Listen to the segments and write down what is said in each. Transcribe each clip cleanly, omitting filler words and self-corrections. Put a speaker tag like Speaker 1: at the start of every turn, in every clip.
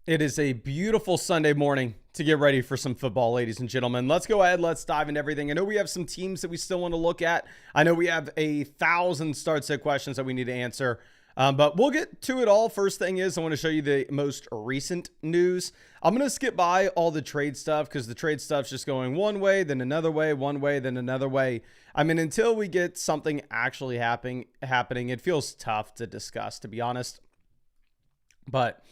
Speaker 1: It is a beautiful Sunday morning to get ready for some football, ladies and gentlemen. Let's go ahead. Let's dive into everything. I know we have some teams that we still want to look at. I know we have 1,000 start set questions that we need to answer, but we'll get to it all. First thing is I want to show you the most recent news. I'm going to skip by all the trade stuff because the trade stuff's just going one way, then another way, one way, then another way. I mean, until we get something actually happening, it feels tough to discuss, to be honest. But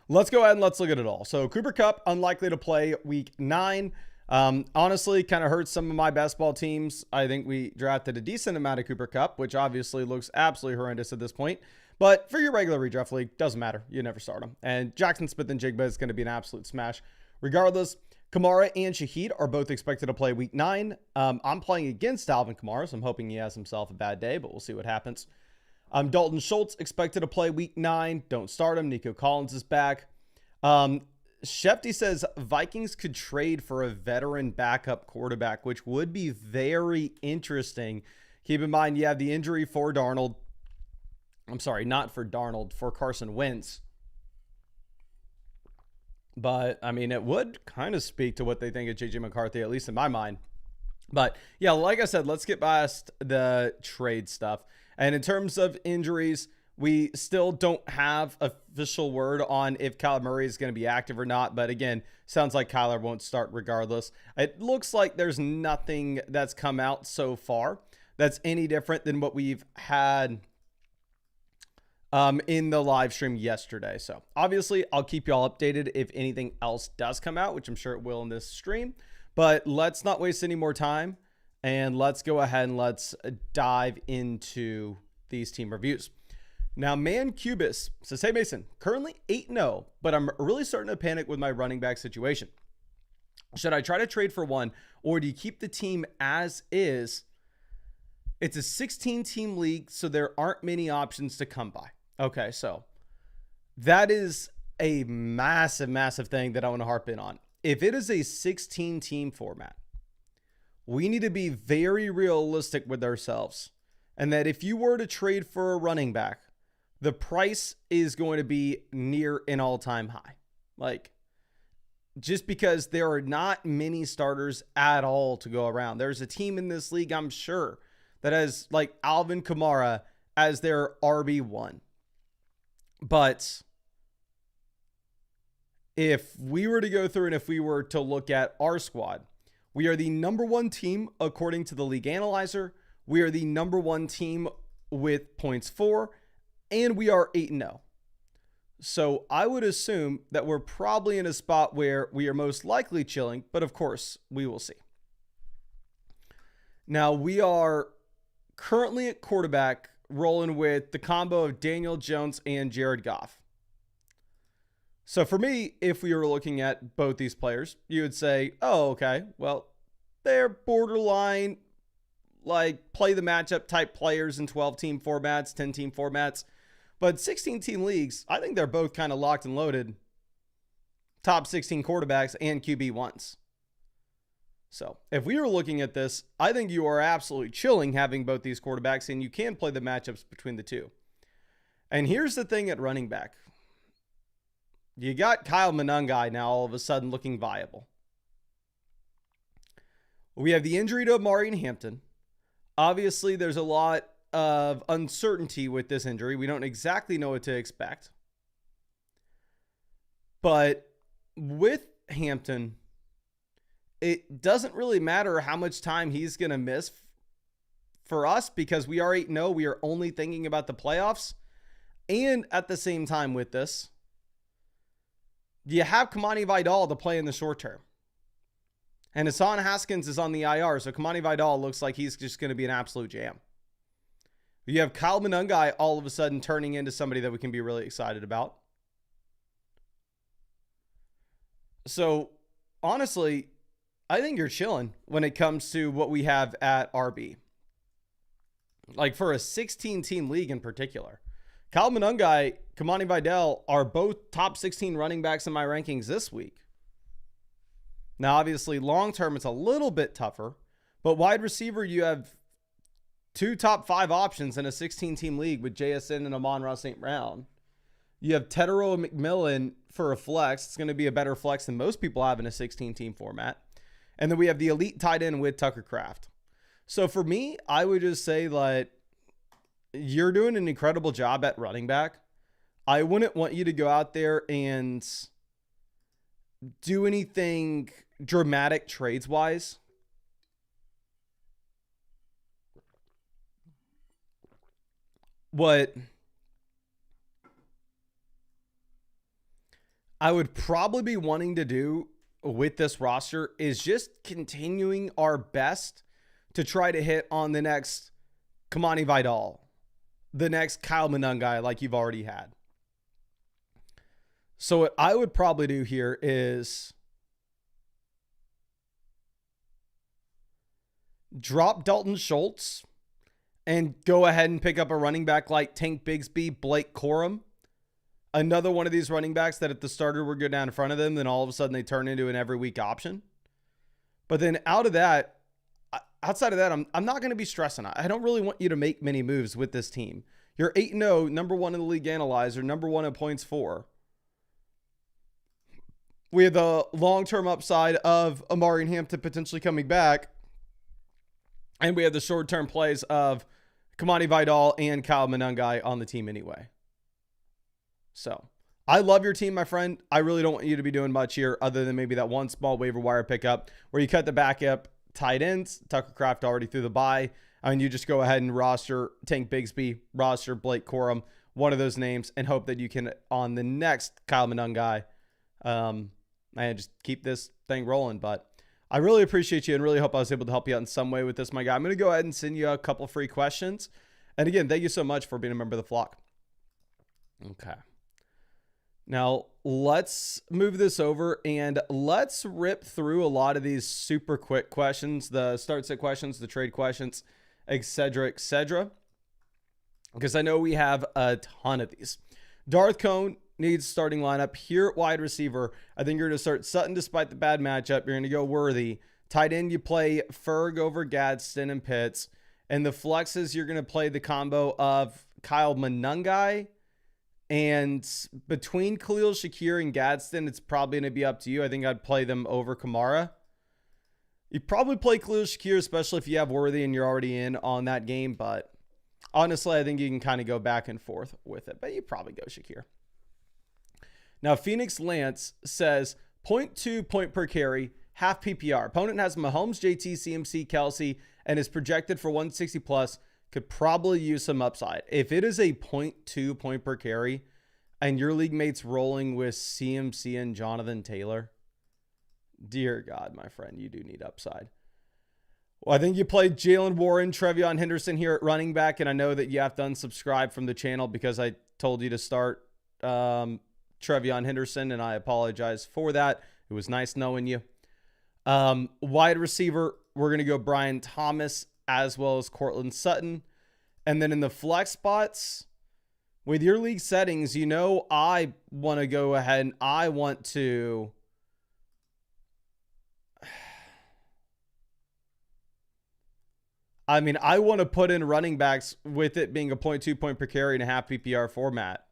Speaker 1: let's go ahead and let's look at it all. So Cooper Kupp, unlikely to play week 9. Honestly, kind of hurts some of my best ball teams. I think we drafted a decent amount of Cooper Kupp, which obviously looks absolutely horrendous at this point. But for your regular redraft league, doesn't matter. You never start them. And Jackson Smith and Jigba is going to be an absolute smash. Regardless, Kamara and Shaheed are both expected to play week 9. I'm playing against Alvin Kamara, so I'm hoping he has himself a bad day, but we'll see what happens. Dalton Schultz expected to play week 9. Don't start him. Nico Collins is back. Shefty says Vikings could trade for a veteran backup quarterback, which would be very interesting. Keep in mind, you have the injury for Darnold. I'm sorry, not for Darnold, for Carson Wentz. But, I mean, it would kind of speak to what they think of J.J. McCarthy, at least in my mind. But, yeah, like I said, let's get past the trade stuff. And in terms of injuries, we still don't have official word on if Kyler Murray is going to be active or not. But again, sounds like Kyler won't start regardless. It looks like there's nothing that's come out so far that's any different than what we've had in the live stream yesterday. So obviously, I'll keep you all updated if anything else does come out, which I'm sure it will in this stream. But let's not waste any more time. And let's go ahead and let's dive into these team reviews. Now, Man Cubis says, hey, Mason, currently 8-0, but I'm really starting to panic with my running back situation. Should I try to trade for one, or do you keep the team as is? It's a 16-team league, so there aren't many options to come by. Okay, so that is a massive, massive thing that I want to harp in on. If it is a 16-team format, we need to be very realistic with ourselves. And that if you were to trade for a running back, the price is going to be near an all-time high. Like, just because there are not many starters at all to go around. There's a team in this league, I'm sure, that has like Alvin Kamara as their RB1. But if we were to go through and if we were to look at our squad, we are the number 1 team according to the league analyzer. We are the number 1 team with points for, and we are 8-0. So I would assume that we're probably in a spot where we are most likely chilling, but of course we will see. Now we are currently at quarterback rolling with the combo of Daniel Jones and Jared Goff. So for me, if we were looking at both these players, you would say, oh, okay, well, they're borderline, like play the matchup type players in 12-team formats, 10-team formats. But 16-team leagues, I think they're both kind of locked and loaded. Top 16 quarterbacks and QB1s. So if we were looking at this, I think you are absolutely chilling having both these quarterbacks, and you can play the matchups between the two. And here's the thing at running back. You got Kyle Monangai now all of a sudden looking viable. We have the injury to Amari and Hampton. Obviously, there's a lot of uncertainty with this injury. We don't exactly know what to expect. But with Hampton, it doesn't really matter how much time he's going to miss for us because we are 8-0. We are only thinking about the playoffs. And at the same time with this, you have Kamani Vidal to play in the short term. And Hassan Haskins is on the IR, so Kamani Vidal looks like he's just going to be an absolute jam. You have Kyle Monangai all of a sudden turning into somebody that we can be really excited about. So, honestly, I think you're chilling when it comes to what we have at RB. Like for a 16-team league in particular. Kyle Monangai, Kamani Vidal are both top 16 running backs in my rankings this week. Now, obviously, long-term, it's a little bit tougher. But wide receiver, you have 2 top 5 options in a 16-team league with JSN and Amon-Ra St. Brown. You have Tedero McMillan for a flex. It's going to be a better flex than most people have in a 16-team format. And then we have the elite tight end with Tucker Kraft. So for me, I would just say that you're doing an incredible job at running back. I wouldn't want you to go out there and do anything dramatic trades-wise. What I would probably be wanting to do with this roster is just continuing our best to try to hit on the next Kamani Vidal, the next Kyle Monangai like you've already had. So what I would probably do here is drop Dalton Schultz and go ahead and pick up a running back like Tank Bigsby, Blake Corum. Another one of these running backs that at the starter were good down in front of them, then all of a sudden they turn into an every week option. But then outside of that, I'm not going to be stressing. I don't really want you to make many moves with this team. You're 8-0, number one in the league analyzer, number one in points for. We have the long-term upside of Amari and Hampton potentially coming back. And we have the short-term plays of Kamani Vidal and Kyle Monangai on the team anyway. So, I love your team, my friend. I really don't want you to be doing much here other than maybe that one small waiver wire pickup where you cut the backup tight ends. Tucker Kraft already through the bye. And you just go ahead and roster Tank Bigsby, roster Blake Corum, one of those names, and hope that you can, on the next Kyle Monangai, and just keep this thing rolling. But I really appreciate you and really hope I was able to help you out in some way with this, my guy. I'm going to go ahead and send you a couple free questions. And again, thank you so much for being a member of the flock. Okay. Now, let's move this over and let's rip through a lot of these super quick questions, the start set questions, the trade questions, etc., etc. Because I know we have a ton of these. Darth Cone needs starting lineup here at wide receiver. I think you're going to start Sutton despite the bad matchup. You're going to go Worthy. Tight end, you play Ferg over Gadsden and Pitts. And the flexes, you're going to play the combo of Kyle Monangai. And between Khalil Shakir and Gadsden, it's probably going to be up to you. I think I'd play them over Kamara. You probably play Khalil Shakir, especially if you have Worthy and you're already in on that game. But honestly, I think you can kind of go back and forth with it. But you probably go Shakir. Now, Phoenix Lance says 0.2 point per carry, half PPR. Opponent has Mahomes, JT, CMC, Kelsey, and is projected for 160 plus. Could probably use some upside. If it is a 0.2 point per carry and your league mate's rolling with CMC and Jonathan Taylor, dear God, my friend, you do need upside. Well, I think you played Jalen Warren, Trevion Henderson here at running back, and I know that you have to unsubscribe from the channel because I told you to start Trevion Henderson, and I apologize for that. It was nice knowing you. Wide receiver, we're going to go Brian Thomas as well as Cortland Sutton. And then in the flex spots, with your league settings, you know I want to go ahead and I want to... I want to put in running backs with it being a 0.2 point per carry and a half PPR format.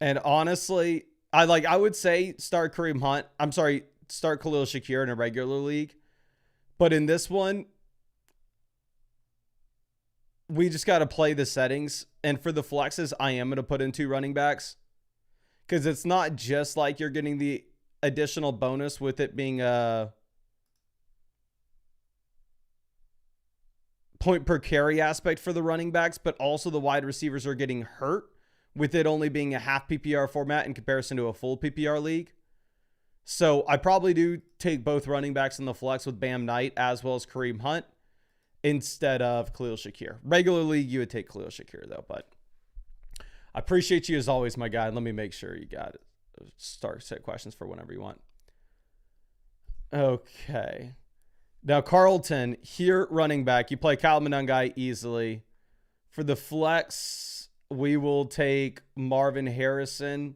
Speaker 1: And honestly, I would say start Kareem Hunt. I'm sorry, start Khalil Shakir in a regular league. But in this one, we just got to play the settings. And for the flexes, I am going to put in 2 running backs. Because it's not just like you're getting the additional bonus with it being a point per carry aspect for the running backs, but also the wide receivers are getting hurt with it only being a half PPR format in comparison to a full PPR league. So I probably do take both running backs in the flex with Bam Knight as well as Kareem Hunt instead of Khalil Shakir. Regular league, you would take Khalil Shakir though, but I appreciate you as always, my guy. Let me make sure you got it. Start set questions for whenever you want. Okay. Now, Carlton, here running back. You play Kyle Monangai easily. For the flex, we will take Marvin Harrison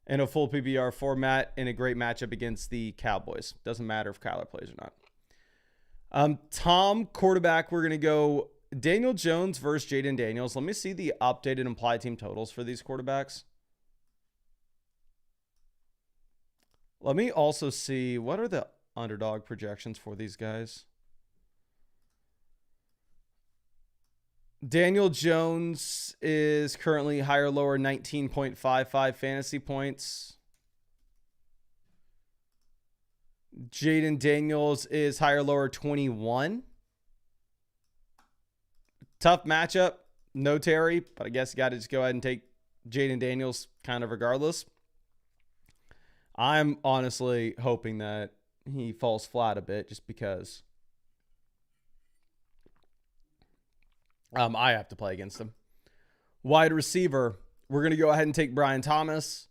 Speaker 1: in a full PPR format in a great matchup against the Cowboys. Doesn't matter if Kyler plays or not. Tom, quarterback, we're going to go Daniel Jones versus Jaden Daniels. Let me see the updated implied team totals for these quarterbacks. Let me also see what are the underdog projections for these guys. Daniel Jones is currently higher lower 19.55 fantasy points. Jaden Daniels is higher lower 21. Tough matchup. No Terry, but I guess you got to just go ahead and take Jaden Daniels kind of regardless. I'm honestly hoping that he falls flat a bit just because I have to play against him. Wide receiver, we're going to go ahead and take Brian Thomas.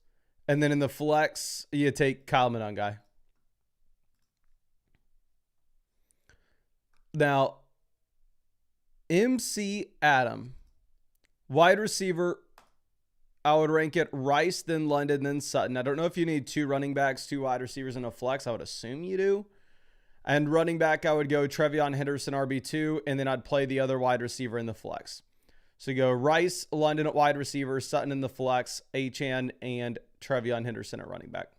Speaker 1: And then in the flex, you take Kyle Monangai. Now, MC Adam, wide receiver, I would rank it Rice, then London, then Sutton. I don't know if you need 2 running backs, 2 wide receivers, and a flex. I would assume you do. And running back, I would go Trevion Henderson, RB2, and then I'd play the other wide receiver in the flex. So you go Rice, London at wide receiver, Sutton in the flex, Achane, and Trevion Henderson at running back.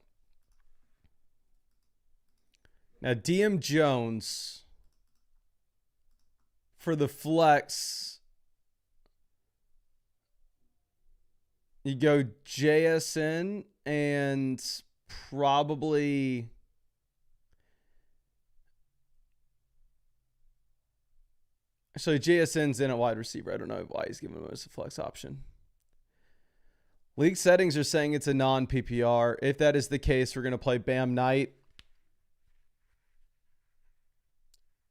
Speaker 1: Now, DM Jones for the flex, you go JSN and probably so JSN's in at wide receiver. I don't know why he's giving us a flex option. League settings are saying it's a non-PPR. If that is the case, we're going to play Bam Knight.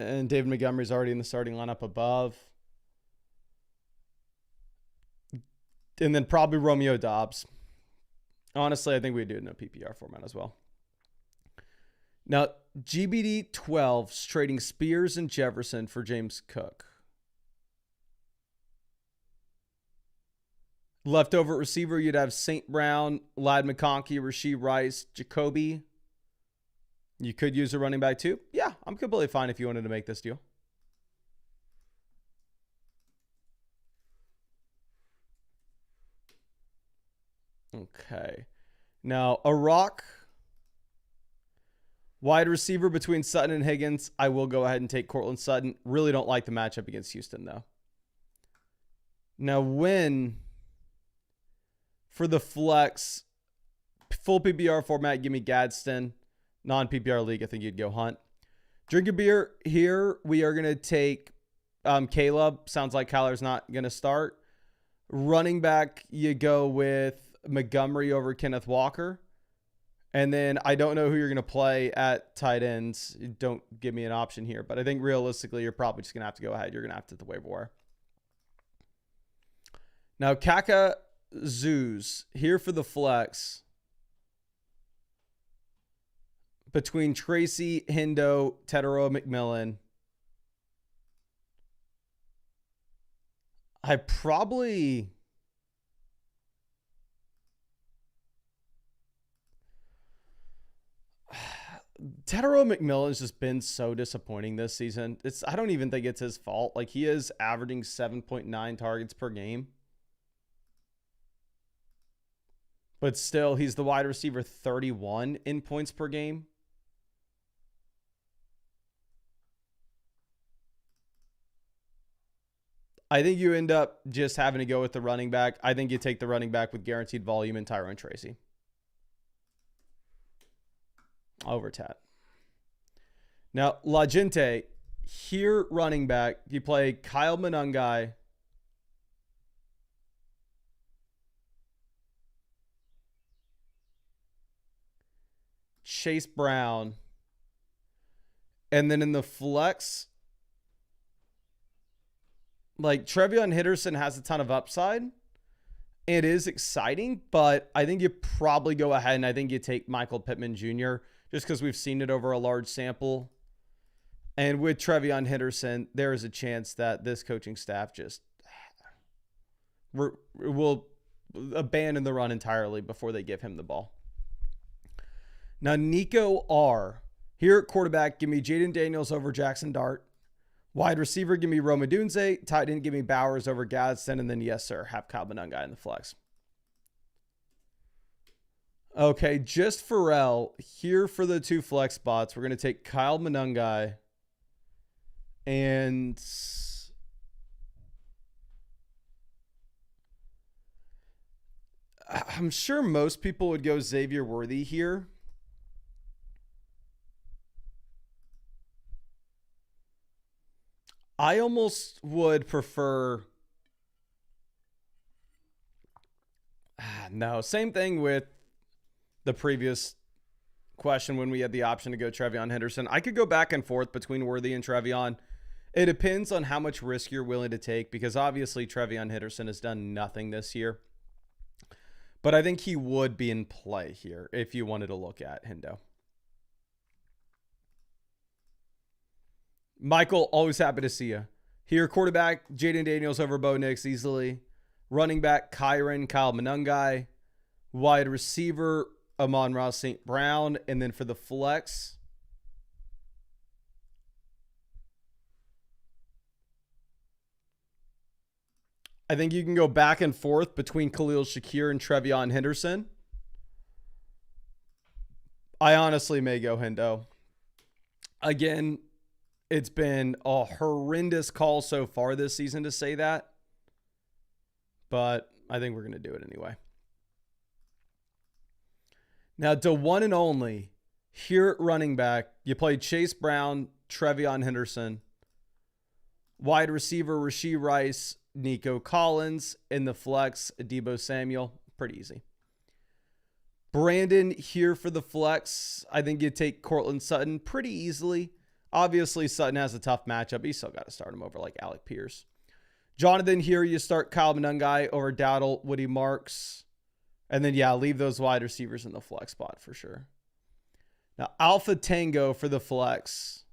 Speaker 1: And David Montgomery's already in the starting lineup above. And then probably Romeo Doubs. Honestly, I think we do it in a PPR format as well. Now, GBD 12's trading Spears and Jefferson for James Cook. Leftover receiver, you'd have St. Brown, Ladd McConkey, Rashee Rice, Jacoby. You could use a running back too. Yeah, I'm completely fine if you wanted to make this deal. Okay. Now, a rock. Wide receiver between Sutton and Higgins. I will go ahead and take Cortland Sutton. Really don't like the matchup against Houston, though. Now, win for the flex, full PPR format, give me Gadsden. Non-PPR league, I think you'd go Hunt. Drink a beer here. We are going to take Caleb. Sounds like Kyler's not going to start. Running back, you go with Montgomery over Kenneth Walker. And then I don't know who you're going to play at tight ends. Don't give me an option here. But I think realistically, you're probably just going to have to go ahead. You're going to have to hit the waiver wire. Now, Kaka Zoos here for the flex. Between Tracy, Hendo, Tetero, McMillan. I probably... Tetero McMillan's just been so disappointing this season. I don't even think it's his fault. Like, he is averaging 7.9 targets per game. But still, he's the wide receiver 31 in points per game. I think you end up just having to go with the running back. I think you take the running back with guaranteed volume in Tyrone Tracy. Over Tat. Now, La Gente, here running back, you play Kyle Monangai, Chase Brown, and then in the flex, like Trevion Henderson has a ton of upside. It is exciting, but I think you probably go ahead and I think you take Michael Pittman Jr. just because we've seen it over a large sample. And with Trevion Henderson, there is a chance that this coaching staff just will abandon the run entirely before they give him the ball. Now, Nico R. Here at quarterback, give me Jaden Daniels over Jackson Dart. Wide receiver, give me Roma Dunze. Tight end, give me Bowers over Gadsden. And then, yes, sir, have Kyle Monangai in the flex. Okay, just Pharrell here for the 2 flex spots. We're going to take Kyle Monangai. And I'm sure most people would go Xavier Worthy here. I almost would prefer... No, same thing with the previous question when we had the option to go Trevion Henderson. I could go back and forth between Worthy and Trevion. It depends on how much risk you're willing to take, because obviously Trevion Henderson has done nothing this year. But I think he would be in play here if you wanted to look at Hendo. Michael, always happy to see you. Here, quarterback, Jaden Daniels over Bo Nix easily. Running back, Kyron, Kyle Monangai. Wide receiver, Amon-Ra St. Brown. And then for the flex, I think you can go back and forth between Khalil Shakir and Trevion Henderson. I honestly may go Hendo. Again, it's been a horrendous call so far this season to say that, but I think we're going to do it anyway. Now, to one and only, here at running back, you play Chase Brown, Trevion Henderson. Wide receiver, Rashee Rice, Nico Collins. In the flex, Deebo Samuel. Pretty easy. Brandon here for the flex. I think you take Cortland Sutton pretty easily. Obviously, Sutton has a tough matchup, but you still got to start him over like Alec Pierce. Jonathan, here you start Kyle Monangai over Dowdle, Woody Marks. And then, yeah, leave those wide receivers in the flex spot for sure. Now, Alpha Tango for the flex.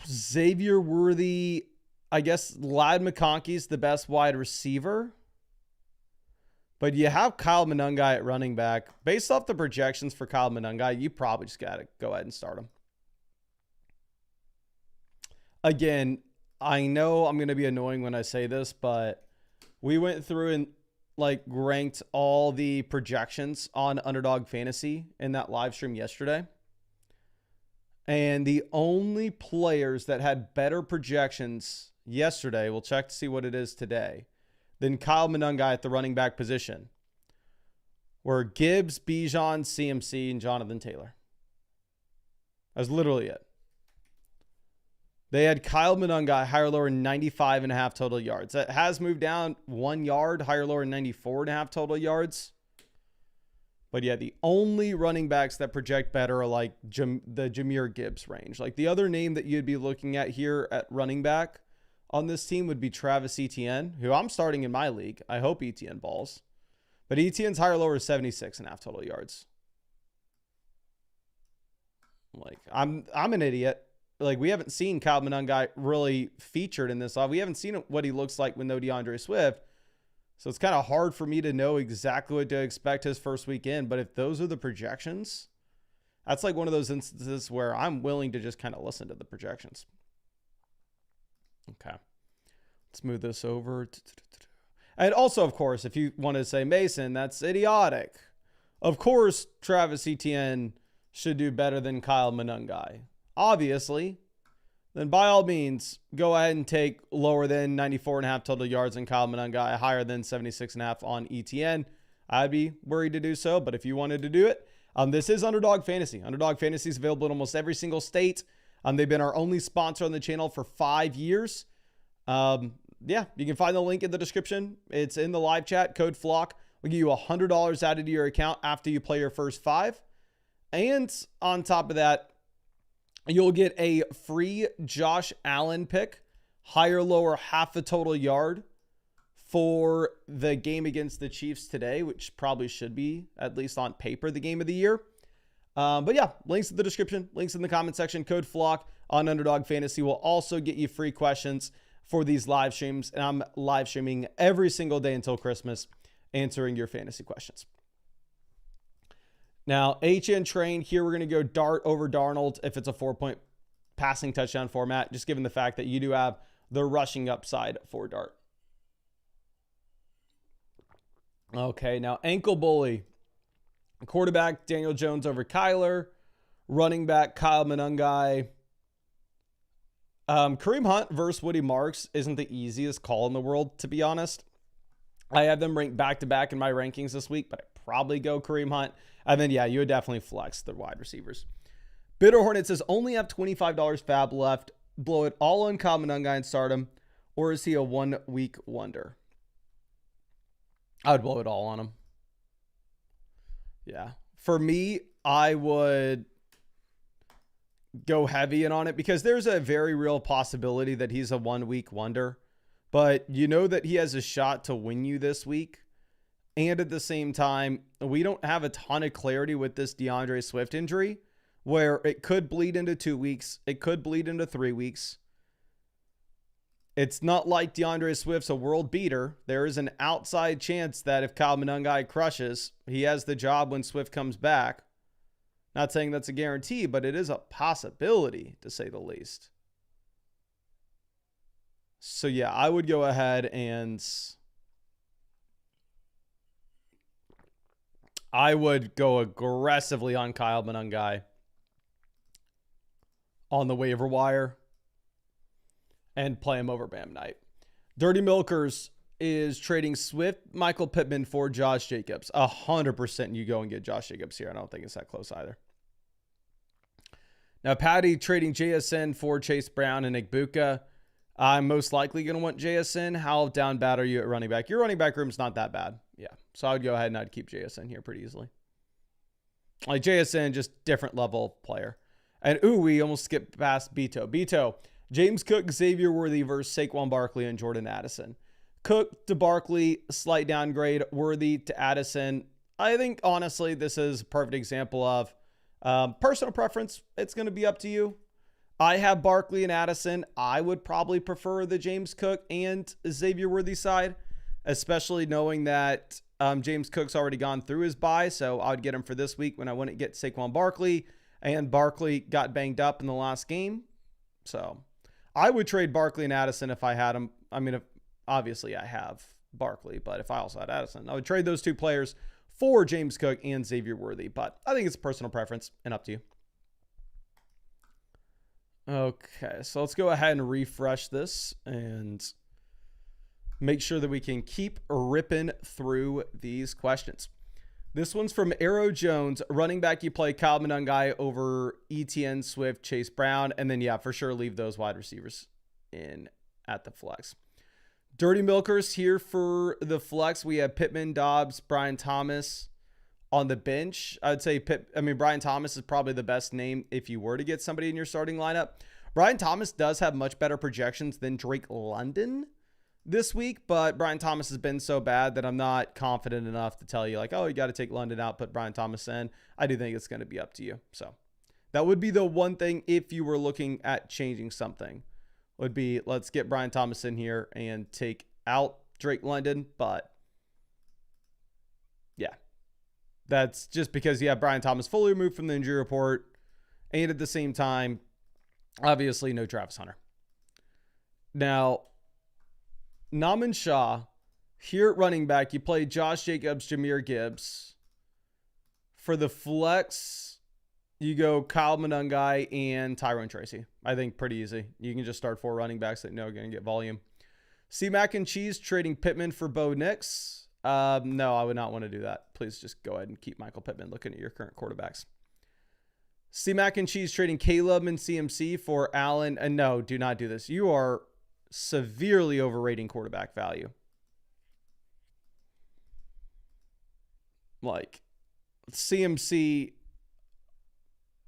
Speaker 1: Xavier Worthy, I guess Ladd McConkey's the best wide receiver. But you have Kyle Monangai at running back. Based off the projections for Kyle Monangai, you probably just got to go ahead and start him. Again, I know I'm going to be annoying when I say this, but we went through and ranked all the projections on Underdog Fantasy in that live stream yesterday. And the only players that had better projections yesterday, we'll check to see what it is today, than Kyle Monangai at the running back position were Gibbs, Bijan, CMC, and Jonathan Taylor. That's literally it. They had Kyle Monangai higher lower 95.5 total yards. That has moved down 1 yard, higher lower 94.5 total yards. But yeah, the only running backs that project better are like the Jahmyr Gibbs range. Like the other name that you'd be looking at here at running back on this team would be Travis Etienne, who I'm starting in my league. I hope Etienne balls. But Etienne's higher lower is 76.5 total yards. Like I'm an idiot. Like we haven't seen Kyle Monangai really featured in this. We haven't seen what he looks like with no DeAndre Swift. So it's kind of hard for me to know exactly what to expect his first weekend. But if those are the projections, that's like one of those instances where I'm willing to just kind of listen to the projections. Okay. Let's move this over. And also, of course, if you want to say Mason, that's idiotic. Of course, Travis Etienne should do better than Kyle Monangai. Obviously. Then by all means, go ahead and take lower than 94.5 total yards in Kyle Monangai, higher than 76.5 on ETN. I'd be worried to do so, but if you wanted to do it, this is Underdog Fantasy. Underdog Fantasy is available in almost every single state. They've been our only sponsor on the channel for 5 years. Yeah, you can find the link in the description. It's in the live chat. Code FLOCK will give you $100 added to your account after you play your first 5. And on top of that, you'll get a free Josh Allen pick, higher, lower, half a total yard for the game against the Chiefs today, which probably should be, at least on paper, the game of the year. But yeah, links in the description, links in the comment section. Code FLOCK on Underdog Fantasy will also get you free questions for these live streams. And I'm live streaming every single day until Christmas, answering your fantasy questions. Now, HN train here, we're going to go Dart over Darnold if it's a 4-point passing touchdown format, just given the fact that you do have the rushing upside for Dart. Okay, now ankle bully. Quarterback, Daniel Jones over Kyler. Running back, Kyle Monangai. Kareem Hunt versus Woody Marks isn't the easiest call in the world, to be honest. I have them ranked back-to-back in my rankings this week, but I probably go Kareem Hunt. And then, yeah, you would definitely flex the wide receivers. Bitter Hornet says, only have $25 fab left. Blow it all on Kyle Monangai and start him. Or is he a one-week wonder? I would blow it all on him. Yeah. For me, I would go heavy in on it because there's a very real possibility that he's a one-week wonder. But you know that he has a shot to win you this week. And at the same time, we don't have a ton of clarity with this DeAndre Swift injury where it could bleed into 2 weeks. It could bleed into 3 weeks. It's not like DeAndre Swift's a world beater. There is an outside chance that if Kyle Monangai crushes, he has the job when Swift comes back. Not saying that's a guarantee, but it is a possibility, to say the least. So, yeah, I would go ahead and I would go aggressively on Kyle Monangai on the waiver wire and play him over Bam Knight. Dirty Milkers is trading Swift, Michael Pittman for Josh Jacobs. 100% you go and get Josh Jacobs here. I don't think it's that close either. Now, Patty trading JSN for Chase Brown and Igbuka. I'm most likely going to want JSN. How down bad are you at running back? Your running back room's not that bad. Yeah. So I would go ahead and I'd keep JSN here pretty easily. Like JSN, just different level player. And ooh, we almost skipped past Beto. Beto, James Cook, Xavier Worthy versus Saquon Barkley and Jordan Addison. Cook to Barkley, slight downgrade. Worthy to Addison. I think, honestly, this is a perfect example of personal preference. It's going to be up to you. I have Barkley and Addison. I would probably prefer the James Cook and Xavier Worthy side, especially knowing that James Cook's already gone through his bye, so I would get him for this week when I wouldn't get Saquon Barkley, and Barkley got banged up in the last game. So I would trade Barkley and Addison if I had him. I mean, obviously I have Barkley, but if I also had Addison, I would trade those two players for James Cook and Xavier Worthy, but I think it's personal preference and up to you. Okay, so let's go ahead and refresh this and make sure that we can keep ripping through these questions. This one's from Arrow Jones. Running back, you play Kyle Monangai over ETN, Swift, Chase Brown, and then, yeah, for sure leave those wide receivers in at the flex. Dirty Milkers here for the flex. We have Pittman, Dobbs, Brian Thomas on the bench. I'd say Brian Thomas is probably the best name if you were to get somebody in your starting lineup. Brian Thomas does have much better projections than Drake London this week, but Brian Thomas has been so bad that I'm not confident enough to tell you like, oh, you got to take London out, put Brian Thomas in. I do think it's going to be up to you. So that would be the one thing if you were looking at changing something would be let's get Brian Thomas in here and take out Drake London. But yeah, that's just because you have Brian Thomas fully removed from the injury report. And at the same time, obviously no Travis Hunter. Now, Naaman Shah, here at running back, you play Josh Jacobs, Jahmyr Gibbs. For the flex, you go Kyle Monangai and Tyrone Tracy. I think pretty easy. You can just start 4 running backs that you know are going to get volume. C Mac and Cheese trading Pittman for Bo Nix. No, I would not want to do that. Please just go ahead and keep Michael Pittman looking at your current quarterbacks. C Mac and Cheese trading Caleb and CMC for Allen. And no, do not do this. You are severely overrating quarterback value. Like CMC,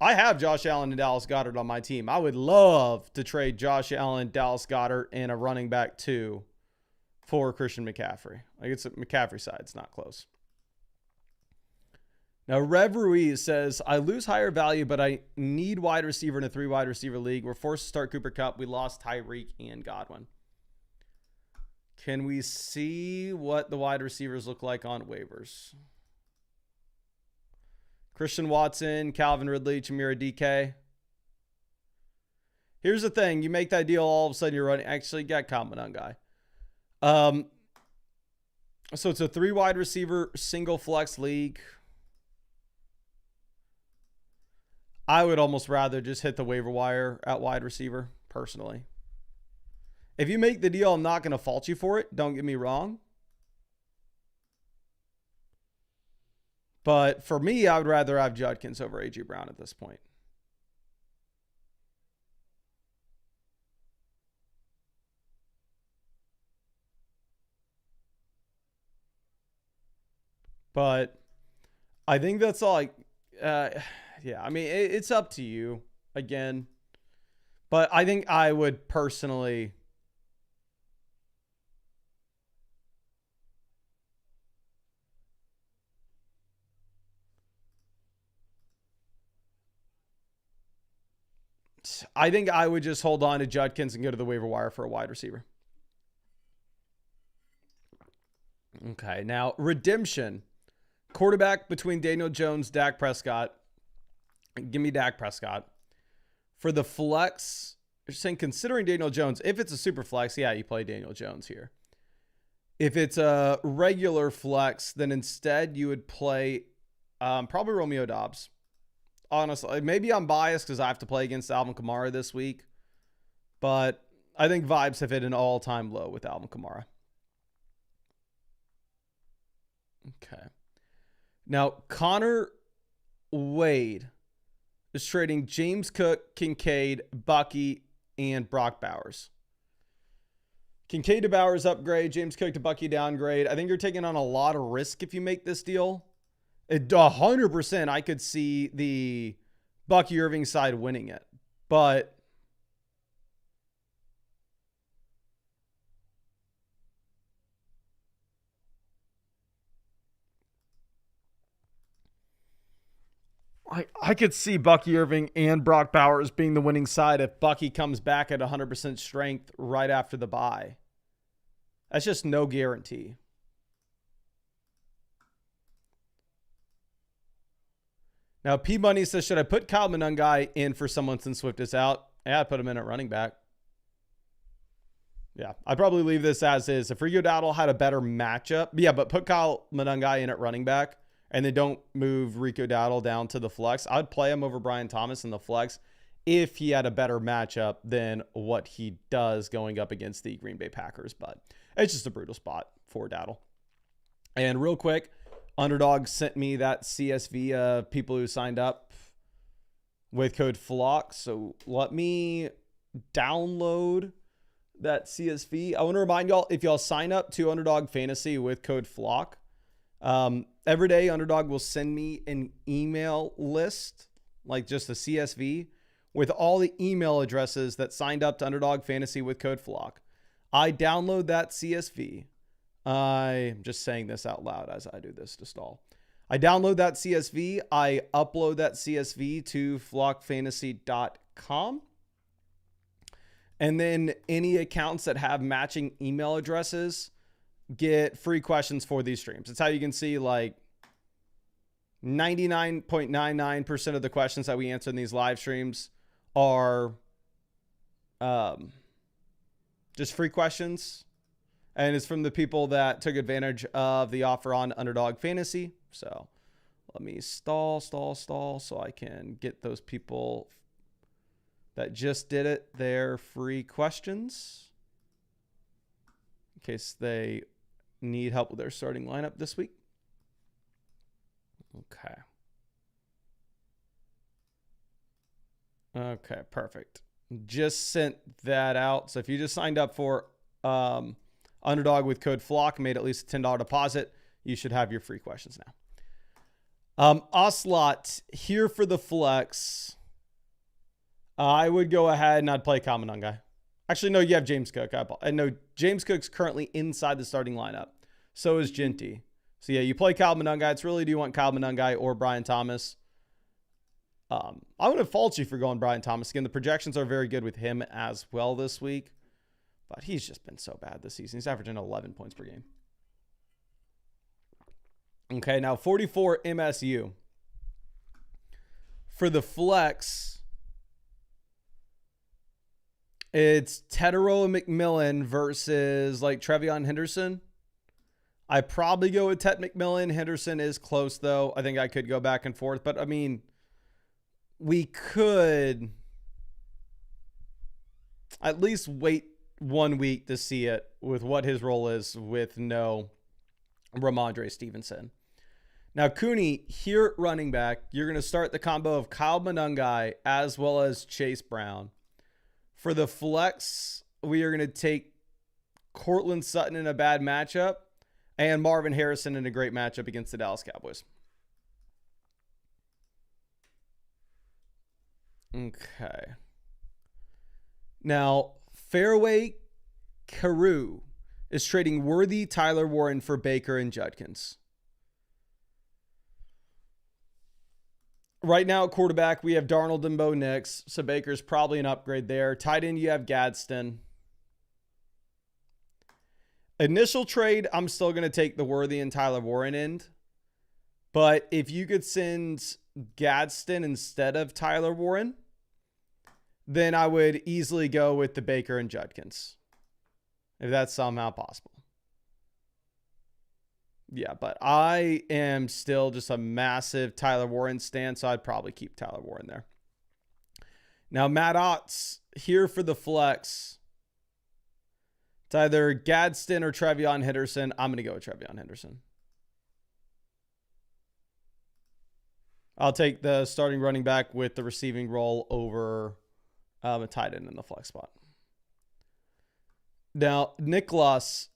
Speaker 1: I have Josh Allen and Dallas Goedert on my team. I would love to trade Josh Allen, Dallas Goedert, and a running back 2 for Christian McCaffrey. Like it's a McCaffrey side. It's not close. Now, Rev Ruiz says, I lose higher value, but I need wide receiver in a 3 wide receiver league. We're forced to start Cooper Kupp. We lost Tyreek and Godwin. Can we see what the wide receivers look like on waivers? Christian Watson, Calvin Ridley, Chimera DK. Here's the thing. You make that deal, all of a sudden you're running. Actually, got comment on guy. So it's a 3 wide receiver, single flex league. I would almost rather just hit the waiver wire at wide receiver, personally. If you make the deal, I'm not going to fault you for it. Don't get me wrong. But for me, I would rather have Judkins over A.J. Brown at this point. But I think that's all yeah, I mean, it's up to you again. But I think I would personally... I think I would just hold on to Judkins and go to the waiver wire for a wide receiver. Okay, now redemption. Quarterback between Daniel Jones, Dak Prescott. Give me Dak Prescott. For the flex, you're saying considering Daniel Jones, if it's a super flex, yeah, you play Daniel Jones here. If it's a regular flex, then instead you would play probably Romeo Doubs. Honestly, maybe I'm biased because I have to play against Alvin Kamara this week. But I think vibes have hit an all-time low with Alvin Kamara. Okay. Now, Connor Wade is trading James Cook, Kincaid, Bucky, and Brock Bowers. Kincaid to Bowers upgrade, James Cook to Bucky downgrade. I think you're taking on a lot of risk if you make this deal. 100% I could see the Bucky Irving side winning it. But I could see Bucky Irving and Brock Bowers being the winning side if Bucky comes back at 100% strength right after the bye. That's just no guarantee. Now, P Money says, should I put Kyle Monangai in for someone since Swift is out? Yeah, I'd put him in at running back. Yeah, I'd probably leave this as is. If Rico Dowdle had a better matchup, yeah, but put Kyle Monangai in at running back and then don't move Rico Dowdle down to the flex. I'd play him over Brian Thomas in the flex if he had a better matchup than what he does going up against the Green Bay Packers. But it's just a brutal spot for Dowdle. And real quick, Underdog sent me that CSV of people who signed up with code FLOCK. So let me download that CSV. I want to remind y'all, if y'all sign up to Underdog Fantasy with code FLOCK, every day Underdog will send me an email list, like just a CSV, with all the email addresses that signed up to Underdog Fantasy with code FLOCK. I download that CSV. I'm just saying this out loud as I do this to stall. I download that CSV. I upload that CSV to flockfantasy.com. And then any accounts that have matching email addresses get free questions for these streams. It's how you can see like 99.99% of the questions that we answer in these live streams are just free questions. And it's from the people that took advantage of the offer on Underdog Fantasy. So let me stall so I can get those people that just did it their free questions in case they need help with their starting lineup this week. Okay, perfect. Just sent that out. So if you just signed up for Underdog with code FLOCK, made at least a $10 deposit, you should have your free questions now. Oslot here for the flex. I would go ahead and I'd play Kyle Monangai. Actually, no, you have James Cook. I know James Cook's currently inside the starting lineup. So is Ginty. So yeah, you play Kyle Monangai. It's really, do you want Kyle Monangai or Brian Thomas? I wouldn't fault you for going Brian Thomas. Again, the projections are very good with him as well this week. But he's just been so bad this season. He's averaging 11 points per game. Okay, now 44 MSU. For the flex, it's Tedero McMillan versus like Trevion Henderson. I probably go with Ted McMillan. Henderson is close, though. I think I could go back and forth. But, I mean, we could at least wait 1 week to see it with what his role is with no Ramondre Stevenson. Now, Cooney, here at running back, you're going to start the combo of Kyle Monangai as well as Chase Brown. For the flex, we are going to take Cortland Sutton in a bad matchup and Marvin Harrison in a great matchup against the Dallas Cowboys. Okay. Now, Fairway Carew is trading Worthy, Tyler Warren for Baker and Judkins. Right now at quarterback, we have Darnold and Bo Nix, so Baker's probably an upgrade there. Tight end, you have Gadsden. Initial trade, I'm still going to take the Worthy and Tyler Warren end. But if you could send Gadsden instead of Tyler Warren, then I would easily go with the Baker and Judkins, if that's somehow possible. Yeah, but I am still just a massive Tyler Warren stan, so I'd probably keep Tyler Warren there. Now, Matt Otts here for the flex. It's either Gadsden or Trevion Henderson. I'm going to go with Trevion Henderson. I'll take the starting running back with the receiving role over a tight end in the flex spot. Now, Nicholas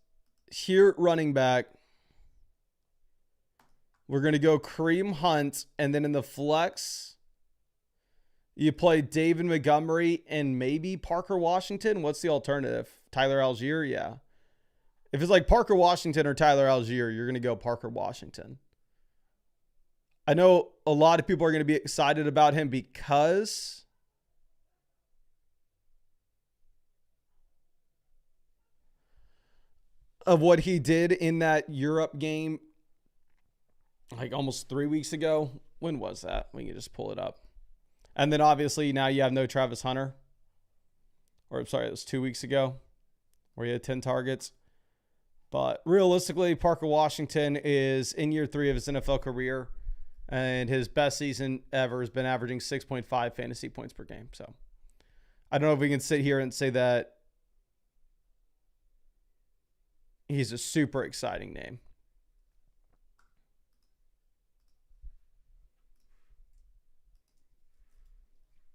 Speaker 1: here running back. We're going to go Kareem Hunt, and then in the flex, you play David Montgomery and maybe Parker Washington. What's the alternative? Tyler Algier? Yeah. If it's like Parker Washington or Tyler Algier, you're going to go Parker Washington. I know a lot of people are going to be excited about him because of what he did in that Europe game like almost 3 weeks ago. When was that? We can just pull it up. And then obviously now you have no Travis Hunter. Or I'm sorry, it was 2 weeks ago where he had 10 targets. But realistically, Parker Washington is in year 3 of his NFL career. And his best season ever has been averaging 6.5 fantasy points per game. So I don't know if we can sit here and say that he's a super exciting name.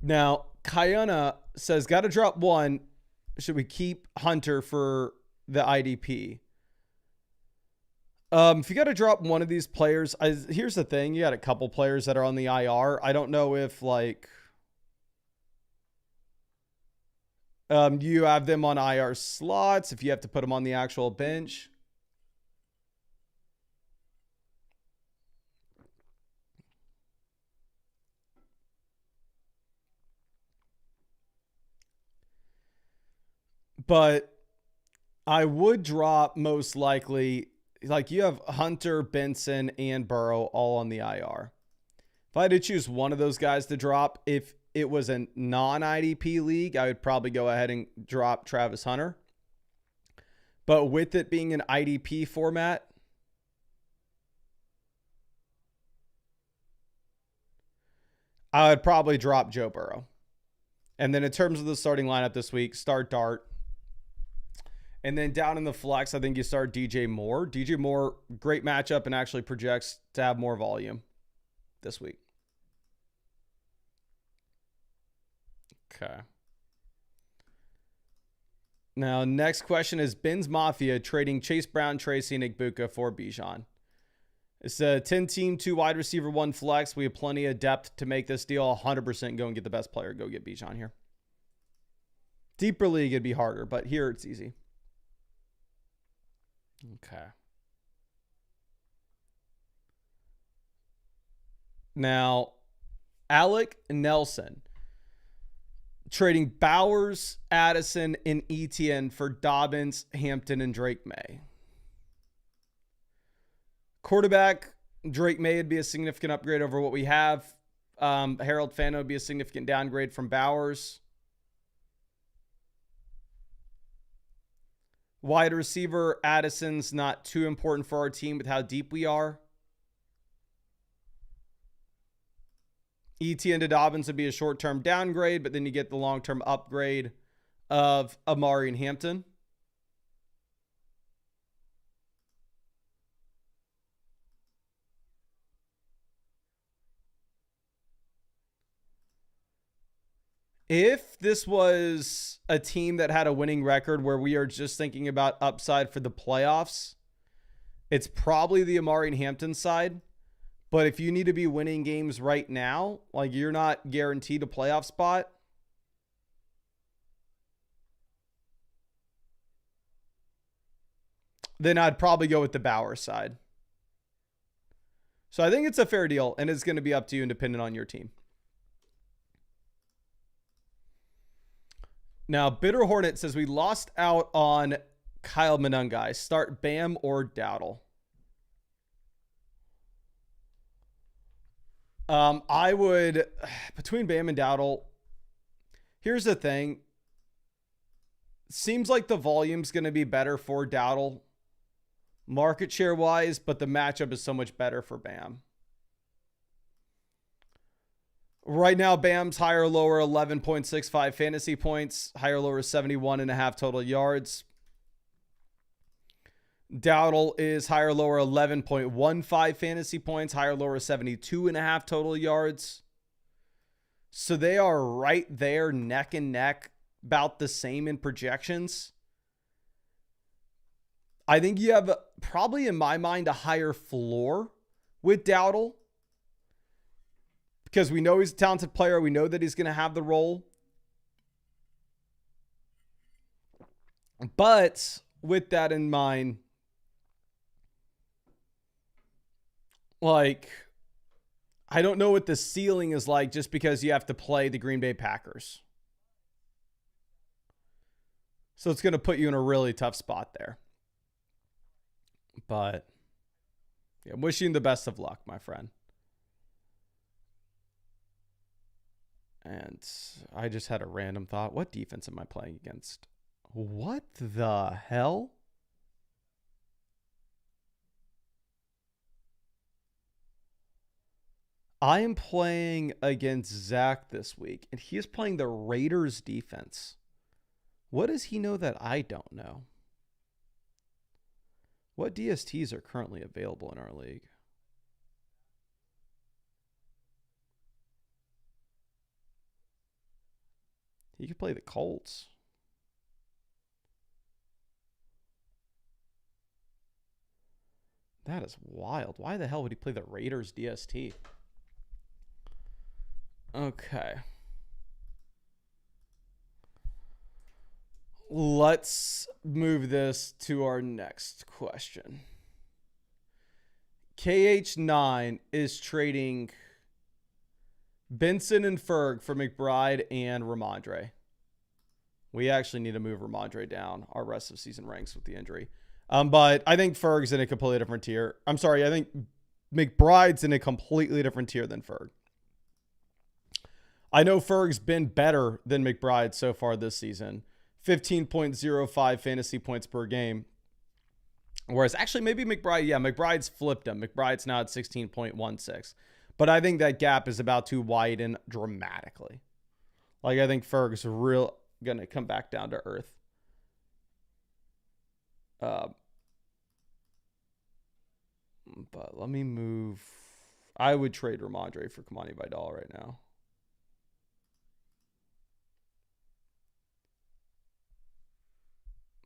Speaker 1: Now, Kayana says, got to drop one. Should we keep Hunter for the IDP? If you got to drop one of these players, here's the thing. You got a couple players that are on the IR. I don't know if, like, you have them on IR slots, if you have to put them on the actual bench. But I would drop most likely, like you have Hunter, Benson, and Burrow all on the IR. If I had to choose one of those guys to drop, if it was a non-IDP league, I would probably go ahead and drop Travis Hunter. But with it being an IDP format, I would probably drop Joe Burrow. And then in terms of the starting lineup this week, start Dart. And then down in the flex, I think you start DJ Moore. DJ Moore, great matchup and actually projects to have more volume this week. Okay. Now, next question is Ben's Mafia trading Chase Brown, Tracy, and Igbuka for Bijan. It's a 10-team, 2 wide receiver, 1 flex. We have plenty of depth to make this deal 100% go and get the best player. Go get Bijan here. Deeper league, it'd be harder, but here it's easy. Okay. Now, Alec Nelson trading Bowers, Addison, and Etienne for Dobbins, Hampton, and Drake May. Quarterback, Drake May would be a significant upgrade over what we have. Harold Fano would be a significant downgrade from Bowers. Wide receiver, Addison's not too important for our team with how deep we are. Etienne to Dobbins would be a short-term downgrade, but then you get the long-term upgrade of Amari and Hampton. If this was a team that had a winning record where we are just thinking about upside for the playoffs, it's probably the Amari and Hampton side. But if you need to be winning games right now, like you're not guaranteed a playoff spot, then I'd probably go with the Bauer side. So I think it's a fair deal, and it's going to be up to you and dependent on your team. Now, Bitter Hornet says we lost out on Kyle Monangai. Start Bam or Dowdle. I would, between Bam and Dowdle, here's the thing. Seems like the volume's going to be better for Dowdle market share wise, but the matchup is so much better for Bam. Right now, Bam's higher or lower 11.65 fantasy points, higher or lower 71.5 total yards. Dowdle is higher or lower 11.15 fantasy points, higher or lower 72.5 total yards. So they are right there, neck and neck, about the same in projections. I think you have probably, in my mind, a higher floor with Dowdle because we know he's a talented player. We know that he's going to have the role. But with that in mind, like, I don't know what the ceiling is like just because you have to play the Green Bay Packers. So it's going to put you in a really tough spot there. But yeah, wishing the best of luck, my friend. And I just had a random thought. What defense am I playing against? What the hell? I am playing against Zach this week, and he is playing the Raiders defense. What does he know that I don't know? What DSTs are currently available in our league? He could play the Colts. That is wild. Why the hell would he play the Raiders DST? Okay. Let's move this to our next question. KH9 is trading Benson and Ferg for McBride and Ramondre. We actually need to move Ramondre down our rest of season ranks with the injury. But I think Ferg's in a completely different tier. I'm sorry, I think McBride's in a completely different tier than Ferg. I know Ferg's been better than McBride so far this season. 15.05 fantasy points per game. Whereas actually maybe McBride, McBride's flipped him. McBride's now at 16.16. But I think that gap is about to widen dramatically. Like I think Ferg's real going to come back down to earth. But let me move. I would trade Ramondre for Kamani Vidal right now.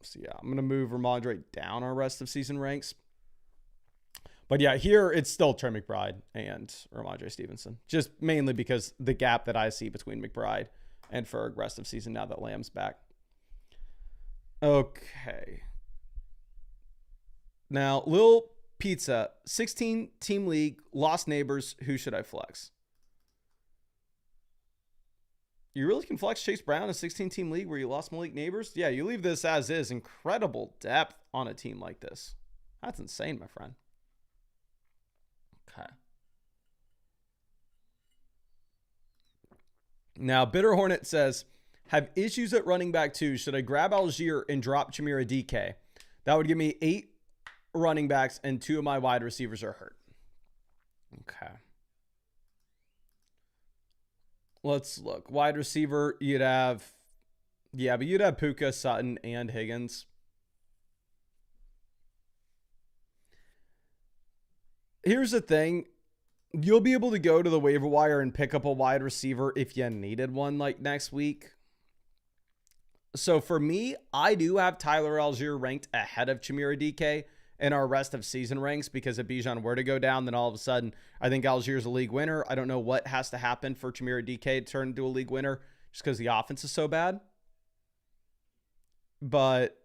Speaker 1: So yeah, I'm going to move Ramondre down our rest of season ranks. But yeah, here it's still Trey McBride and Ramondre Stevenson. Just mainly because the gap that I see between McBride and Ferg rest of season now that Lamb's back. Okay. Now, Lil Pizza, 16 team league, lost neighbors. Who should I flex? You really can flex Chase Brown, a 16-team league where you lost Malik Neighbors? Yeah, you leave this as is. Incredible depth on a team like this. That's insane, my friend. Okay. Now, Bitter Hornet says, have issues at running back too. Should I grab Algier and drop Chimera DK? That would give me 8 running backs and 2 of my wide receivers are hurt. Okay. Let's look. Wide receiver, you'd have, yeah, but you'd have Puka, Sutton, and Higgins. Here's the thing. You'll be able to go to the waiver wire and pick up a wide receiver if you needed one like next week. So for me, I do have Tyler Algier ranked ahead of Chimera DK in our rest of season ranks, because if Bijan were to go down, then all of a sudden I think Algier's a league winner. I don't know what has to happen for Chimera DK to turn into a league winner just because the offense is so bad. But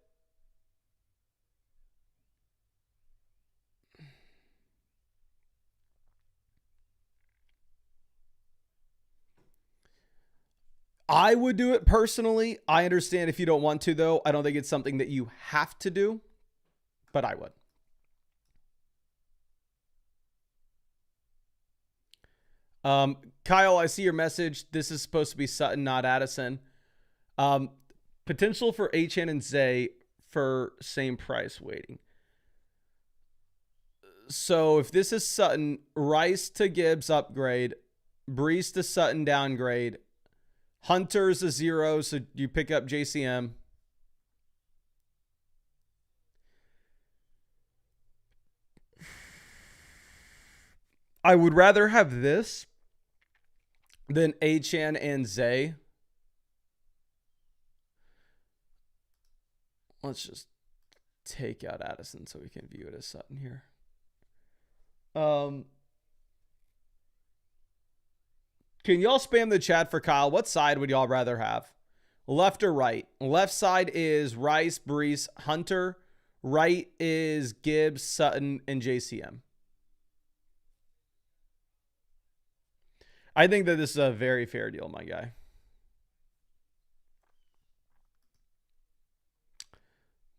Speaker 1: I would do it personally. I understand if you don't want to, though. I don't think it's something that you have to do, but I would. Kyle, I see your message. This is supposed to be Sutton, not Addison. Potential for HN and Zay for same price waiting. So if this is Sutton, Rice to Gibbs upgrade, Brees to Sutton downgrade, Hunter's a 0, so you pick up JCM. I would rather have this than Achan and Zay. Let's just take out Addison so we can view it as Sutton here. Can y'all spam the chat for Kyle? What side would y'all rather have? Left or right? Left side is Rice, Brees, Hunter. Right is Gibbs, Sutton, and JCM. I think that this is a very fair deal, my guy.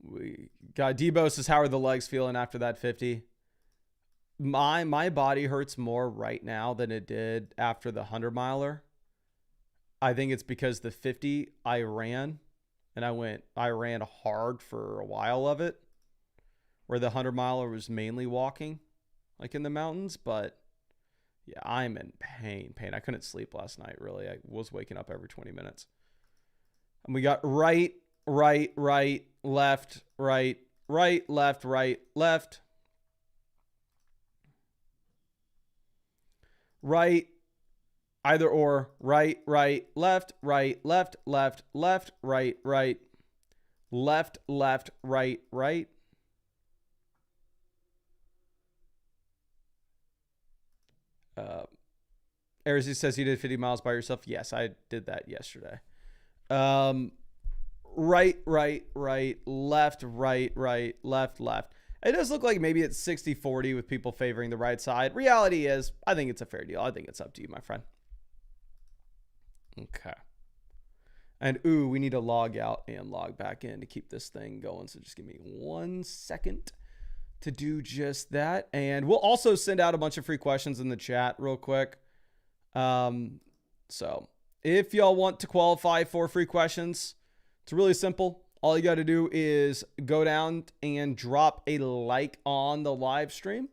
Speaker 1: We got Debo says, how are the legs feeling after that 50? My body hurts more right now than it did after the 100-miler. I think it's because the 50 I ran, and I ran hard for a while of it, where the 100-miler was mainly walking, like in the mountains. But yeah, I'm in pain. I couldn't sleep last night, really. I was waking up every 20 minutes. And we got right, left, right, left, left. Right, either or, right, left, right, left, right, left, right. Arizzy says you did 50 miles by yourself. Yes, I did that yesterday. Right, left, left. It does look like maybe it's 60-40 with people favoring the right side. Reality is, I think it's a fair deal. I think it's up to you, my friend. Okay. And, we need to log out and log back in to keep this thing going. So just give me 1 second to do just that. And we'll also send out a bunch of free questions in the chat real quick. So if y'all want to qualify for free questions, it's really simple. All you got to do is go down and drop a like on the live stream,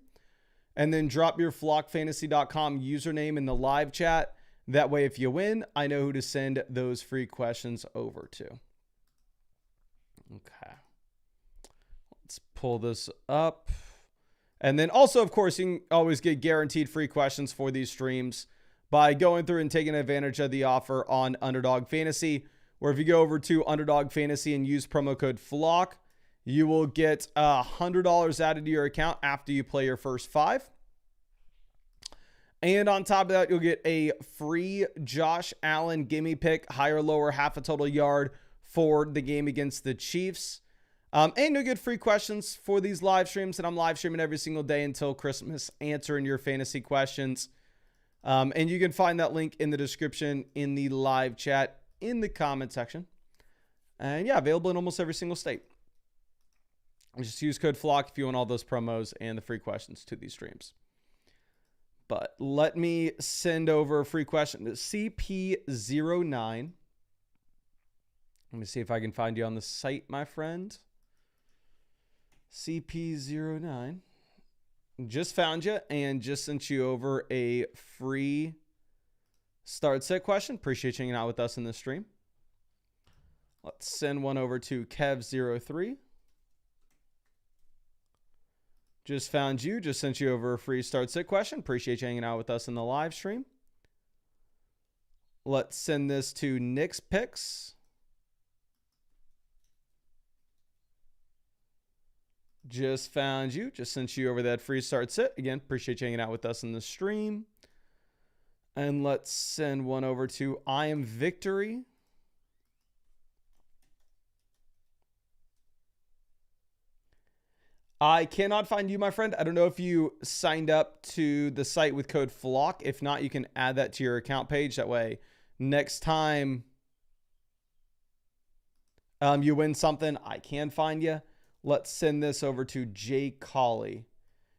Speaker 1: and then drop your flockfantasy.com username in the live chat. That way, if you win, I know who to send those free questions over to. Okay. Let's pull this up. And then also, of course, you can always get guaranteed free questions for these streams by going through and taking advantage of the offer on Underdog Fantasy, where if you go over to Underdog Fantasy and use promo code FLOCK, you will get $100 added to your account after you play your first 5. And on top of that, you'll get a free Josh Allen gimme pick, higher or lower, half a total yard for the game against the Chiefs. And you'll get free questions for these live streams that I'm live streaming every single day until Christmas, answering your fantasy questions. And you can find that link in the description, in the live chat, in the comment section. And yeah, available in almost every single state. Just use code FLOCK if you want all those promos and the free questions to these streams. But let me send over a free question to CP09. Let me see if I can find you on the site, my friend. CP09. Just found you and just sent you over a free start set question. Appreciate you hanging out with us in this stream. Let's send one over to Kev03. Just found you. Just sent you over a free start sit question. Appreciate you hanging out with us in the live stream. Let's send this to Nick's Picks. Just found you. Just sent you over that free start sit. Again, appreciate you hanging out with us in the stream. And let's send one over to I Am Victory. I cannot find you, my friend. I don't know if you signed up to the site with code FLOCK. If not, you can add that to your account page. That way, next time you win something, I can find you. Let's send this over to Jay Colley.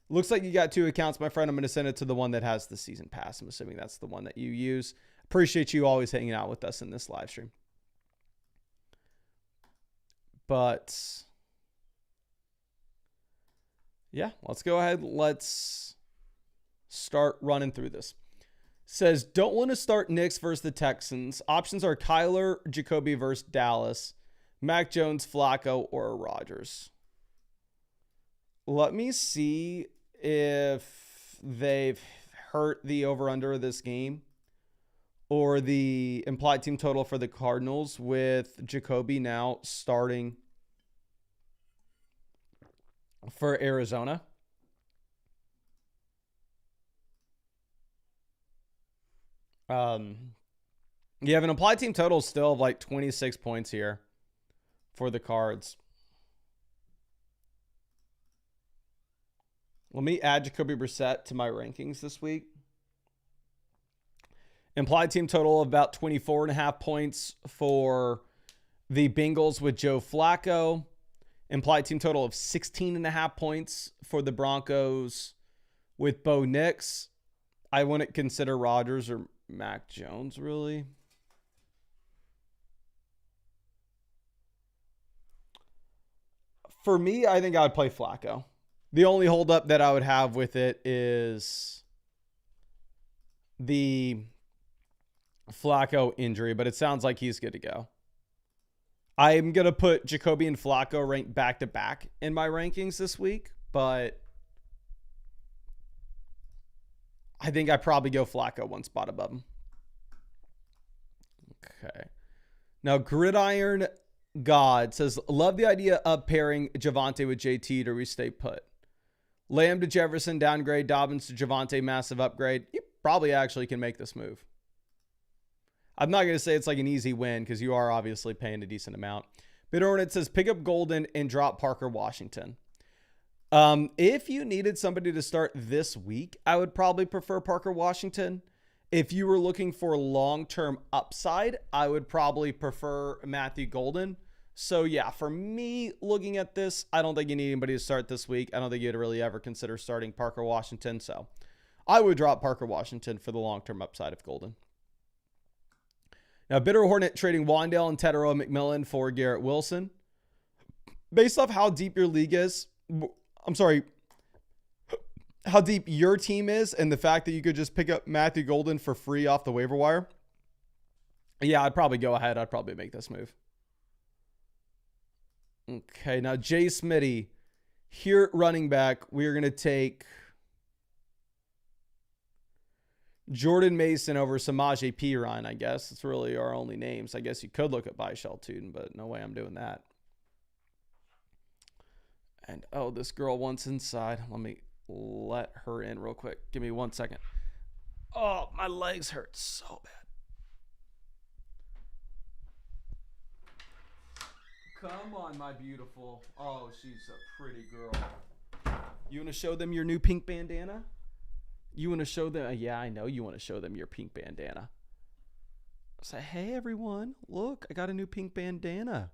Speaker 1: Looks like you got 2 accounts, my friend. I'm going to send it to the one that has the season pass. I'm assuming that's the one that you use. Appreciate you always hanging out with us in this live stream. But yeah, let's go ahead. Let's start running through this. Says, don't want to start Knicks versus the Texans. Options are Kyler, Jacoby versus Dallas, Mac Jones, Flacco, or Rodgers. Let me see if they've hurt the over-under of this game or the implied team total for the Cardinals with Jacoby now starting for Arizona. You have an implied team total still of like 26 points here for the Cards. Let me add Jacoby Brissett to my rankings this week. Implied team total of about 24.5 points for the Bengals with Joe Flacco. Implied team total of 16.5 points for the Broncos with Bo Nix. I wouldn't consider Rodgers or Mac Jones, really. For me, I think I would play Flacco. The only holdup that I would have with it is the Flacco injury, but it sounds like he's good to go. I'm going to put Jacoby and Flacco ranked back-to-back in my rankings this week, but I think I probably go Flacco one spot above him. Okay. Now, Gridiron God says, love the idea of pairing Javonte with JT to stay put. Lamb to Jefferson, downgrade. Dobbins to Javonte, massive upgrade. You probably actually can make this move. I'm not going to say it's like an easy win because you are obviously paying a decent amount. BitHornet says, pick up Golden and drop Parker Washington. If you needed somebody to start this week, I would probably prefer Parker Washington. If you were looking for long-term upside, I would probably prefer Matthew Golden. So yeah, for me, looking at this, I don't think you need anybody to start this week. I don't think you'd really ever consider starting Parker Washington. So I would drop Parker Washington for the long-term upside of Golden. Now, Bitter Hornet trading Wandale and Tedero McMillan for Garrett Wilson. Based off how deep your league is, how deep your team is and the fact that you could just pick up Matthew Golden for free off the waiver wire. Yeah, I'd probably go ahead. I'd probably make this move. Okay, now Jay Smitty. Here at running back, we're going to take Jordan Mason over Samaje Perine, I guess. It's really our only names. I guess you could look at Byshell Tootin, but no way I'm doing that. And, oh, this girl wants inside. Let me let her in real quick. Give me 1 second. Oh, my legs hurt so bad. Come on, my beautiful. Oh, she's a pretty girl. You want to show them your new pink bandana? You want to show them? Yeah, I know you want to show them your pink bandana. Say, hey, everyone. Look, I got a new pink bandana.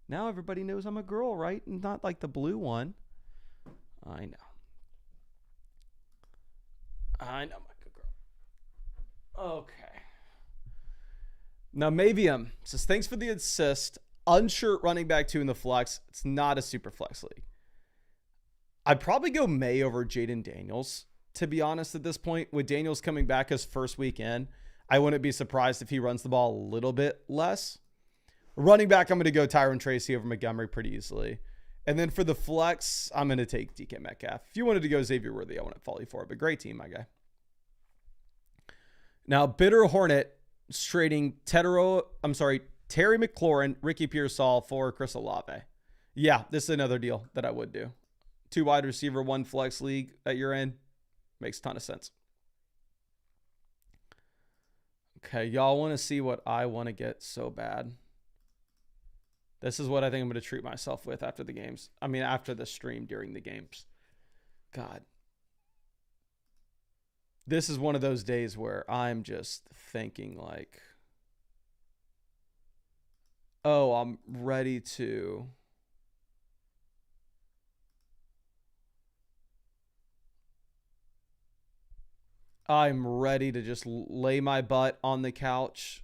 Speaker 1: Now everybody knows I'm a girl, right? And not like the blue one. I know. I know, my good girl. Okay. Now, Mavium says, thanks for the assist. Unshirt running back 2 in the flex. It's not a super flex league. I'd probably go May over Jaden Daniels, to be honest, at this point. With Daniels coming back his first week in, I wouldn't be surprised if he runs the ball a little bit less. Running back, I'm going to go Tyron Tracy over Montgomery pretty easily. And then for the flex, I'm going to take DK Metcalf. If you wanted to go Xavier Worthy, I wouldn't fault you for it, but great team, my guy. Now, Bitter Hornet is trading Terry McLaurin, Ricky Pearsall for Chris Olave. Yeah, this is another deal that I would do. 2 wide receiver, 1 flex league that you're in. Makes a ton of sense. Okay, y'all want to see what I want to get so bad. This is what I think I'm going to treat myself with after the games. I mean, after the stream during the games. God. This is one of those days where I'm just thinking like, oh, I'm ready to... I'm ready to just lay my butt on the couch,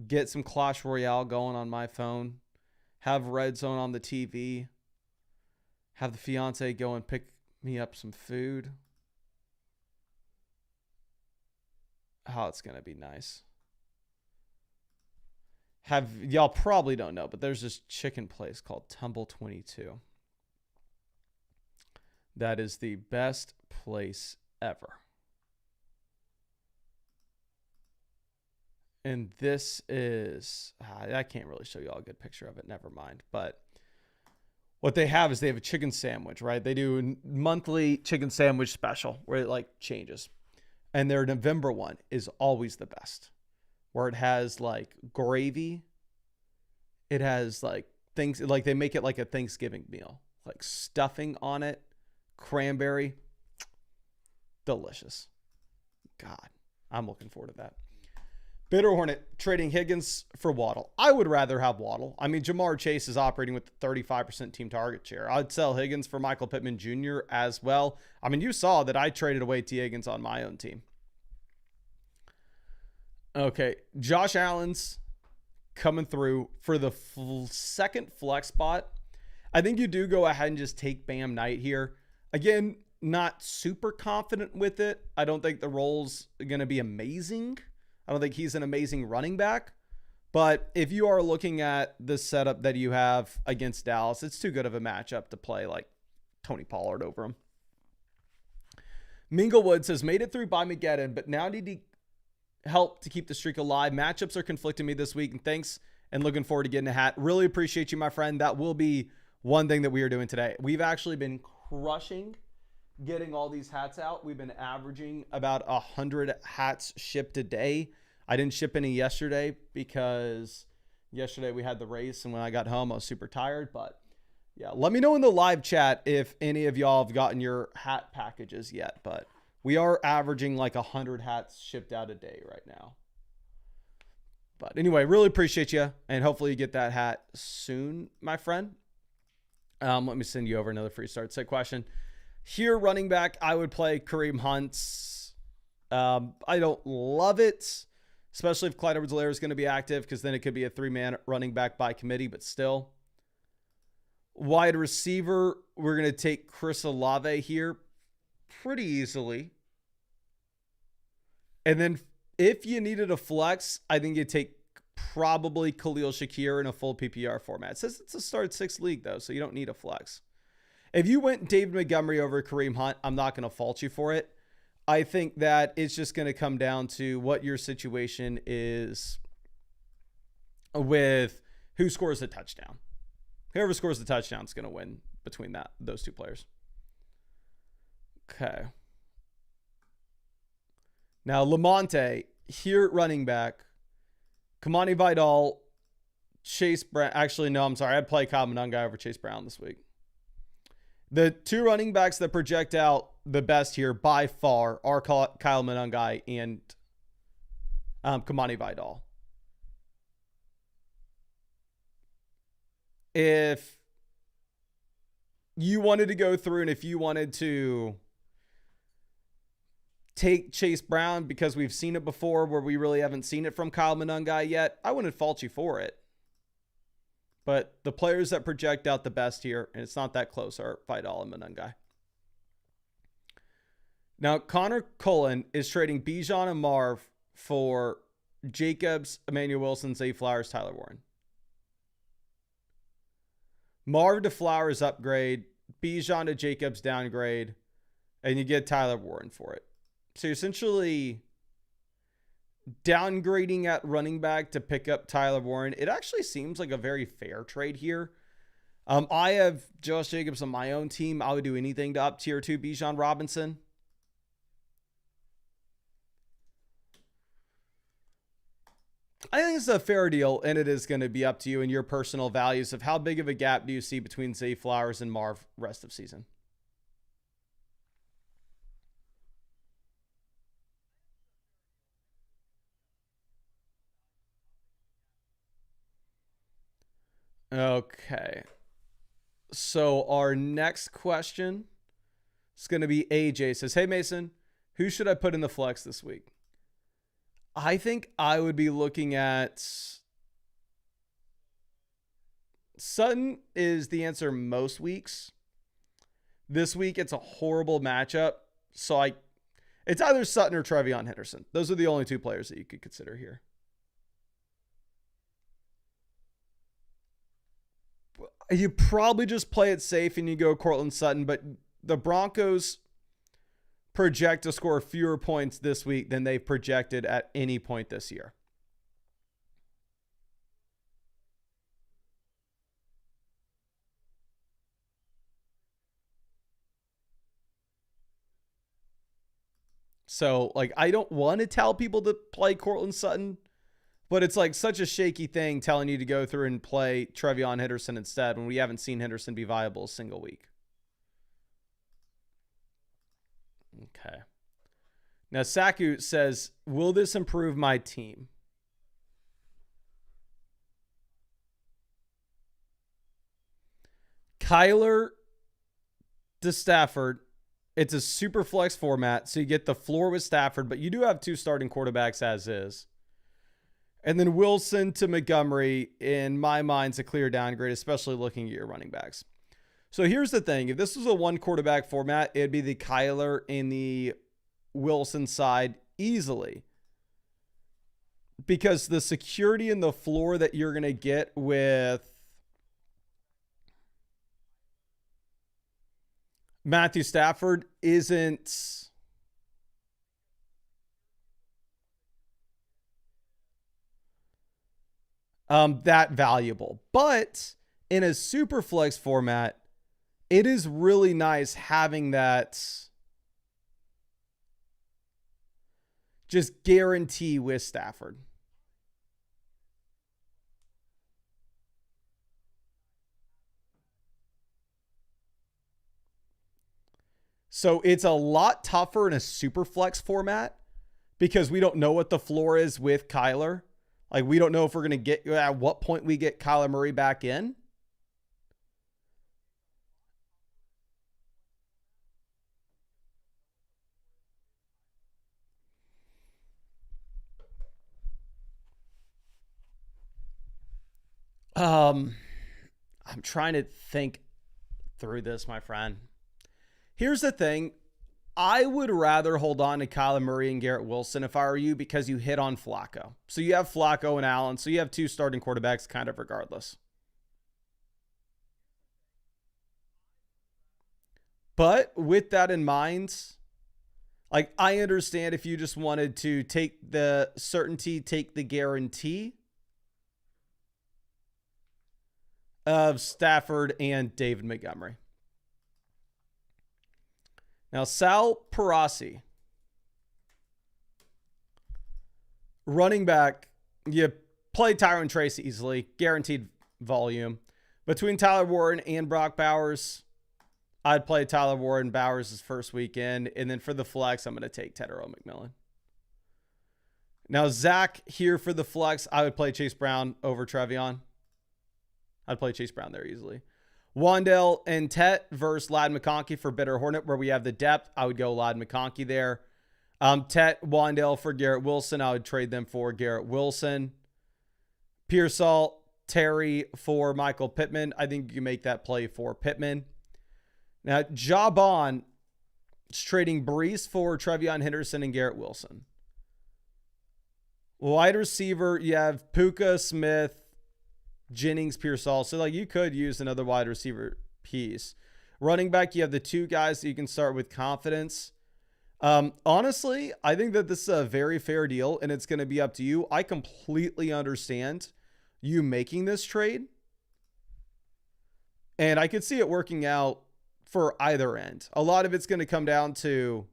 Speaker 1: get some Clash Royale going on my phone, have Red Zone on the TV, have the fiance go and pick me up some food. Oh, it's going to be nice. Y'all probably don't know, but there's this chicken place called Tumble 22. That is the best place ever. And this is, I can't really show you all a good picture of it. Never mind. But what they have is they have a chicken sandwich, right? They do a monthly chicken sandwich special where it like changes. And their November one is always the best, where it has like gravy. It has like things like they make it like a Thanksgiving meal, like stuffing on it, cranberry. Delicious. God, I'm looking forward to that. Bitter Hornet trading Higgins for Waddle. I would rather have Waddle. I mean, Jamar Chase is operating with 35% team target share. I'd sell Higgins for Michael Pittman Jr. as well. I mean, you saw that I traded away T. Higgins on my own team. Okay, Josh Allen's coming through for the second flex spot. I think you do go ahead and just take Bam Knight here. Again, not super confident with it. I don't think the role's going to be amazing. I don't think he's an amazing running back. But if you are looking at the setup that you have against Dallas, it's too good of a matchup to play like Tony Pollard over him. Minglewood says, made it through by Mageddon, but now need to help to keep the streak alive. Matchups are conflicting me this week, and thanks, and looking forward to getting a hat. Really appreciate you, my friend. That will be one thing that we are doing today. We've actually been crushing getting all these hats out. We've been averaging about 100 hats shipped a day. I didn't ship any yesterday because yesterday we had the race, and when I got home, I was super tired. But yeah, let me know in the live chat if any of y'all have gotten your hat packages yet. But we are averaging like 100 hats shipped out a day right now. But anyway, really appreciate you, and hopefully you get that hat soon, my friend. Let me send you over another free start set question. Here, running back, I would play Kareem Hunt. I don't love it, especially if Clyde Edwards-Helaire is going to be active, because then it could be a 3-man running back by committee, but still. Wide receiver, we're going to take Chris Olave here pretty easily. And then if you needed a flex, I think you'd take probably Khalil Shakir in a full PPR format. It says it's a start 6 league, though, so you don't need a flex. If you went David Montgomery over Kareem Hunt, I'm not going to fault you for it. I think that it's just going to come down to what your situation is with who scores the touchdown. Whoever scores the touchdown is going to win between those two players. Okay. Now, Lamonte, here at running back. Kamani Vidal, Chase Brown. Actually, no, I'm sorry. I'd play Kyle Monangai over Chase Brown this week. The two running backs that project out the best here by far are Kyle Monangai and Kamani Vidal. If you wanted to go through and if you wanted to take Chase Brown because we've seen it before where we really haven't seen it from Kyle Monangai yet, I wouldn't fault you for it. But the players that project out the best here, and it's not that close, are Vidal and Monangai. Now, Connor Cullen is trading Bijan and Marv for Jacobs, Emmanuel Wilson, Zay Flowers, Tyler Warren. Marv to Flowers upgrade, Bijan to Jacobs downgrade, and you get Tyler Warren for it. So you're essentially downgrading at running back to pick up Tyler Warren. It actually seems like a very fair trade here. I have Josh Jacobs on my own team. I would do anything to up tier 2 Bijan Robinson. I think it's a fair deal, and it is going to be up to you and your personal values of how big of a gap do you see between Zay Flowers and Marv rest of season. Okay. So our next question is going to be AJ says, hey, Mason, who should I put in the flex this week? I think I would be looking at Sutton is the answer most weeks. This week, it's a horrible matchup. So it's either Sutton or Trevion Henderson. Those are the only two players that you could consider here. You probably just play it safe and you go Cortland Sutton, but the Broncos project to score fewer points this week than they've projected at any point this year. So, I don't want to tell people to play Cortland Sutton, but it's such a shaky thing telling you to go through and play Trevion Henderson instead when we haven't seen Henderson be viable a single week. Okay. Now, Saku says, will this improve my team? Kyler to Stafford. It's a super flex format, so you get the floor with Stafford, but you do have two starting quarterbacks as is. And then Wilson to Montgomery, in my mind, is a clear downgrade, especially looking at your running backs. So here's the thing. If this was a one quarterback format, it'd be the Kyler and the Wilson side easily. Because the security in the floor that you're going to get with Matthew Stafford isn't that valuable. But in a super flex format, it is really nice having that just guarantee with Stafford. So it's a lot tougher in a super flex format because we don't know what the floor is with Kyler. We don't know if we're going to get, at what point we get Kyler Murray back in. I'm trying to think through this, my friend. Here's the thing. I would rather hold on to Kyler Murray and Garrett Wilson if I were you because you hit on Flacco. So you have Flacco and Allen. So you have two starting quarterbacks kind of regardless. But with that in mind, I understand if you just wanted to take the certainty, take the guarantee of Stafford and David Montgomery. Now, Sal Parasi, running back, you play Tyron Trace easily, guaranteed volume. Between Tyler Warren and Brock Bowers, I'd play Tyler Warren. Bowers' first weekend. And then for the flex, I'm going to take Ted Earl McMillan. Now, Zach here for the flex, I would play Chase Brown over Trevion. I'd play Chase Brown there easily. Wandale and Tet versus Ladd McConkey for Bitter Hornet, where we have the depth. I would go Ladd McConkey there. Tet Wandale for Garrett Wilson. I would trade them for Garrett Wilson. Pearsall, Terry for Michael Pittman. I think you can make that play for Pittman. Now, Jabon is trading Brees for Trevion Henderson and Garrett Wilson. Wide receiver, you have Puka, Smith, Jennings, Pearsall. So, like, you could use another wide receiver piece. Running back, you have the two guys that you can start with confidence. Honestly, I think that this is a very fair deal, and it's going to be up to you. I completely understand you making this trade, and I could see it working out for either end. A lot of it's going to come down to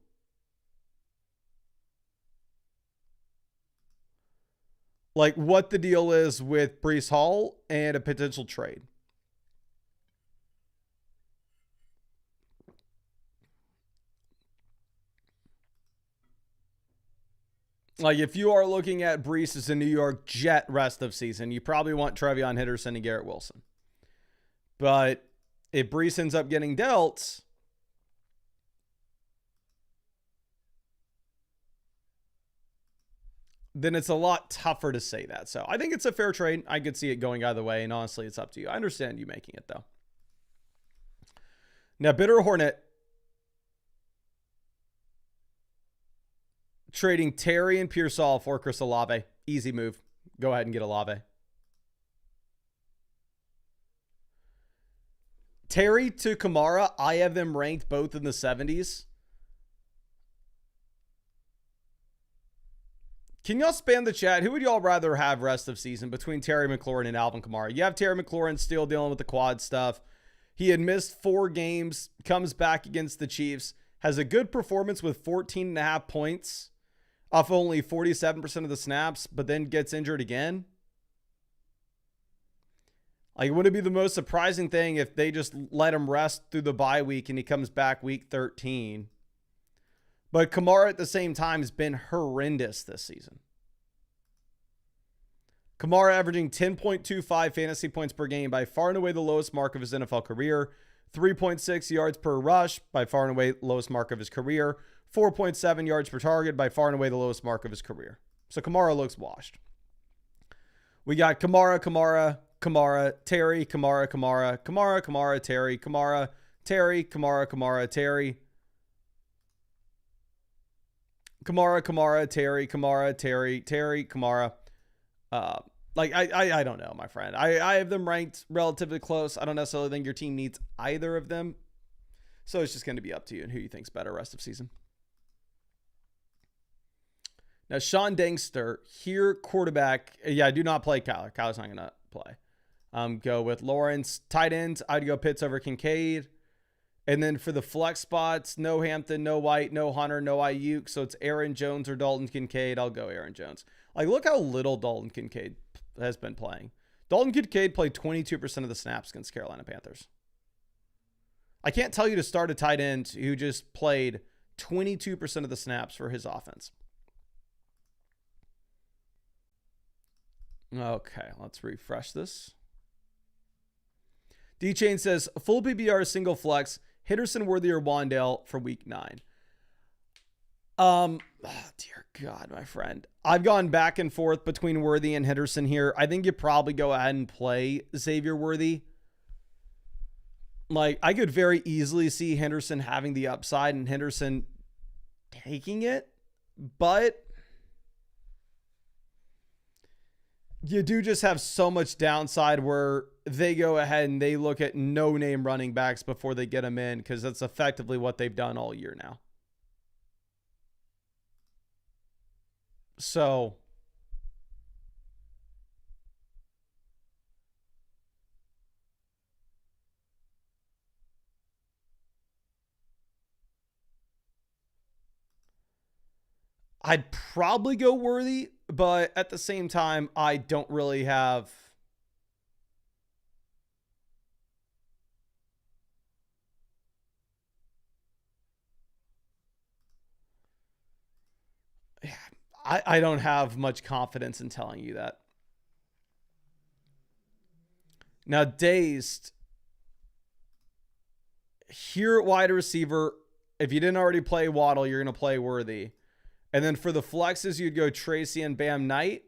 Speaker 1: like what the deal is with Breece Hall and a potential trade. Like, if you are looking at Breece as a New York Jet rest of season, you probably want Trevion Henderson and Garrett Wilson. But if Breece ends up getting dealt, then it's a lot tougher to say that. So I think it's a fair trade. I could see it going either way, and honestly, it's up to you. I understand you making it, though. Now, Bitter Hornet trading Terry and Pearsall for Chris Olave. Easy move. Go ahead and get Olave. Terry to Kamara, I have them ranked both in the 70s. Can y'all spam the chat? Who would y'all rather have rest of season between Terry McLaurin and Alvin Kamara? You have Terry McLaurin still dealing with the quad stuff. He had missed 4 games, comes back against the Chiefs, has a good performance with 14.5 points off only 47% of the snaps, but then gets injured again. Like, would it be the most surprising thing if they just let him rest through the bye week and he comes back week 13? But Kamara at the same time has been horrendous this season. Kamara averaging 10.25 fantasy points per game, by far and away the lowest mark of his NFL career. 3.6 yards per rush, by far and away the lowest mark of his career. 4.7 yards per target, by far and away the lowest mark of his career. So Kamara looks washed. We got Kamara, Terry, Kamara, Terry, Terry, Kamara, Terry. Terry, Kamara. I don't know, my friend. I have them ranked relatively close. I don't necessarily think your team needs either of them. So it's just going to be up to you and who you think's better rest of season. Now, Sean Dangster, here, quarterback. Yeah, I do not play Kyler. Kyler's not going to play. Go with Lawrence. Tight ends, I'd go Pitts over Kincaid. And then for the flex spots, no Hampton, no White, no Hunter, no Ayuk. So it's Aaron Jones or Dalton Kincaid. I'll go Aaron Jones. Like, look how little Dalton Kincaid has been playing. Dalton Kincaid played 22% of the snaps against Carolina Panthers. I can't tell you to start a tight end who just played 22% of the snaps for his offense. Okay, let's refresh this. D-Chain says, full PPR single flex, Henderson, Worthy, or Wandale for week 9. Oh, dear God, my friend. I've gone back and forth between Worthy and Henderson here. I think you probably go ahead and play Xavier Worthy. Like, I could very easily see Henderson having the upside and Henderson taking it, but you do just have so much downside where they go ahead and they look at no-name running backs before they get them in, because that's effectively what they've done all year now. So I'd probably go Worthy, but at the same time, I don't really have I don't have much confidence in telling you that. Now, Dazed, here at wide receiver, if you didn't already play Waddle, you're going to play Worthy. And then for the flexes, you'd go Tracy and Bam Knight.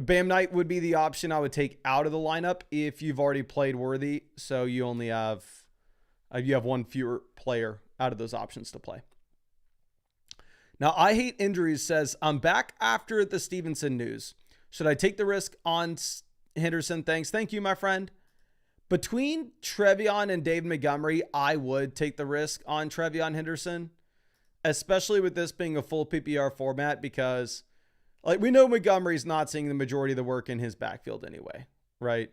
Speaker 1: Bam Knight would be the option I would take out of the lineup if you've already played Worthy. So you only have one fewer player out of those options to play. Now, I Hate Injuries says, I'm back after the Stevenson news. Should I take the risk on Henderson? Thanks. Thank you, my friend. Between Trevion and Dave Montgomery, I would take the risk on Trevion Henderson, especially with this being a full PPR format, because like we know Montgomery's not seeing the majority of the work in his backfield anyway, right?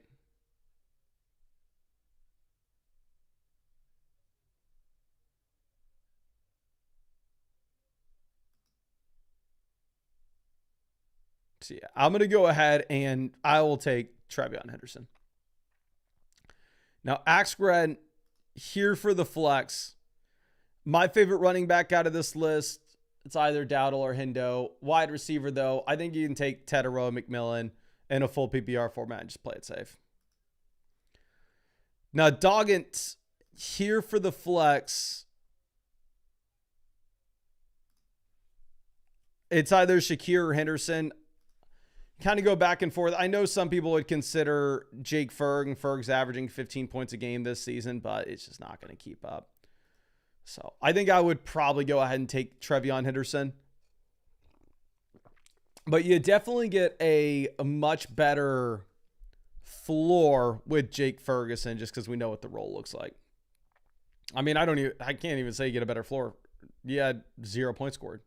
Speaker 1: So yeah, I'm going to go ahead and I will take Trevion Henderson. Now, Axgren here for the flex. My favorite running back out of this list, it's either Dowdle or Hendo. Wide receiver, though, I think you can take Tetero McMillan in a full PPR format and just play it safe. Now, Doggett here for the flex. It's either Shakir or Henderson. Kind of go back and forth. I know some people would consider Jake Ferg, and Ferg's averaging 15 points a game this season, but it's just not going to keep up. So I think I would probably go ahead and take Trevion Henderson. But you definitely get a much better floor with Jake Ferguson just because we know what the role looks like. I mean, I can't even say you get a better floor. You had 0 points scored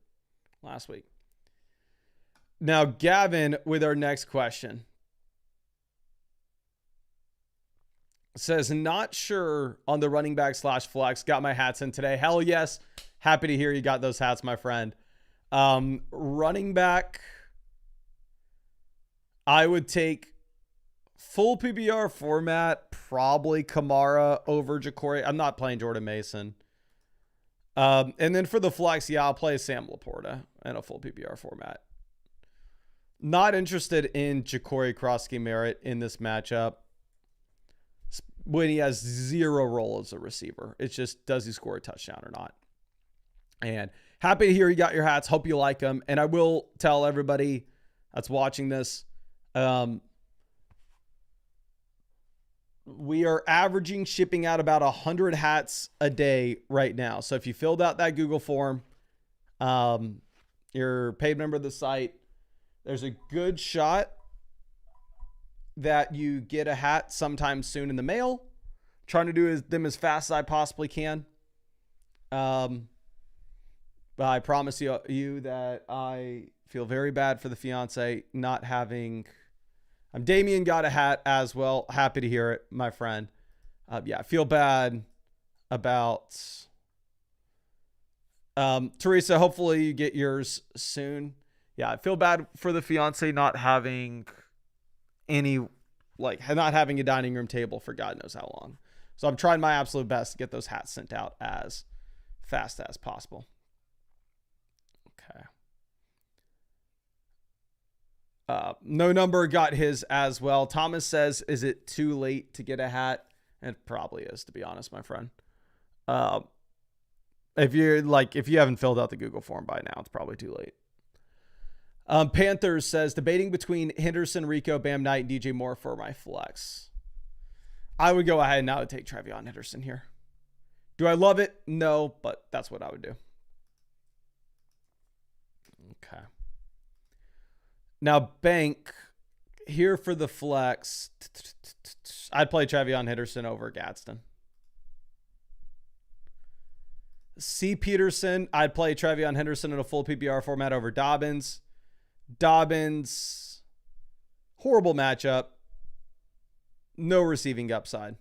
Speaker 1: last week. Now, Gavin, with our next question, says, not sure on the running back / flex. Got my hats in today. Hell yes. Happy to hear you got those hats, my friend. Running back, I would take full PPR format, probably Kamara over Ja'Cory. I'm not playing Jordan Mason. And then for the flex, yeah, I'll play Sam Laporta in a full PPR format. Not interested in Ja'Cory Krosky-Merritt in this matchup when he has 0 role as a receiver. It's just, does he score a touchdown or not? And happy to hear you got your hats. Hope you like them. And I will tell everybody that's watching this, we are averaging shipping out about 100 hats a day right now. So if you filled out that Google form, you're a paid member of the site, there's a good shot that you get a hat sometime soon in the mail. Trying to do them as fast as I possibly can. But I promise you that I feel very bad for the fiance not having. Damien got a hat as well. Happy to hear it, my friend. Yeah, I feel bad about Teresa. Hopefully you get yours soon. Yeah, I feel bad for the fiance not having not having a dining room table for God knows how long. So I'm trying my absolute best to get those hats sent out as fast as possible. Okay. No number got his as well. Thomas says, is it too late to get a hat? And it probably is, to be honest, my friend. If you haven't filled out the Google form by now, it's probably too late. Panthers says, debating between Henderson, Rico, Bam Knight, and DJ Moore for my flex. I would go ahead and I would take Trevion Henderson here. Do I love it? No, but that's what I would do. Okay. Now, Bank, here for the flex, I'd play Trevion Henderson over Gadsden. C. Peterson, I'd play Trevion Henderson in a full PPR format over Dobbins. Dobbins, horrible matchup. No receiving upside.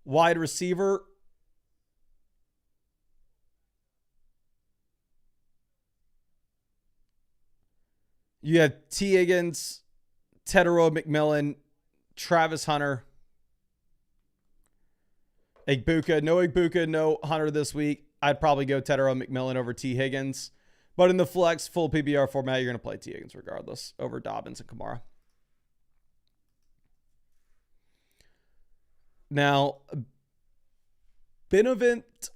Speaker 1: Wide receiver. You have T. Higgins, Tetero McMillan, Travis Hunter, Igbuka. No Igbuka, no Hunter this week. I'd probably go Tetero McMillan over T. Higgins. But in the flex, full PPR format, you're going to play T. Higgins regardless over Dobbins and Kamara. Now, Benevent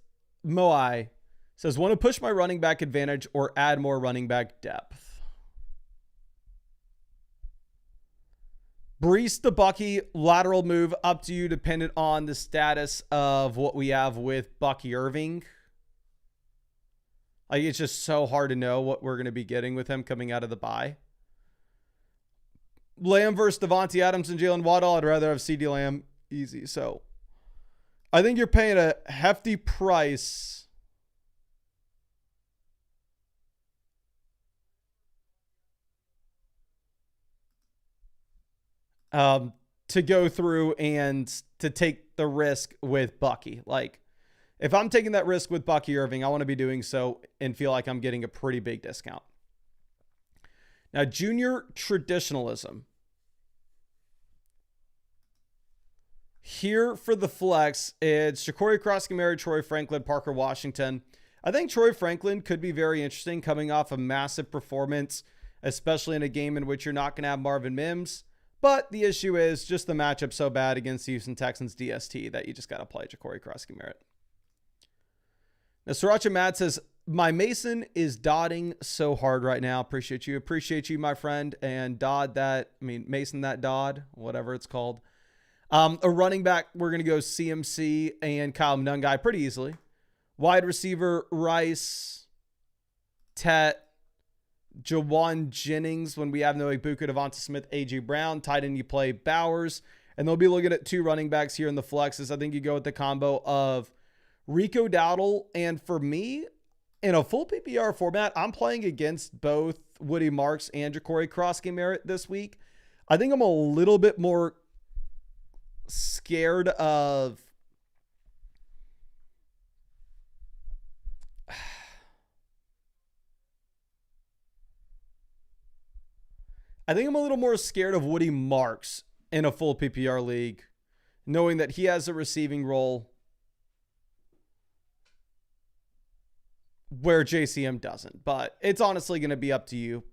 Speaker 1: Moai says, want to push my running back advantage or add more running back depth? Brees to Bucky, lateral move, up to you, dependent on the status of what we have with Bucky Irving. Like, it's just so hard to know what we're going to be getting with him coming out of the bye. Lamb versus Devontae Adams and Jalen Waddle. I'd rather have CeeDee Lamb. Easy. So I think you're paying a hefty price to go through and to take the risk with Bucky. Like, if I'm taking that risk with Bucky Irving, I want to be doing so and feel like I'm getting a pretty big discount. Now, junior traditionalism. Here for the flex, it's Ja'Cory Cross-Camara, Troy Franklin, Parker Washington. I think Troy Franklin could be very interesting coming off a massive performance, especially in a game in which you're not going to have Marvin Mims. But the issue is just the matchup so bad against the Houston Texans DST that you just got to play Ja'Cory Cross-Camara. Now, Sriracha Matt says, my Mason is dotting so hard right now. Appreciate you. Appreciate you, my friend. And Mason that Dodd, whatever it's called. A running back, we're going to go CMC and Kyle Nungai pretty easily. Wide receiver, Rice, Tet, Jawan Jennings when we have Noah Ibuka, Devonta Smith, A.J. Brown. Tight end, you play Bowers. And they'll be looking at 2 running backs here in the flexes. I think you go with the combo of Rico Dowdle. And for me, in a full PPR format, I'm playing against both Woody Marks and Ja'Cory Cross-Camara this week. I think I'm a little bit more scared of Woody Marks in a full PPR league, knowing that he has a receiving role where JCM doesn't. But it's honestly going to be up to you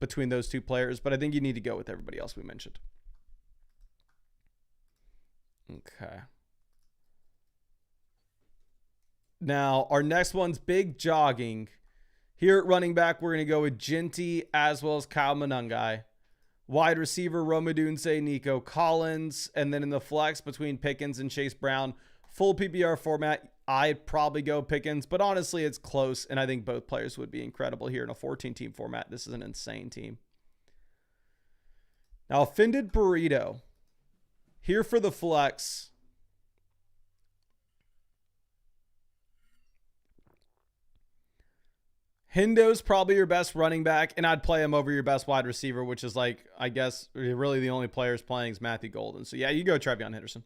Speaker 1: between those 2 players. But I think you need to go with everybody else we mentioned. Okay. Now, our next one's big jogging. Here at running back, we're going to go with Genty as well as Kyle Monangai. Wide receiver, Rome Odunze, Nico Collins. And then in the flex between Pickens and Chase Brown, full PPR format, I'd probably go Pickens. But honestly, it's close, and I think both players would be incredible here in a 14-team format. This is an insane team. Now, Offended Burrito. Here for the flex. Hendo's probably your best running back, and I'd play him over your best wide receiver, which is like, I guess, really the only players playing is Matthew Golden. So, yeah, you go Trevion Henderson.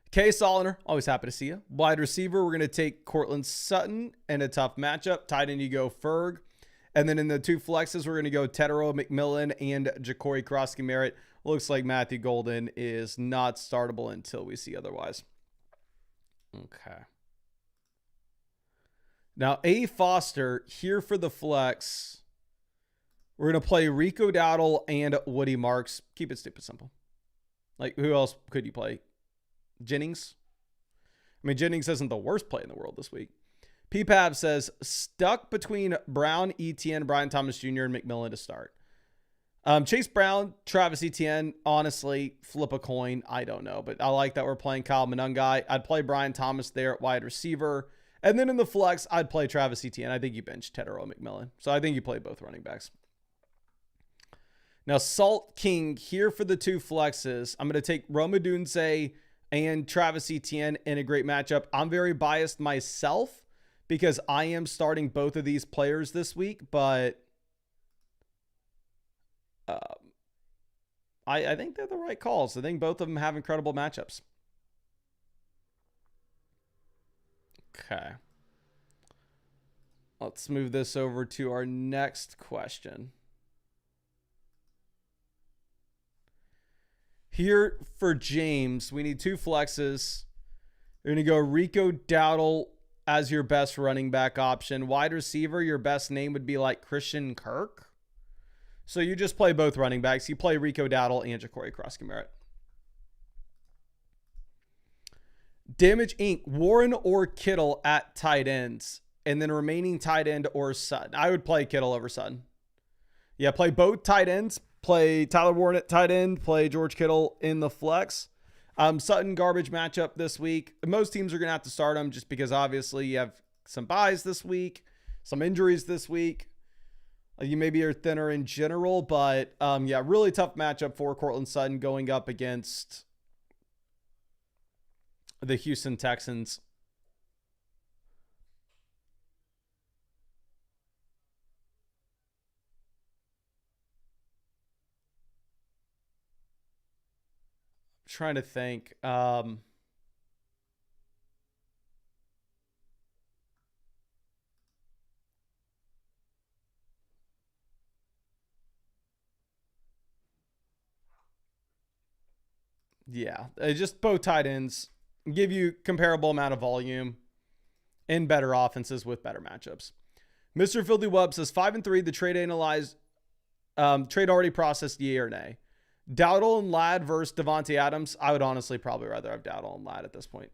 Speaker 1: Kay Soliner, always happy to see you. Wide receiver, we're going to take Cortland Sutton in a tough matchup. Tight end, you go Ferg. And then in the 2 flexes, we're going to go Tetero McMillan and Ja'Cory Cross-Camara. Looks like Matthew Golden is not startable until we see otherwise. Okay. Now, A. Foster, here for the flex. We're going to play Rico Dowdle and Woody Marks. Keep it stupid simple. Like, who else could you play? Jennings? I mean, Jennings isn't the worst play in the world this week. PPAB says, stuck between Brown, Etienne, Brian Thomas Jr., and McMillan to start. Chase Brown, Travis Etienne, honestly, flip a coin. I don't know, but I like that we're playing Kyle Monangai. I'd play Brian Thomas there at wide receiver. And then in the flex, I'd play Travis Etienne. I think you bench Tetero McMillan. So I think you play both running backs. Now, Salt King here for the 2 flexes. I'm going to take Rome Odunze and Travis Etienne in a great matchup. I'm very biased myself because I am starting both of these players this week, but I think they're the right calls. I think both of them have incredible matchups. Okay. Let's move this over to our next question. Here for James, we need 2 flexes. You're going to go Rico Dowdle as your best running back option. Wide receiver, your best name would be like Christian Kirk. So you just play both running backs. You play Rico Dowdle and Ja'Cory Cross-Camara. Damage Inc. Warren or Kittle at tight ends, and then remaining tight end or Sutton. I would play Kittle over Sutton. Yeah, play both tight ends. Play Tyler Warren at tight end. Play George Kittle in the flex. Sutton garbage matchup this week. Most teams are going to have to start him just because obviously you have some buys this week, some injuries this week. You maybe are thinner in general, but yeah, really tough matchup for Courtland Sutton going up against the Houston Texans. Trying to think. Yeah, just both tight ends give you comparable amount of volume and better offenses with better matchups. Mr. Filthy Wub says 5-3. The trade analyzed, trade already processed, yay or nay. Dowdle and Ladd versus Devontae Adams. I would honestly probably rather have Dowdle and Ladd at this point.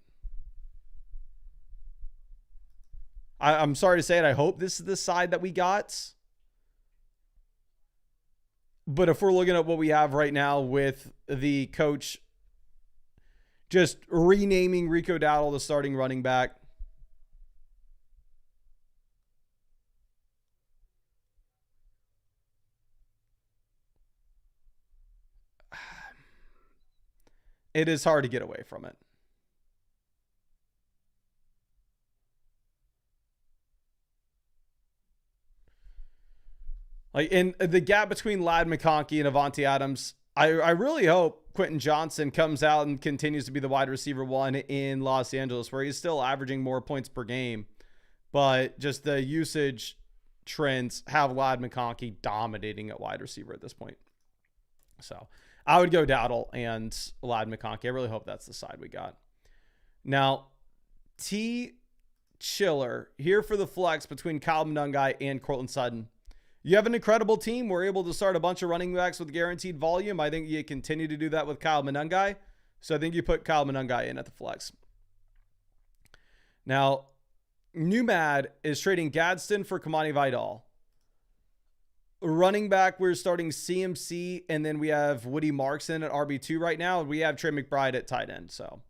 Speaker 1: I'm sorry to say it. I hope this is the side that we got. But if we're looking at what we have right now with the coach just renaming Rico Dowdle the starting running back, it is hard to get away from it. Like in the gap between Ladd McConkey and Avonte Adams, I really hope Quentin Johnson comes out and continues to be the wide receiver one in Los Angeles, where he's still averaging more points per game. But just the usage trends have Ladd McConkey dominating at wide receiver at this point. So I would go Dowdle and Ladd McConkey. I really hope that's the side we got. Now, T. Chiller here for the flex between Kyle Monungai and Courtland Sutton. You have an incredible team. We're able to start a bunch of running backs with guaranteed volume. I think you continue to do that with Kyle Monungai. So I think you put Kyle Monungai in at the flex. Now, Numad is trading Gadsden for Kamani Vidal. Running back, we're starting CMC, and then we have Woody Markson at RB2 right now. We have Trey McBride at tight end. So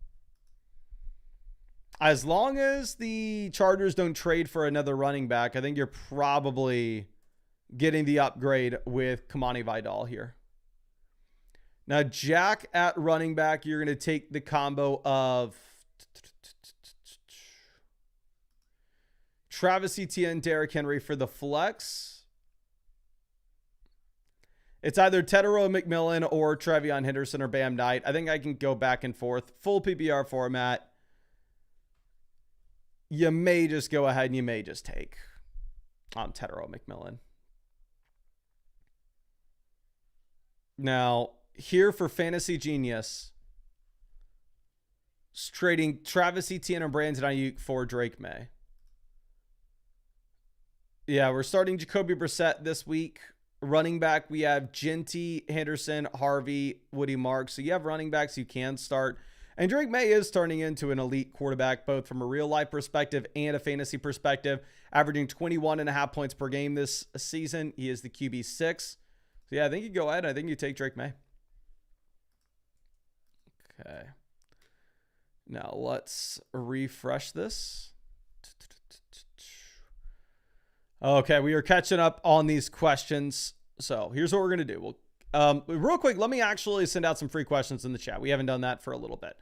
Speaker 1: as long as the Chargers don't trade for another running back, I think you're probably getting the upgrade with Kamani Vidal here. Now, Jack at running back, you're going to take the combo of Travis Etienne, Derrick Henry for the flex. It's either Tedero McMillan or Trevion Henderson or Bam Knight. I think I can go back and forth. Full PPR format. You may just go ahead and you may just take Tedero McMillan. Now, here for Fantasy Genius, trading Travis Etienne and Brandon Ayuk for Drake May. Yeah, we're starting Jacoby Brissett this week. Running back, we have Genty, Henderson, Harvey, Woody Marks. So you have running backs you can start. And Drake May is turning into an elite quarterback, both from a real-life perspective and a fantasy perspective, averaging 21.5 points per game this season. He is the QB6. So, yeah, I think you go ahead. I think you take Drake May. Okay. Now, let's refresh this. Okay, we are catching up on these questions. So, here's what we're going to do. Real quick, let me actually send out some free questions in the chat. We haven't done that for a little bit.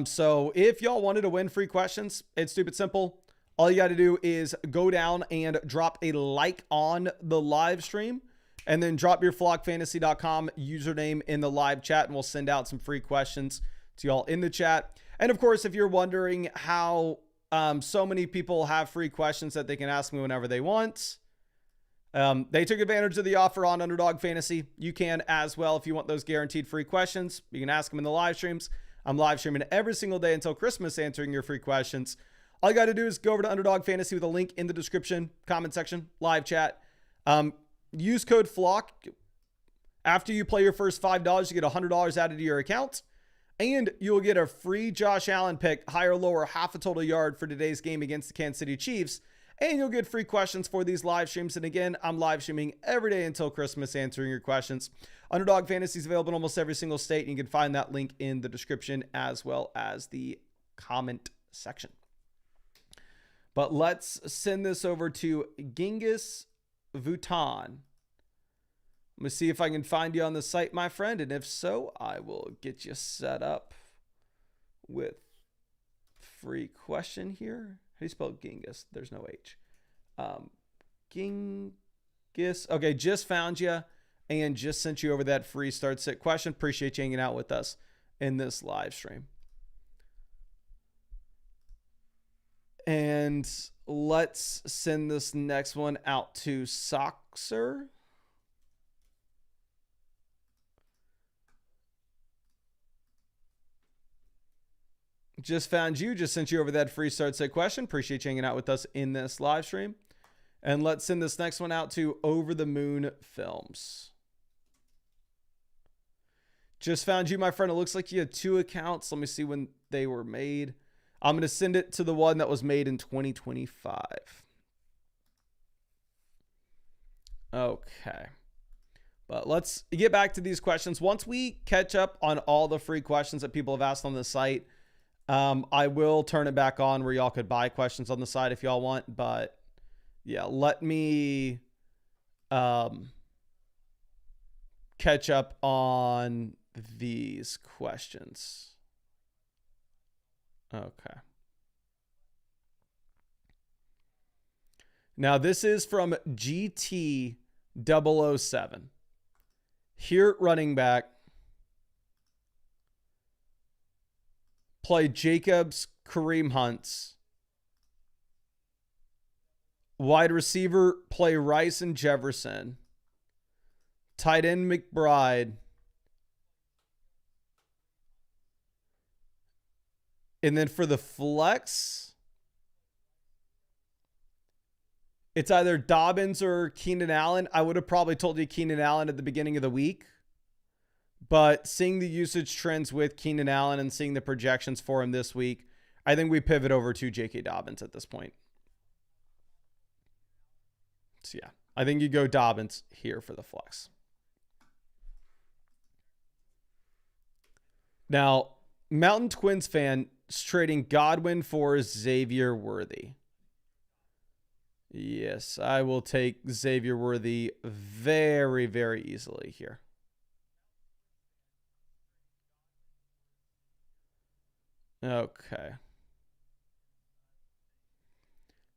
Speaker 1: So, if y'all wanted to win free questions, it's stupid simple. All you got to do is go down and drop a like on the live stream. And then drop your flockfantasy.com username in the live chat, and we'll send out some free questions to y'all in the chat. And of course, if you're wondering how so many people have free questions that they can ask me whenever they want, they took advantage of the offer on Underdog Fantasy. You can as well if you want those guaranteed free questions. You can ask them in the live streams. I'm live streaming every single day until Christmas answering your free questions. All you got to do is go over to Underdog Fantasy with a link in the description, comment section, live chat. Use code FLOCK. After you play your first $5, you get $100 added to your account. And you'll get a free Josh Allen pick, higher or lower, half a total yard for today's game against the Kansas City Chiefs. And you'll get free questions for these live streams. And again, I'm live streaming every day until Christmas answering your questions. Underdog Fantasy is available in almost every single state. And you can find that link in the description as well as the comment section. But let's send this over to Genghis Vuitton. I'm going to see if I can find you on the site, my friend. And if so, I will get you set up with free question here. How do you spell Genghis? There's no H. Genghis. Okay, just found you and just sent you over that free start sit question. Appreciate you hanging out with us in this live stream. And let's send this next one out to Soxer. Just found you. Just sent you over that free start set question. Appreciate you hanging out with us in this live stream. And let's send this next one out to Over the Moon Films. Just found you, my friend. It looks like you had 2 accounts. Let me see when they were made. I'm going to send it to the one that was made in 2025. Okay. But let's get back to these questions. Once we catch up on all the free questions that people have asked on the site, I will turn it back on where y'all could buy questions on the side if y'all want. But yeah, let me catch up on these questions. Okay. Now this is from GT007. Here at running back, play Jacobs, Kareem Hunts. Wide receiver, play Rice and Jefferson. Tight end, McBride. And then for the flex, it's either Dobbins or Keenan Allen. I would have probably told you Keenan Allen at the beginning of the week. But seeing the usage trends with Keenan Allen and seeing the projections for him this week, I think we pivot over to J.K. Dobbins at this point. So yeah, I think you go Dobbins here for the flex. Now, Mountain Twins fan is trading Godwin for Xavier Worthy. Yes, I will take Xavier Worthy very, very easily here. Okay.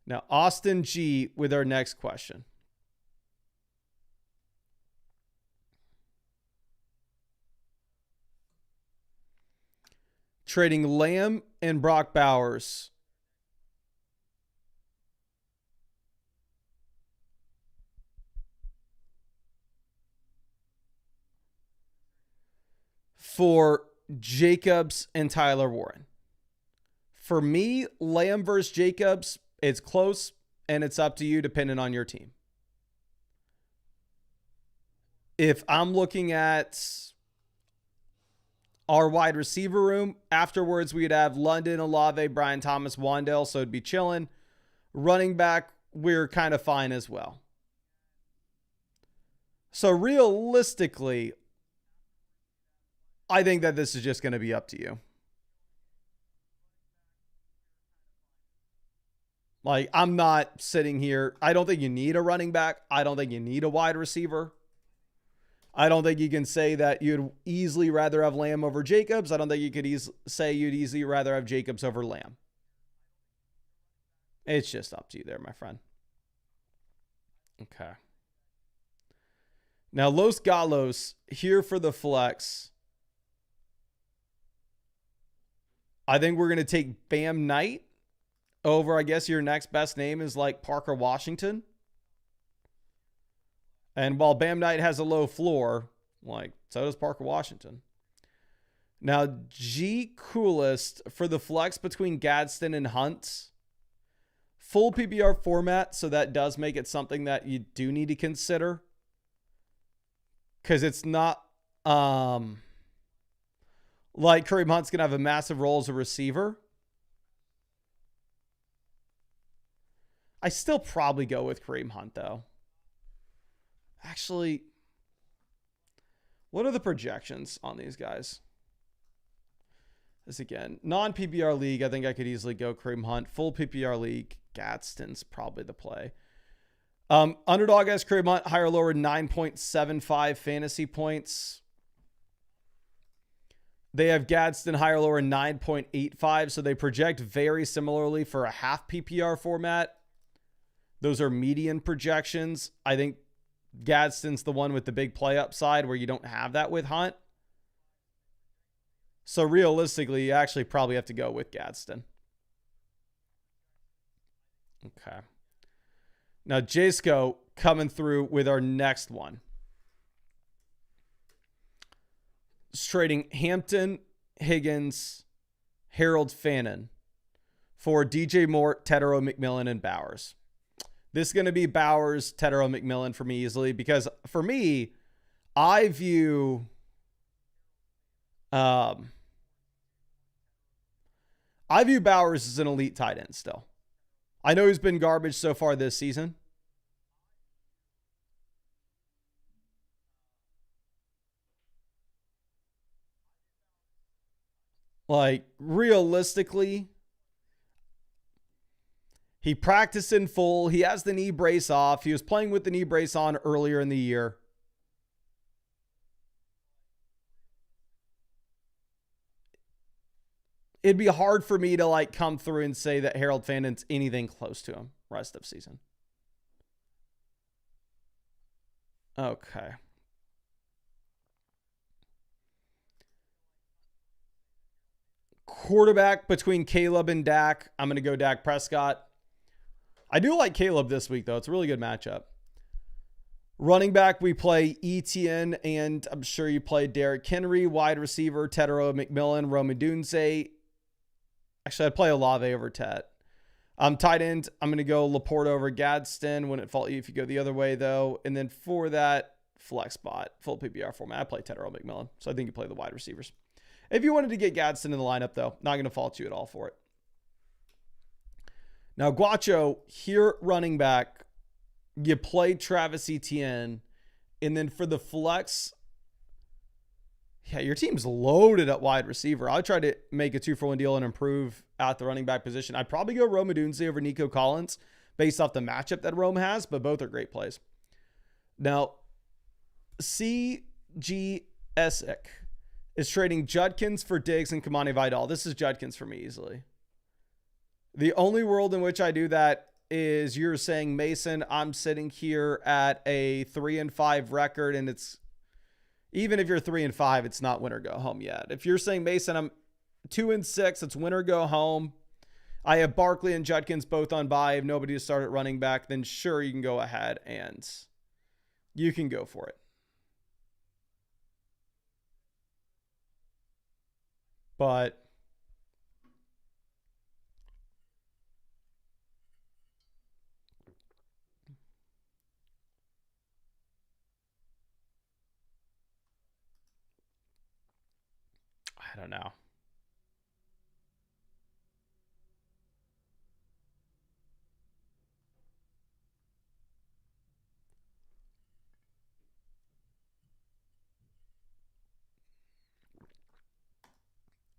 Speaker 1: Now, Austin G with our next question. Trading Lamb and Brock Bowers for Jacobs and Tyler Warren. For me, Lamb versus Jacobs, it's close, and it's up to you depending on your team. If I'm looking at our wide receiver room, afterwards we'd have London, Olave, Brian Thomas, Wandale, so it'd be chilling. Running back, we're kind of fine as well. So realistically, I think that this is just going to be up to you. Like, I'm not sitting here. I don't think you need a running back. I don't think you need a wide receiver. I don't think you can say that you'd easily rather have Lamb over Jacobs. I don't think you could say you'd easily rather have Jacobs over Lamb. It's just up to you there, my friend. Okay. Now, Los Galos here for the flex. I think we're going to take Bam Knight over, I guess your next best name is like Parker Washington. And while Bam Knight has a low floor, like, so does Parker Washington. Now, G Coolest for the flex between Gadsden and Hunt. Full PPR format, so that does make it something that you do need to consider. Because it's not like Kareem Hunt's going to have a massive role as a receiver. I still probably go with Kareem Hunt, though. Actually, what are the projections on these guys? This again, non-PPR league, I think I could easily go Kareem Hunt. Full PPR league, Gadsden's probably the play. Underdog has Kareem Hunt, higher or lower 9.75 fantasy points. They have Gadsden higher or lower 9.85, so they project very similarly for a half PPR format. Those are median projections. I think Gadsden's the one with the big play upside where you don't have that with Hunt. So realistically, you actually probably have to go with Gadsden. Okay. Now, Jasko coming through with our next one. It's trading Hampton, Higgins, Harold Fannin for DJ Moore, Tetero, McMillan, and Bowers. This is going to be Bowers, Tetero, McMillan for me easily because for me, I view Bowers as an elite tight end still. I know he's been garbage so far this season. Like, realistically, he practiced in full. He has the knee brace off. He was playing with the knee brace on earlier in the year. It'd be hard for me to like come through and say that Harold Fannin's anything close to him rest of season. Okay. Quarterback between Caleb and Dak. I'm going to go Dak Prescott. I do like Caleb this week, though. It's a really good matchup. Running back, we play Etienne, and I'm sure you play Derrick Henry. Wide receiver, Tetero, McMillan, Rome Dunze. Actually, I'd play Olave over Tet. Tight end, I'm going to go Laporta over Gadsden. Wouldn't fault you if you go the other way, though. And then for that, flex spot, full PPR format, I play Tetero, McMillan. So I think you play the wide receivers. If you wanted to get Gadsden in the lineup, though, not going to fault you at all for it. Now, Guacho, here running back, you play Travis Etienne. And then for the flex, yeah, your team's loaded at wide receiver. I'll try to make a 2-for-1 deal and improve at the running back position. I'd probably go Rome Dunze over Nico Collins based off the matchup that Rome has, but both are great plays. Now, CG Essick is trading Judkins for Diggs and Kamani Vidal. This is Judkins for me easily. The only world in which I do that is you're saying, Mason, I'm sitting here at a 3-5 record, and it's even if you're 3-5, it's not win or go home yet. If you're saying, Mason, I'm 2-6, it's win or go home. I have Barkley and Judkins both on bye. I have nobody to start at running back. Then sure, you can go ahead and you can go for it. But I don't know.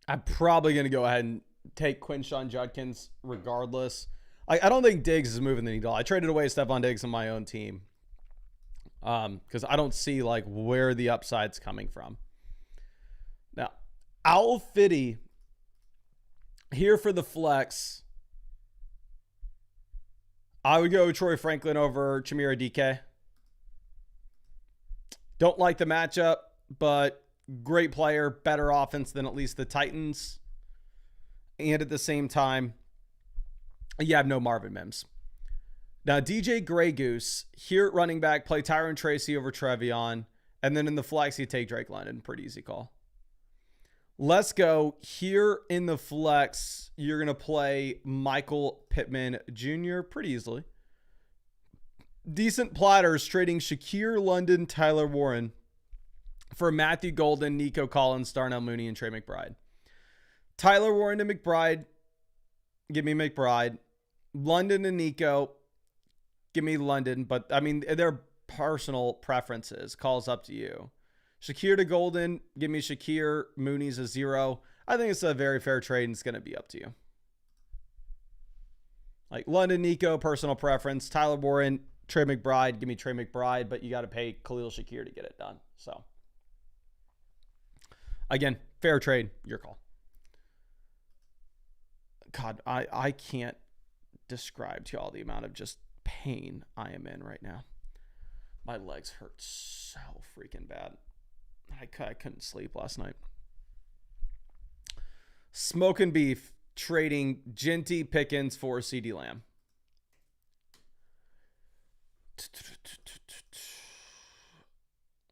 Speaker 1: I'm probably going to go ahead and take Quinshon Judkins regardless. I don't think Diggs is moving the needle. I traded away Stephon Diggs on my own team because I don't see like where the upside's coming from. Now, Owl Fitty here for the flex. I would go Troy Franklin over Chimera DK. Don't like the matchup, but great player, better offense than at least the Titans. And at the same time, you have no Marvin Mims. Now, DJ Grey Goose, here at running back, play Tyron Tracy over Trevion. And then in the flex, you take Drake London. Pretty easy call. Let's go. Here in the flex, you're going to play Michael Pittman Jr. pretty easily. Decent platters trading Shakir London, Tyler Warren for Matthew Golden, Nico Collins, Darnell Mooney, and Trey McBride. Tyler Warren to McBride. Give me McBride. London and Nico. Give me London. But, I mean, they're personal preferences. Calls up to you. Shakir to Golden. Give me Shakir. Mooney's a 0. I think it's a very fair trade, and it's going to be up to you. Like London, Nico, personal preference. Tyler Warren, Trey McBride. Give me Trey McBride, but you got to pay Khalil Shakir to get it done. So, again, fair trade. Your call. God, I can't describe to y'all the amount of just pain I am in right now. My legs hurt so freaking bad. I couldn't sleep last night. Smoking Beef trading Genty Pickens for CeeDee Lamb.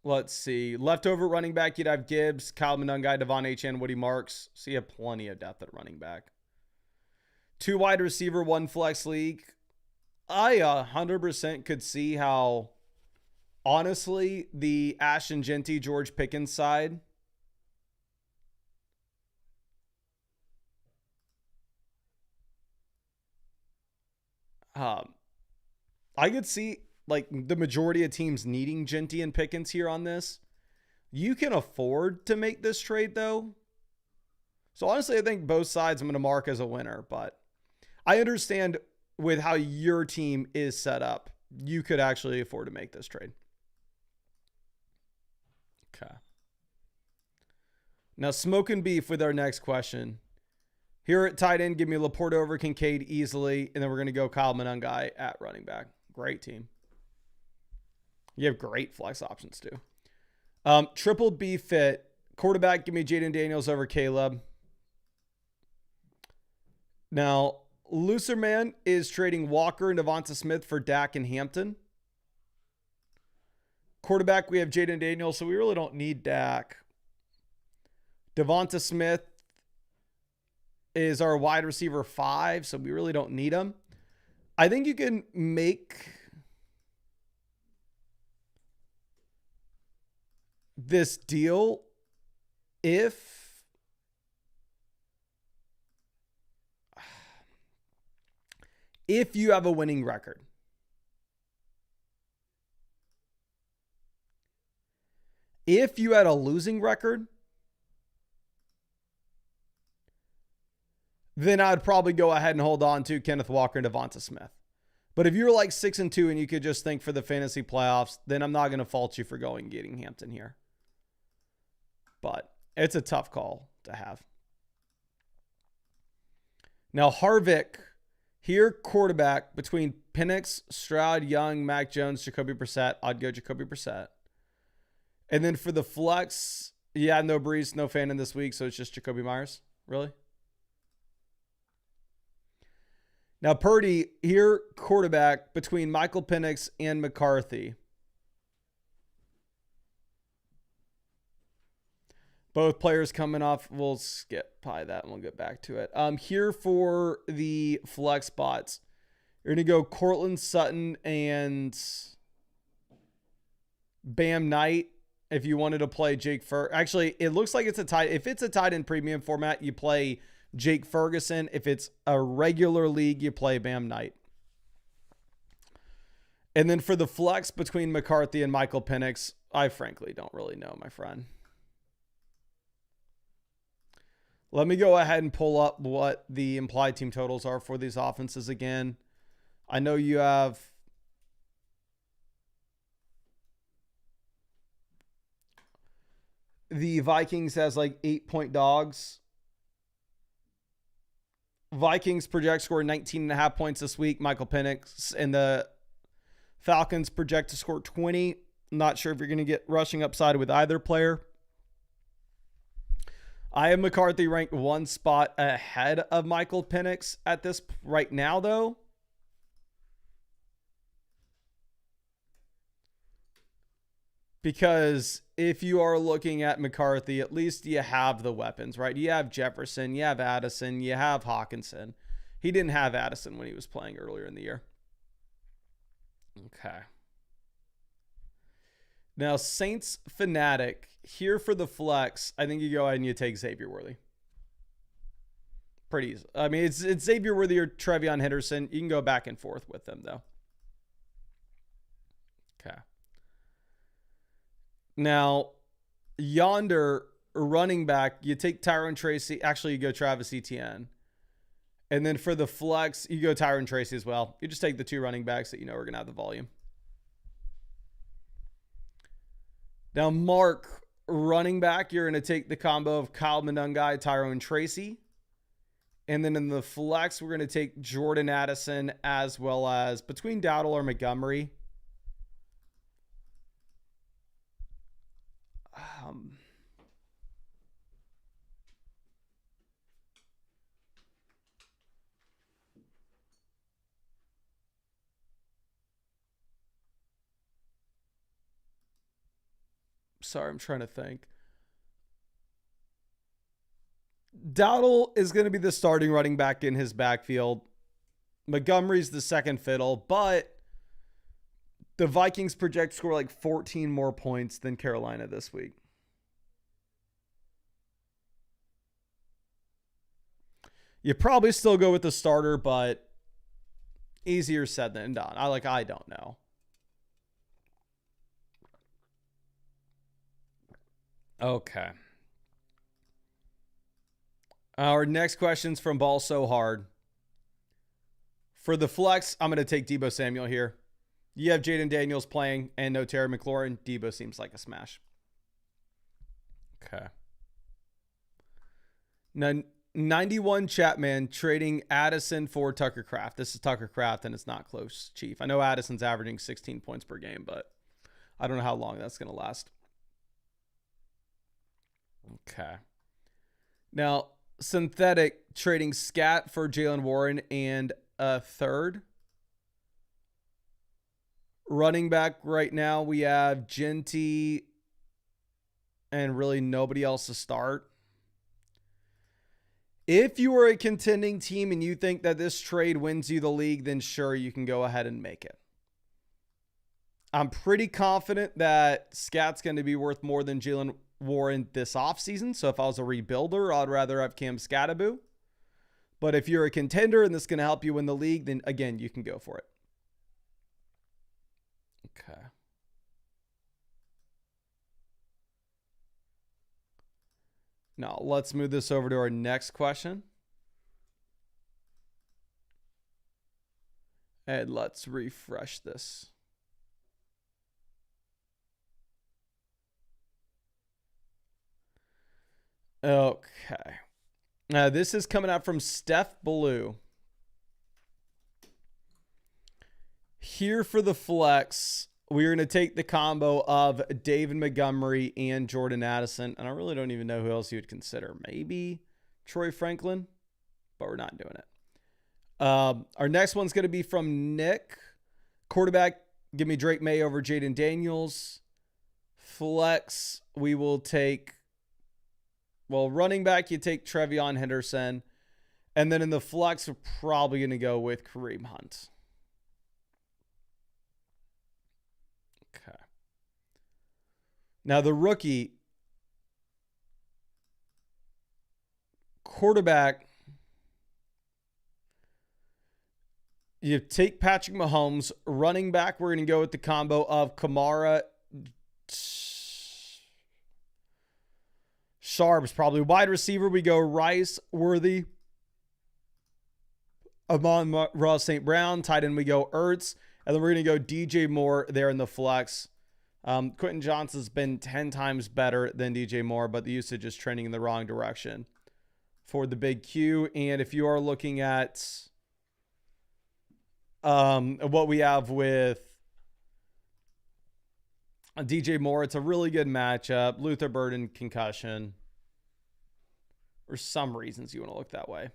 Speaker 1: Let's see. Leftover running back, you'd have Gibbs, Kyle Monungai, Devon Achane, Woody Marks. So you have plenty of depth at running back. 2 wide receiver, 1 flex league. I 100% could see how, honestly, the Ashton Genty, George Pickens side I could see like the majority of teams needing Genty and Pickens here on this. You can afford to make this trade though. So honestly, I think both sides I'm going to mark as a winner, but I understand with how your team is set up, you could actually afford to make this trade. Okay. Now, Smoking Beef with our next question. Here at tight end, give me Laporte over Kincaid easily, and then we're going to go Kyle Monungai at running back. Great team. You have great flex options too. Triple B fit. Quarterback, give me Jaden Daniels over Caleb. Now, Looserman is trading Walker and Devonta Smith for Dak and Hampton. Quarterback, we have Jaden Daniels, so we really don't need Dak. Devonta Smith is our wide receiver 5, so we really don't need him. I think you can make this deal if you have a winning record. If you had a losing record, then I'd probably go ahead and hold on to Kenneth Walker and Devonta Smith. But if you're like 6-2 and you could just think for the fantasy playoffs, then I'm not going to fault you for going and getting Hampton here. But it's a tough call to have. Now, Harvick, here quarterback between Penix, Stroud, Young, Mac Jones, Jacoby Brissett. I'd go Jacoby Brissett. And then for the flex, yeah, no Breeze, no Fannin this week, so it's just Jacoby Myers. Really? Now, Purdy, here quarterback between Michael Penix and McCarthy. Both players coming off. We'll skip by that and we'll get back to it. Here for the flex spots. You're going to go Cortland Sutton and Bam Knight. If you wanted to play Jake actually, it looks like it's a tight. If it's a tight end premium format, you play Jake Ferguson. If it's a regular league, you play Bam Knight. And then for the flex between McCarthy and Michael Penix, I frankly don't really know, my friend. Let me go ahead and pull up what the implied team totals are for these offenses again. I know you have the Vikings has like 8-point dogs. Vikings project score 19.5 points this week. Michael Penix and the Falcons project to score 20. Not sure if you're going to get rushing upside with either player. I have McCarthy ranked 1 spot ahead of Michael Penix at this right now, though. Because if you are looking at McCarthy, at least you have the weapons, right? You have Jefferson, you have Addison, you have Hawkinson. He didn't have Addison when he was playing earlier in the year. Okay. Now, Saints Fanatic, here for the flex, I think you go ahead and you take Xavier Worthy. Pretty easy. I mean, it's Xavier Worthy or Trevion Henderson. You can go back and forth with them, though. Okay. Now, yonder running back, you take Tyrone Tracy. Actually, you go Travis Etienne. And then for the flex, you go Tyrone Tracy as well. You just take the 2 running backs that you know are going to have the volume. Now, Mark, running back, you're going to take the combo of Kyle Monungai, Tyrone Tracy. And then in the flex, we're going to take Jordan Addison as well as between Dowdle or Montgomery. Sorry, I'm trying to think. Dowdle is going to be the starting running back in his backfield. Montgomery's the second fiddle, but the Vikings project score like 14 more points than Carolina this week. You probably still go with the starter, but easier said than done. I don't know. Okay. Our next question's from Ball So Hard. For the flex, I'm going to take Deebo Samuel here. You have Jaden Daniels playing and no Terry McLaurin. Deebo seems like a smash. Okay. Now, 91 Chapman trading Addison for Tucker Kraft. This is Tucker Kraft, and it's not close, Chief. I know Addison's averaging 16 points per game, but I don't know how long that's going to last. Okay. Now, Synthetic trading Scat for Jalen Warren and a third. Running back right now, we have Genty and really nobody else to start. If you are a contending team and you think that this trade wins you the league, then sure, you can go ahead and make it. I'm pretty confident that Scat's going to be worth more than Jalen Warren this offseason. So if I was a rebuilder, I'd rather have Cam Skattebo. But if you're a contender and this is going to help you win the league, then again, you can go for it. Okay. Now let's move this over to our next question. And let's refresh this. Okay. Now this is coming out from Steph Blue. Here for the flex, we're going to take the combo of David Montgomery and Jordan Addison. And I really don't even know who else you would consider. Maybe Troy Franklin, but we're not doing it. Our next one's going to be from Nick. Quarterback, give me Drake May over Jaden Daniels. Flex, we will take... Well, running back, you take Trevion Henderson. And then in the flex, we're probably going to go with Kareem Hunt. Okay. Now, the rookie quarterback, you take Patrick Mahomes. Running back, we're going to go with the combo of Kamara, Sharps. Probably wide receiver, we go Rice, Worthy, Amon-Ra St. Brown. Tight end, we go Ertz. And then we're going to go DJ Moore there in the flex. Quentin Johnson's been 10 times better than DJ Moore, but the usage is trending in the wrong direction for the big Q. And if you are looking at what we have with DJ Moore, it's a really good matchup. Luther Burden, concussion. For some reasons you want to look that way.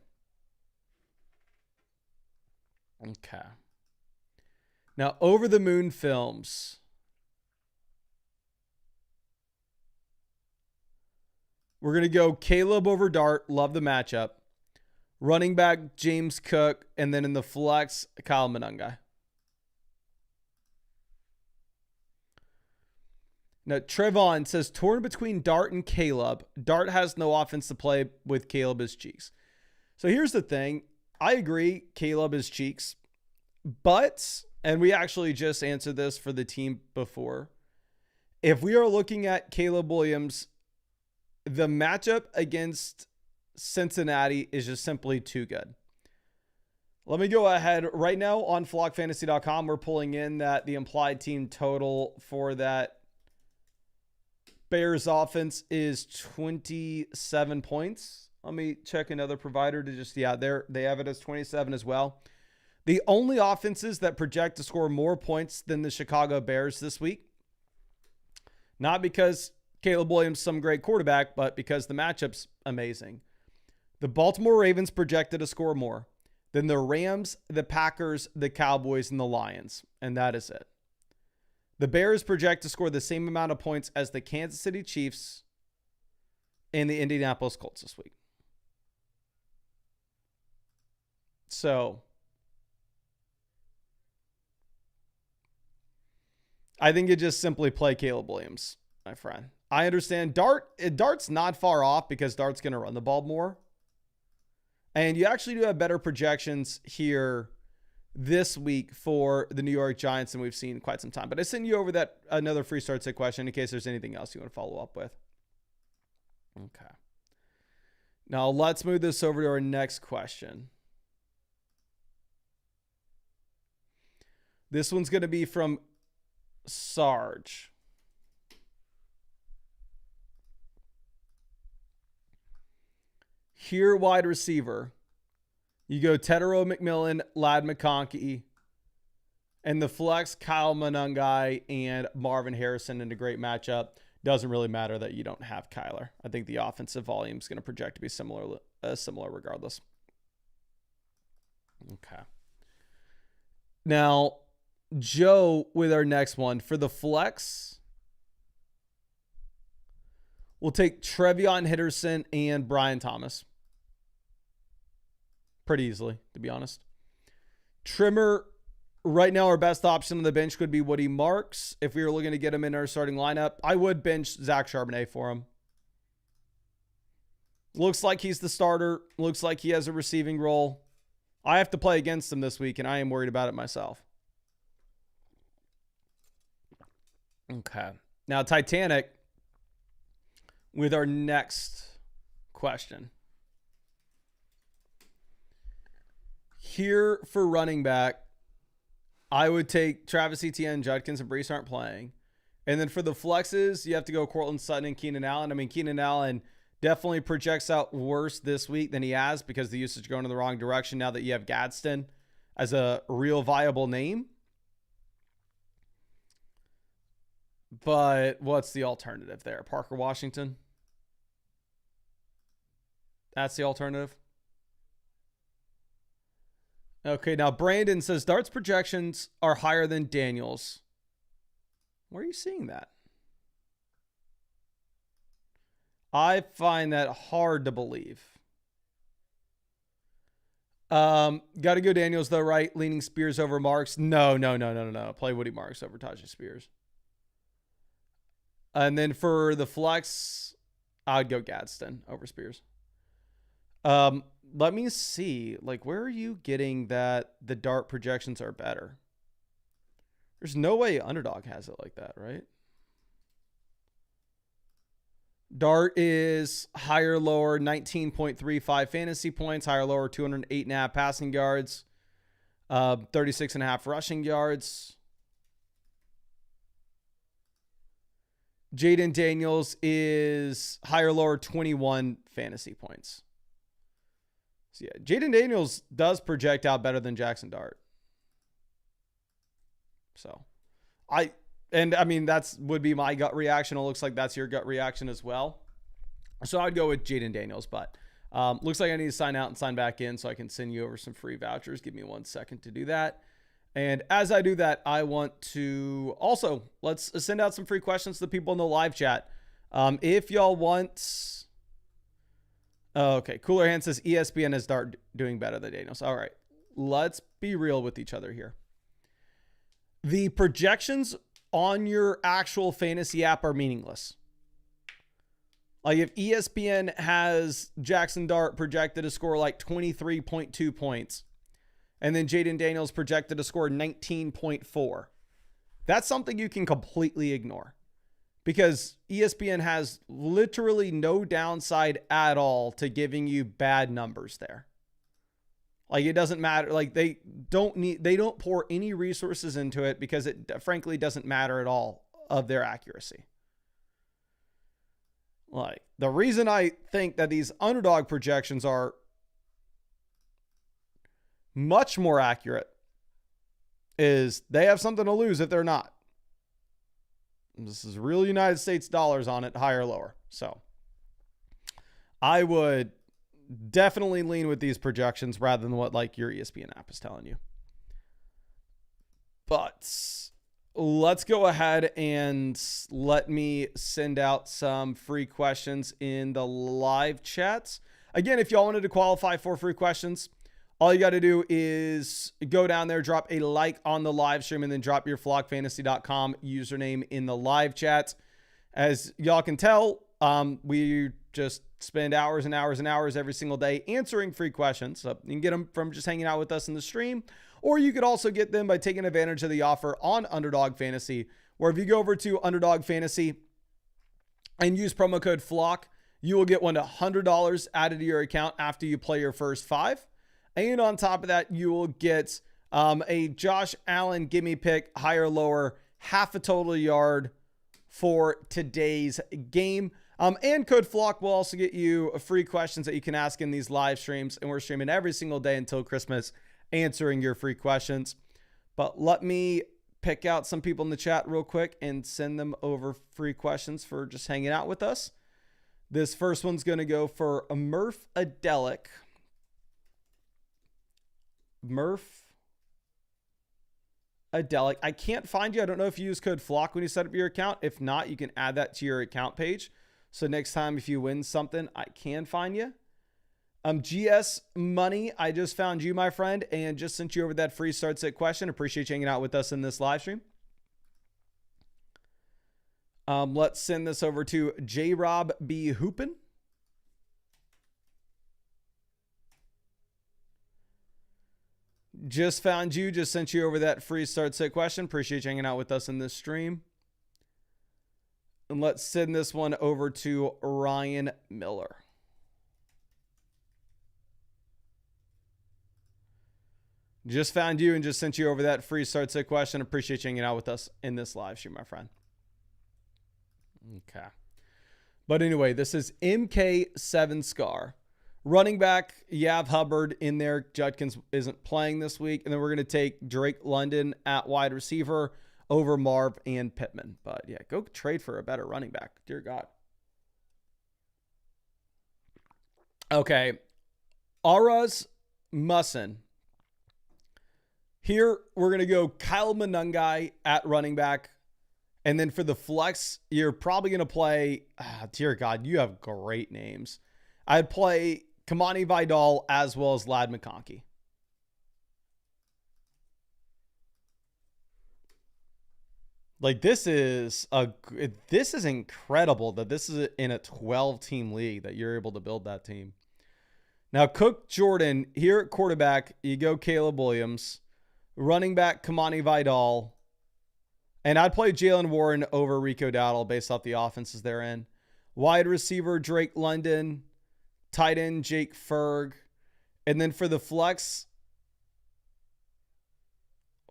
Speaker 1: Okay. Now, Over the Moon Films. We're going to go Caleb over Dart. Love the matchup. Running back, James Cook. And then in the flex, Kyle Monungai. Now, Trevon says, torn between Dart and Caleb. Dart has no offense to play with Caleb as cheeks. So here's the thing. I agree Caleb is cheeks. But, and we actually just answered this for the team before. If we are looking at Caleb Williams, the matchup against Cincinnati is just simply too good. Let me go ahead right now on flockfantasy.com. We're pulling in that the implied team total for that Bears offense is 27 points. Let me check another provider to just, yeah, they have it as 27 as well. The only offenses that project to score more points than the Chicago Bears this week, not because Caleb Williams is some great quarterback, but because the matchup's amazing. The Baltimore Ravens projected to score more than the Rams, the Packers, the Cowboys, and the Lions, and that is it. The Bears project to score the same amount of points as the Kansas City Chiefs and the Indianapolis Colts this week. So, I think you just simply play Caleb Williams, my friend. I understand Dart's not far off because Dart's going to run the ball more. And you actually do have better projections here this week for the New York Giants than we've seen in quite some time. But I sent you over that another free start set question in case there's anything else you want to follow up with. Okay. Now let's move this over to our next question. This one's going to be from Sarge. Here, wide receiver. You go Tedero McMillan, Ladd McConkey, and the flex, Kyle Monangai and Marvin Harrison in a great matchup. Doesn't really matter that you don't have Kyler. I think the offensive volume is going to project to be similar regardless. Okay. Now, Joe with our next one. For the flex, we'll take Trevion Henderson and Brian Thomas. Pretty easily, to be honest. Trimmer, right now our best option on the bench could be Woody Marks. If we were looking to get him in our starting lineup, I would bench Zach Charbonnet for him. Looks like he's the starter. Looks like he has a receiving role. I have to play against him this week, and I am worried about it myself. Okay. Now, Titanic with our next question. Here for running back, I would take Travis Etienne, Judkins, and Brees aren't playing. And then for the flexes, you have to go Courtland Sutton and Keenan Allen. I mean, Keenan Allen definitely projects out worse this week than he has because the usage is going in the wrong direction now that you have Gadsden as a real viable name. But what's the alternative there? Parker Washington? That's the alternative. Okay, now Brandon says Dart's projections are higher than Daniel's. Where are you seeing that? I find that hard to believe. Got to go Daniels though, right? Leaning Spears over Marks. No. Play Woody Marks over Tajay Spears. And then for the flex, I'd go Gadsden over Spears. Let me see. Like, where are you getting that the Dart projections are better? There's no way Underdog has it like that, right? Dart is higher, lower, 19.35 fantasy points, higher, lower, 208.5 passing yards, 36.5 rushing yards. Jaden Daniels is higher, lower, 21 fantasy points. So yeah, Jaden Daniels does project out better than Jackson Dart. So I mean, that's would be my gut reaction. It looks like that's your gut reaction as well. So I'd go with Jaden Daniels, but looks like I need to sign out and sign back in so I can send you over some free vouchers. Give me 1 second to do that. And as I do that, I want to also, let's send out some free questions to the people in the live chat. If y'all want... Okay, Cooler Hand says ESPN is Dart doing better than Daniels. All right, let's be real with each other here. The projections on your actual fantasy app are meaningless. Like if ESPN has Jackson Dart projected to score like 23.2 points, and then Jaden Daniels projected to score 19.4, that's something you can completely ignore because ESPN has literally no downside at all to giving you bad numbers there. Like it doesn't matter. Like they don't pour any resources into it because it frankly doesn't matter at all of their accuracy. Like the reason I think that these underdog projections are much more accurate is they have something to lose if they're not. This is real United States dollars on it, higher or lower. So I would definitely lean with these projections rather than what like your ESPN app is telling you. But let's go ahead and let me send out some free questions in the live chats. Again, if y'all wanted to qualify for free questions, all you got to do is go down there, drop a like on the live stream, and then drop your flockfantasy.com username in the live chat. As y'all can tell, we just spend hours and hours and hours every single day answering free questions. So you can get them from just hanging out with us in the stream, or you could also get them by taking advantage of the offer on Underdog Fantasy, where if you go over to Underdog Fantasy and use promo code FLOCK, you will get $100 added to your account after you play your first 5. And on top of that, you will get a Josh Allen gimme pick, higher or lower, half a total yard for today's game. And code FLOCK will also get you free questions that you can ask in these live streams. And we're streaming every single day until Christmas, answering your free questions. But let me pick out some people in the chat real quick and send them over free questions for just hanging out with us. This first one's going to go for Murph Adelic. I can't find you. I don't know if you use code FLOCK when you set up your account. If not, you can add that to your account page. So next time, if you win something, I can find you. GS Money, I just found you, my friend, and just sent you over that free start set question. Appreciate you hanging out with us in this live stream. Let's send this over to J-Rob B. Hoopin. Just found you, just sent you over that free start set question. Appreciate you hanging out with us in this stream. And let's send this one over to Ryan Miller. Just found you and just sent you over that free start set question. Appreciate you hanging out with us in this live stream, my friend. Okay. But anyway, this is MK7 Scar. Running back, you have Hubbard in there. Judkins isn't playing this week. And then we're going to take Drake London at wide receiver over Marv and Pittman. But yeah, go trade for a better running back. Dear God. Okay. Araz Musson. Here, we're going to go Kyle Monungai at running back. And then for the flex, you're probably going to play, dear God, you have great names. I'd play Kamani Vidal as well as Ladd McConkey. Like this is incredible that this is in a 12-team league that you're able to build that team. Now, Cook Jordan, here at quarterback, you go Caleb Williams. Running back, Kamani Vidal. And I'd play Jalen Warren over Rico Dowdle based off the offenses they're in. Wide receiver, Drake London. Tight end, Jake Ferg. And then for the flex,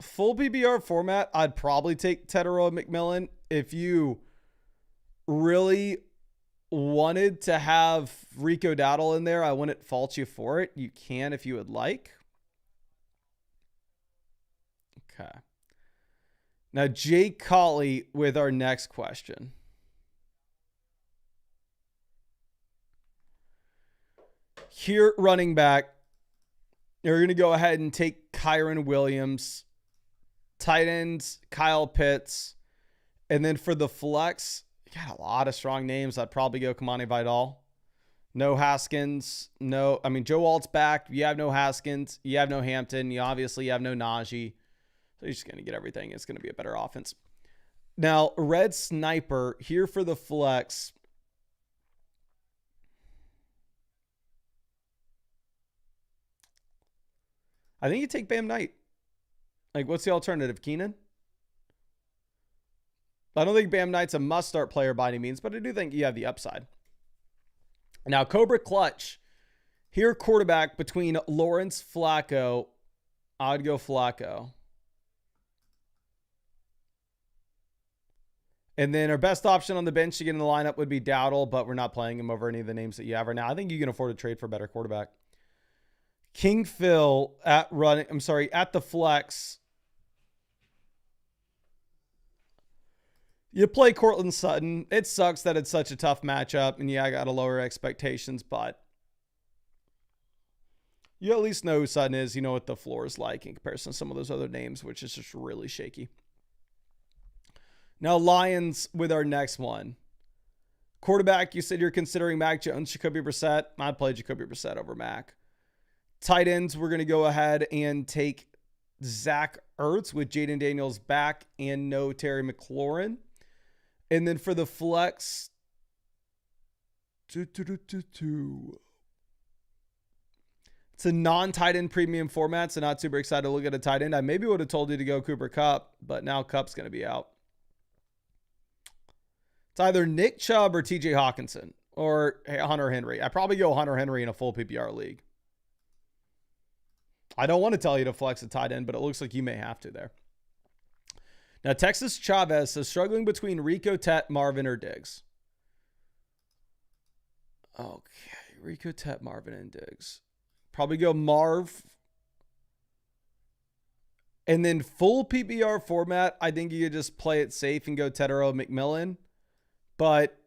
Speaker 1: full PPR format, I'd probably take Tedero McMillan. If you really wanted to have Rico Dowdle in there, I wouldn't fault you for it. You can if you would like. Okay. Now, Jake Colley with our next question. Here, running back, you're going to go ahead and take Kyron Williams. Tight ends, Kyle Pitts. And then for the flex, you got a lot of strong names. I'd probably go Kamani Vidal. No Haskins. Joe Alt's back. You have no Haskins. You have no Hampton. You obviously have no Najee. So you're just going to get everything. It's going to be a better offense. Now, Red Sniper here for the flex. I think you take Bam Knight. Like, what's the alternative? Keenan? I don't think Bam Knight's a must-start player by any means, but I do think you have the upside. Now, Cobra Clutch. Here, quarterback between Lawrence, Flacco. I'd go Flacco. And then our best option on the bench to get in the lineup would be Dowdle, but we're not playing him over any of the names that you have right now. I think you can afford to trade for a better quarterback. King Phil at the flex. You play Cortland Sutton. It sucks that it's such a tough matchup, and yeah, I got to lower expectations, but you at least know who Sutton is. You know what the floor is like in comparison to some of those other names, which is just really shaky. Now, Lions with our next one. Quarterback, you said you're considering Mac Jones, Jacoby Brissett. I'd play Jacoby Brissett over Mac. Tight ends, we're going to go ahead and take Zach Ertz with Jaden Daniels back and no Terry McLaurin. And then for the flex, it's a non-tight end premium format, so not super excited to look at a tight end. I maybe would have told you to go Cooper Kupp, but now Kupp's going to be out. It's either Nick Chubb or TJ Hawkinson or Hunter Henry. I probably go Hunter Henry in a full PPR league. I don't want to tell you to flex a tight end, but it looks like you may have to there. Now, Texas Chavez is struggling between Rico, Tet, Marvin, or Diggs. Okay, Rico, Tet, Marvin, and Diggs. Probably go Marv. And then full PPR format, I think you could just play it safe and go Tetero McMillan. But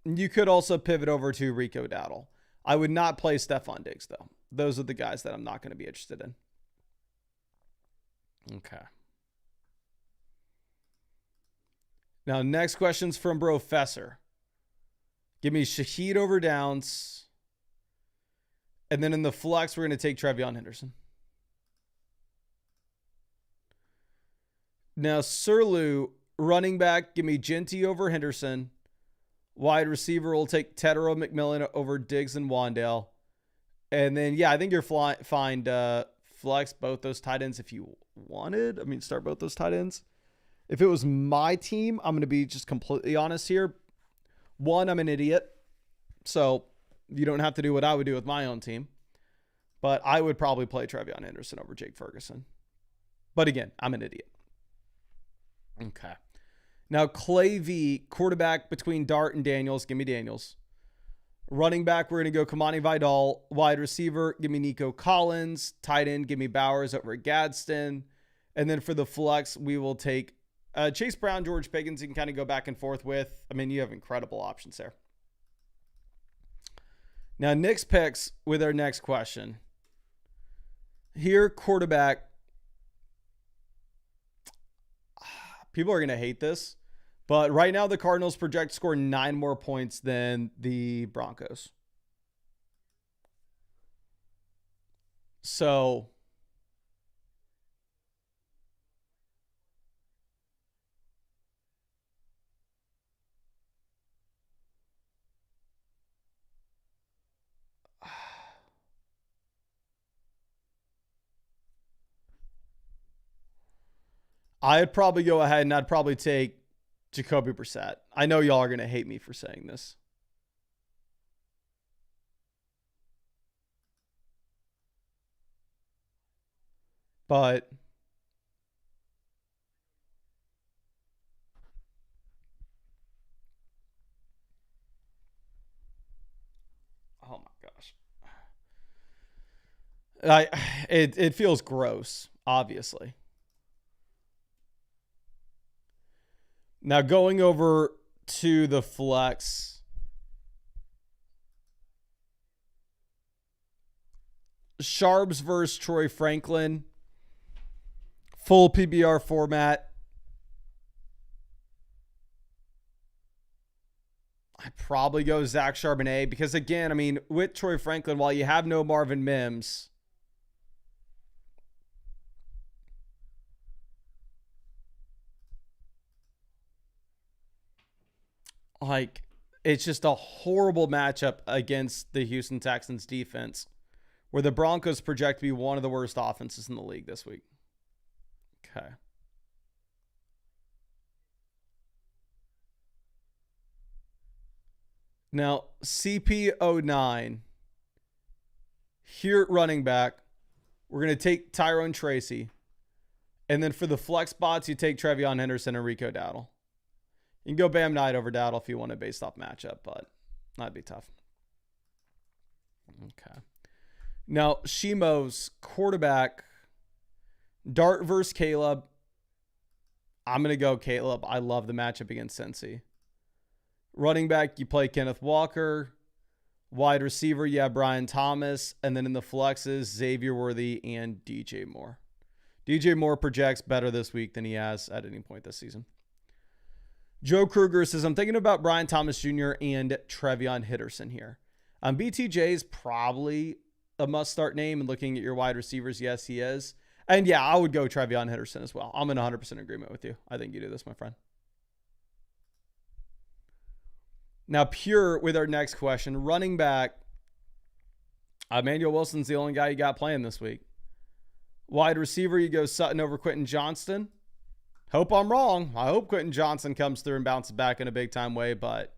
Speaker 1: you could also pivot over to Rico Dowdle. I would not play Stephon Diggs, though. Those are the guys that I'm not going to be interested in. Okay. Now, next question's from Professor. Give me Shaheed over Downs. And then in the flex, we're going to take Trevion Henderson. Now, Surlu, running back, give me Genty over Henderson. Wide receiver, will take Tetero McMillan over Diggs and Wandale. And then, yeah, I think you're fine to flex both those tight ends if you wanted. I mean, start both those tight ends. If it was my team, I'm going to be just completely honest here. One, I'm an idiot. So you don't have to do what I would do with my own team. But I would probably play Trevion Henderson over Jake Ferguson. But again, I'm an idiot. Okay. Now, Clay V, quarterback between Dart and Daniels. Give me Daniels. Running back, we're going to go Kamani Vidal. Wide receiver, give me Nico Collins. Tight end, give me Bowers over Gadsden. And then for the flex, we will take Chase Brown, George Pickens. You can kind of go back and forth with. I mean, you have incredible options there. Now, Nick's picks with our next question. Here, quarterback. People are going to hate this. But right now, the Cardinals project to score 9 more points than the Broncos. So I'd probably go ahead and I'd probably take Jacoby Brissett. I know y'all are going to hate me for saying this. But oh my gosh. It feels gross, obviously. Now going over to the flex. Sharps versus Troy Franklin. Full PBR format. I'd probably go Zach Charbonnet because, again, I mean, with Troy Franklin, while you have no Marvin Mims, Like, it's just a horrible matchup against the Houston Texans defense, where the Broncos project to be one of the worst offenses in the league this week. Okay. Now, CP09, here at running back, we're going to take Tyrone Tracy. And then for the flex spots, you take Trevion Henderson and Rico Dowdle. You can go Bam Knight over Dowdle if you want a based off matchup, but that'd be tough. Okay. Now, Shimo's quarterback, Dart versus Caleb. I'm going to go Caleb. I love the matchup against Cincy. Running back, you play Kenneth Walker. Wide receiver, you have Brian Thomas. And then in the flexes, Xavier Worthy and DJ Moore. DJ Moore projects better this week than he has at any point this season. Joe Kruger says, I'm thinking about Brian Thomas Jr. and Trevion Henderson here. BTJ is probably a must-start name. And looking at your wide receivers, yes, he is. And yeah, I would go Trevion Henderson as well. I'm in 100% agreement with you. I think you do this, my friend. Now, pure with our next question. Running back, Emmanuel Wilson's the only guy you got playing this week. Wide receiver, you go Sutton over Quentin Johnston. Hope I'm wrong. I hope Quentin Johnson comes through and bounces back in a big-time way, but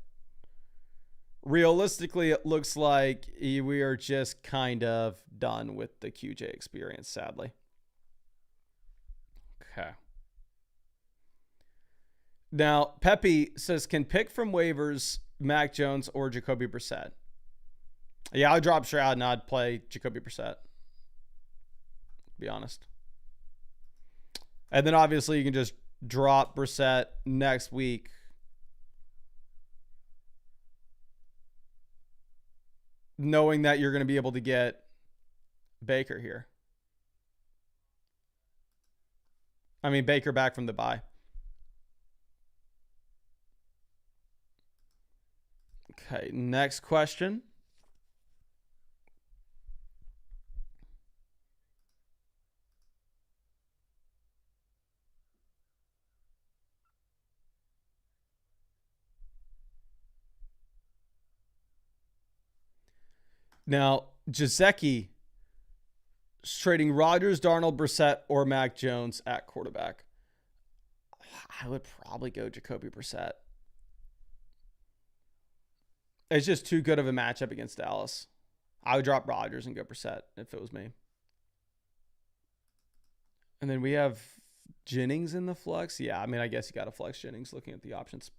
Speaker 1: realistically, it looks like we are just kind of done with the QJ experience, sadly. Okay. Now, Pepe says, can pick from waivers Mac Jones or Jacoby Brissett? Yeah, I'd drop Stroud and I'd play Jacoby Brissett. Be honest. And then obviously you can just drop Brissett next week. Knowing that you're going to be able to get Baker here. I mean, Baker back from the bye. Okay, next question. Now, Jaceki is trading Rodgers, Darnold, Brissett, or Mac Jones at quarterback. I would probably go Jacoby Brissett. It's just too good of a matchup against Dallas. I would drop Rodgers and go Brissett if it was me. And then we have Jennings in the flex. Yeah, I mean, I guess you got to flex Jennings looking at the options.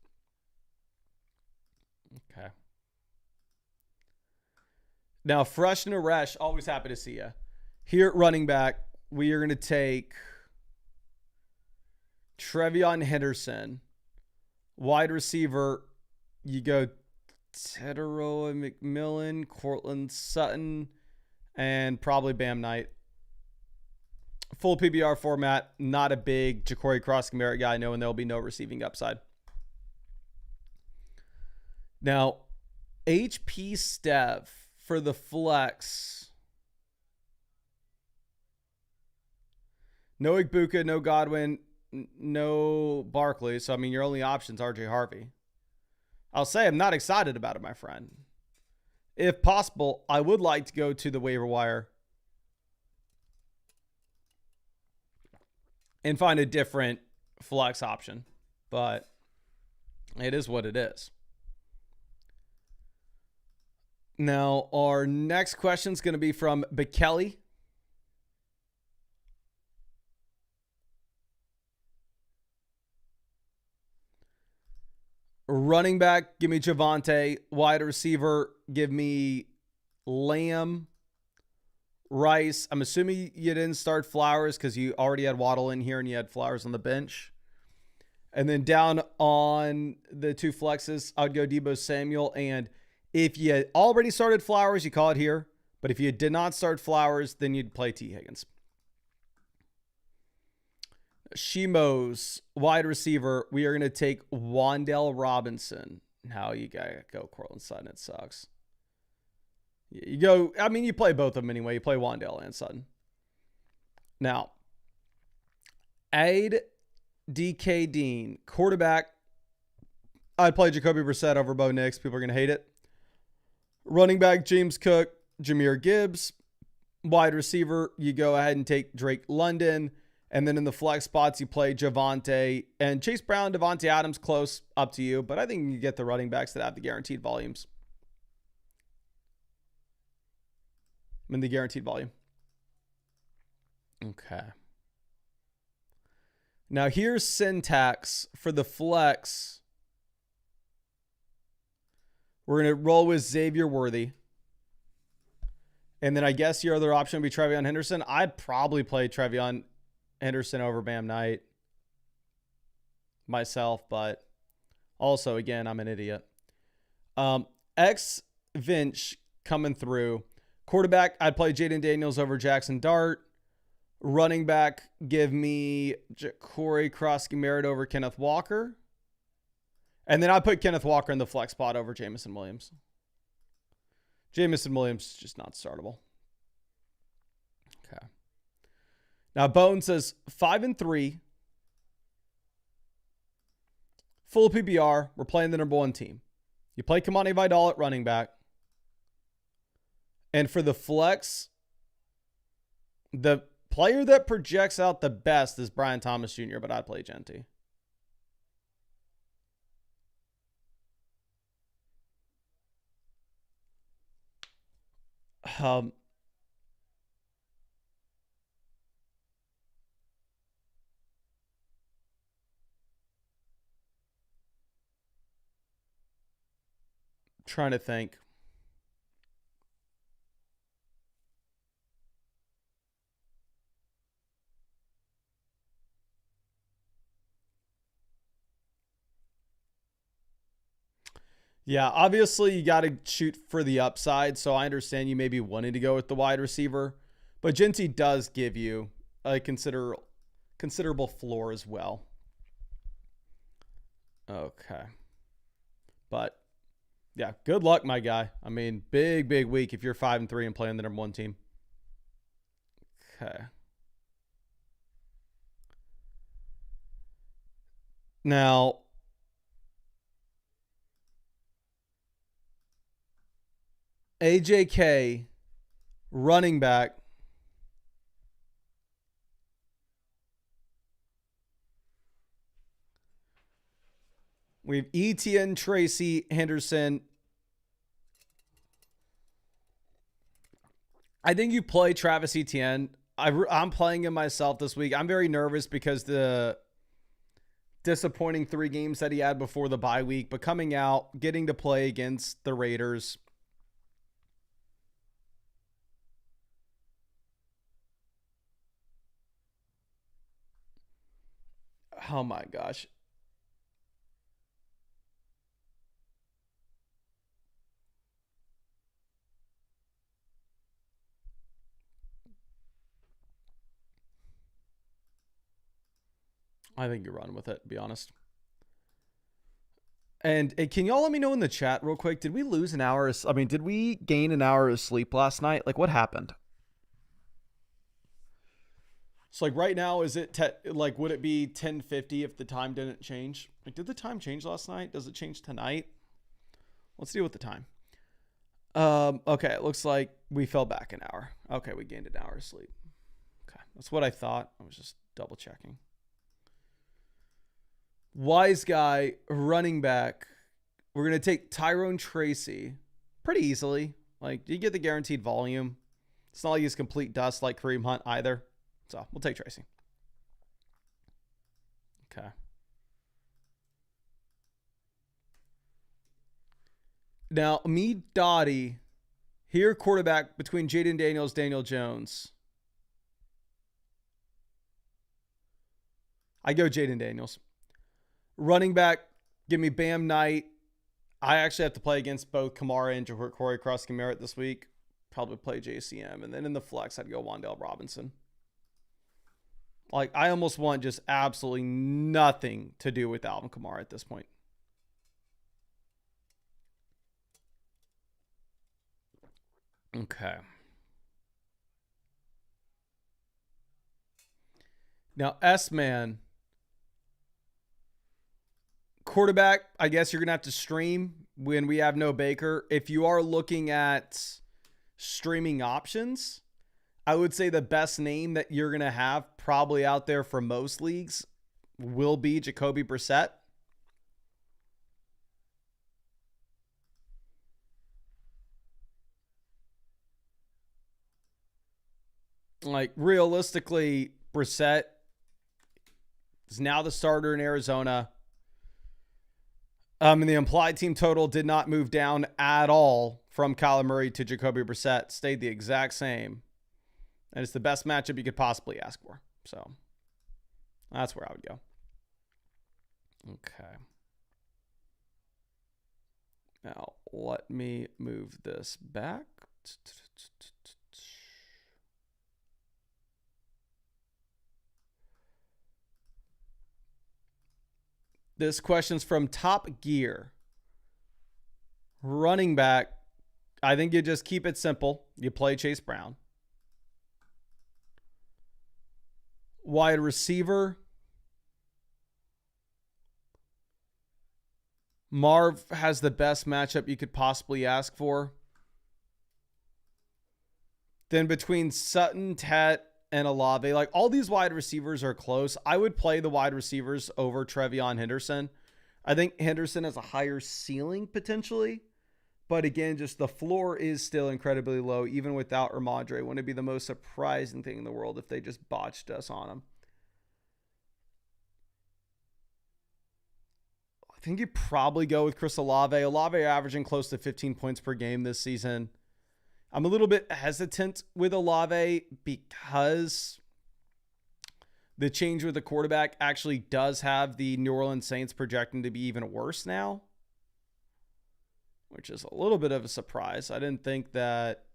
Speaker 1: Okay. Now, Fresh Naresh, always happy to see you. Here at running back, we are going to take Trevion Henderson. Wide receiver, you go Teteroa McMillan, Cortland Sutton, and probably Bam Knight. Full PBR format, not a big Ja'Cory Cross-Kamara guy, knowing there will be no receiving upside. Now, HP Stev for the flex. No Igbuka, no Godwin, no Barkley. So, I mean, your only option's RJ Harvey. I'll say I'm not excited about it, my friend. If possible, I would like to go to the waiver wire and find a different flex option. But it is what it is. Now, our next question is going to be from Bekele. Running back, give me Javonte. Wide receiver, give me Lamb. Rice. I'm assuming you didn't start Flowers because you already had Waddle in here and you had Flowers on the bench. And then down on the two flexes, I would go Deebo Samuel. And if you had already started Flowers, you call it here. But if you did not start Flowers, then you'd play T. Higgins. Shimo's wide receiver, we are going to take Wan'Dale Robinson. Now you got to go Cortland Sutton. It sucks. You go, I mean, you play both of them anyway. You play Wan'Dale and Sutton. Now, Aid DK Dean, quarterback. I'd play Jacoby Brissett over Bo Nix. People are going to hate it. Running back, James Cook, Jahmyr Gibbs. Wide receiver, you go ahead and take Drake London. And then in the flex spots, you play Javonte and Chase Brown, Devontae Adams, close, up to you. But I think you get the running backs that have the guaranteed volumes. I'm in the guaranteed volume. Okay. Now here's syntax for the flex. We're going to roll with Xavier Worthy. And then I guess your other option would be Trevion Henderson. I'd probably play Trevion Henderson over Bam Knight myself, but also, again, I'm an idiot. X Vinch coming through. Quarterback, I'd play Jaden Daniels over Jackson Dart. Running back, give me Corey Krosky-Merritt over Kenneth Walker. And then I put Kenneth Walker in the flex spot over Jamison Williams. Jamison Williams is just not startable. Okay. Now, Bone says 5-3. Full PPR. We're playing the number one team. You play Kamani Vidal at running back. And for the flex, the player that projects out the best is Brian Thomas Jr., but I'd play Genty. Trying to think. Yeah, obviously you got to shoot for the upside, so I understand you may be wanting to go with the wide receiver, but Genty does give you a considerable floor as well. Okay. But, yeah, good luck, my guy. I mean, big week if you're 5-3 and playing the number one team. Okay. Now, AJK, running back. We have Etienne, Tracy, Henderson. I think you play Travis Etienne. I'm playing him myself this week. I'm very nervous because the disappointing 3 games that he had before the bye week, but coming out, getting to play against the Raiders. Oh my gosh. I think you're running with it, to be honest. And can y'all let me know in the chat real quick, did we lose an hour? Did we gain an hour of sleep last night? Like, what happened? So, like, right now, is it, would it be 10:50 if the time didn't change? Like, did the time change last night? Does it change tonight? Let's deal with the time. Okay, it looks like we fell back an hour. Okay, we gained an hour of sleep. Okay, that's what I thought. I was just double checking. Wise guy, running back. We're going to take Tyrone Tracy pretty easily. Like, you get the guaranteed volume. It's not like he's complete dust like Kareem Hunt either. So, we'll take Tracy. Okay. Now, me, Dottie. Here, quarterback between Jaden Daniels, Daniel Jones. I go Jaden Daniels. Running back, give me Bam Knight. I actually have to play against both Kamara and Corey Krosky-Merritt this week. Probably play JCM. And then in the flex, I'd go Wan'Dale Robinson. Like, I almost want just absolutely nothing to do with Alvin Kamara at this point. Okay. Now, S-Man. Quarterback, I guess you're going to have to stream when we have no Baker. If you are looking at streaming options, I would say the best name that you're going to have probably out there for most leagues will be Jacoby Brissett. Like, realistically, Brissett is now the starter in Arizona. And the implied team total did not move down at all from Kyler Murray to Jacoby Brissett. Stayed the exact same. And it's the best matchup you could possibly ask for. So that's where I would go. Okay. Now, let me move this back. This question's from Top Gear. Running back, I think you just keep it simple. You play Chase Brown. Wide receiver, Marv has the best matchup you could possibly ask for. Then between Sutton, Tet, and Olave, like all these wide receivers are close. I would play the wide receivers over Trevion Henderson. I think Henderson has a higher ceiling potentially. But again, just the floor is still incredibly low, even without Ramondre. Wouldn't it be the most surprising thing in the world if they just botched us on him? I think you probably go with Chris Olave. Olave averaging close to 15 points per game this season. I'm a little bit hesitant with Olave because the change with the quarterback actually does have the New Orleans Saints projecting to be even worse now, which is a little bit of a surprise. I didn't think that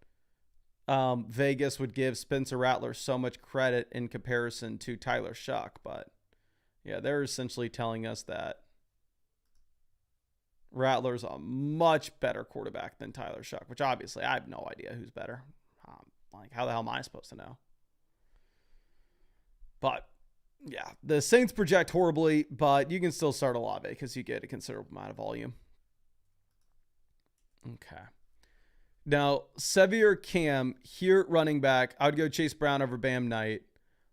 Speaker 1: Vegas would give Spencer Rattler so much credit in comparison to Tyler Shuck, but yeah, they're essentially telling us that Rattler's a much better quarterback than Tyler Shuck, which obviously I have no idea who's better. Like, how the hell am I supposed to know? But yeah, the Saints project horribly, but you can still start Olave because you get a considerable amount of volume. Okay. Now, Sevier Cam here at running back. I would go Chase Brown over Bam Knight.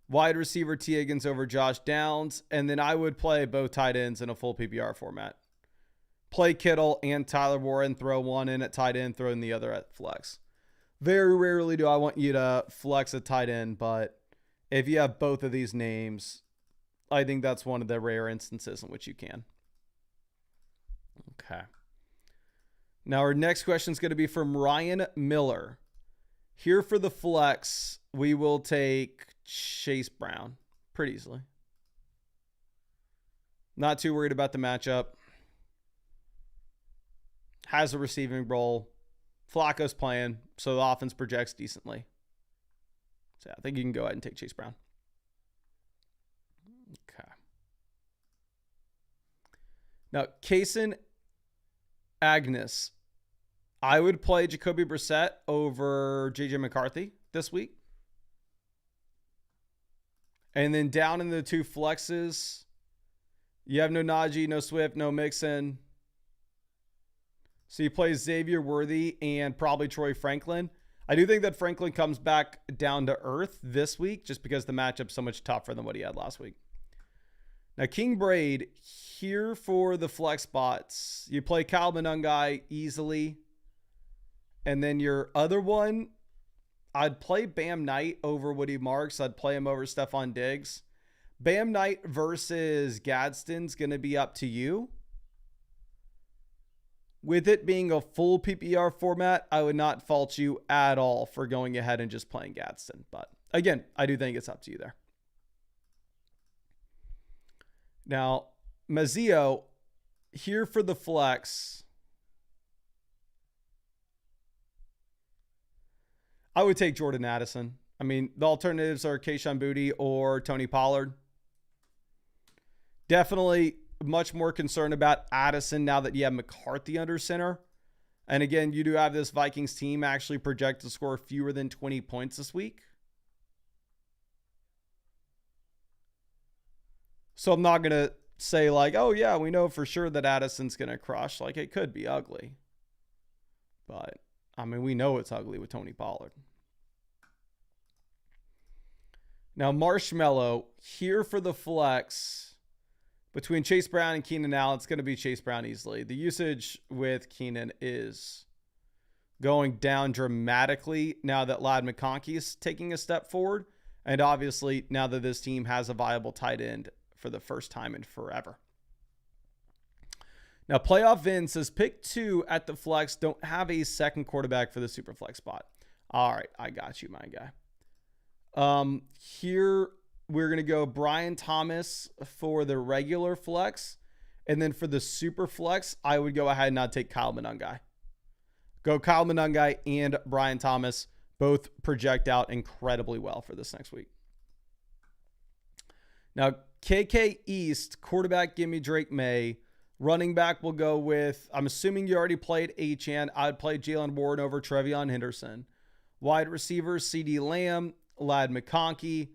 Speaker 1: Wide receiver T. Higgins over Josh Downs. And then I would play both tight ends in a full PPR format. Play Kittle and Tyler Warren. Throw one in at tight end. Throw in the other at flex. Very rarely do I want you to flex a tight end. But if you have both of these names, I think that's one of the rare instances in which you can. Okay. Now, our next question is going to be from Ryan Miller. Here for the flex, we will take Chase Brown pretty easily. Not too worried about the matchup. Has a receiving role. Flacco's playing, so the offense projects decently. So I think you can go ahead and take Chase Brown. Okay. Now, Kaysen Agnes. I would play Jacoby Brissett over JJ McCarthy this week. And then down in the two flexes, you have no Najee, no Swift, no Mixon. So you play Xavier Worthy and probably Troy Franklin. I do think that Franklin comes back down to earth this week just because the matchup's so much tougher than what he had last week. Now, King Braid here for the flex spots. You play Kyle Monungai easily. And then your other one, I'd play Bam Knight over Woody Marks. I'd play him over Stephon Diggs. Bam Knight versus Gadsden's going to be up to you. With it being a full PPR format, I would not fault you at all for going ahead and just playing Gadsden. But again, I do think it's up to you there. Now, Mazzio, here for the flex. I would take Jordan Addison. I mean, the alternatives are Kayshon Boutte or Tony Pollard. Definitely much more concerned about Addison now that you have McCarthy under center. And again, you do have this Vikings team actually project to score fewer than 20 points this week. So I'm not going to say like, oh yeah, we know for sure that Addison's going to crush. Like, it could be ugly. But, I mean, we know it's ugly with Tony Pollard. Now, Marshmallow, here for the flex. Between Chase Brown and Keenan Allen, it's going to be Chase Brown easily. The usage with Keenan is going down dramatically now that Ladd McConkey is taking a step forward. And obviously, now that this team has a viable tight end for the first time in forever. Now, Playoff Vin says, pick 2 at the flex. Don't have a second quarterback for the super flex spot. All right, I got you, my guy. Here, we're going to go Brian Thomas for the regular flex. And then for the super flex, I would go ahead and not take Kyle Monangai. Go Kyle Monangai and Brian Thomas. Both project out incredibly well for this next week. Now, KK East, quarterback, give me Drake May. Running back, we'll go with, I'm assuming you already played Achane. I'd play Jalen Warren over Trevion Henderson. Wide receivers, CeeDee Lamb, Ladd McConkey.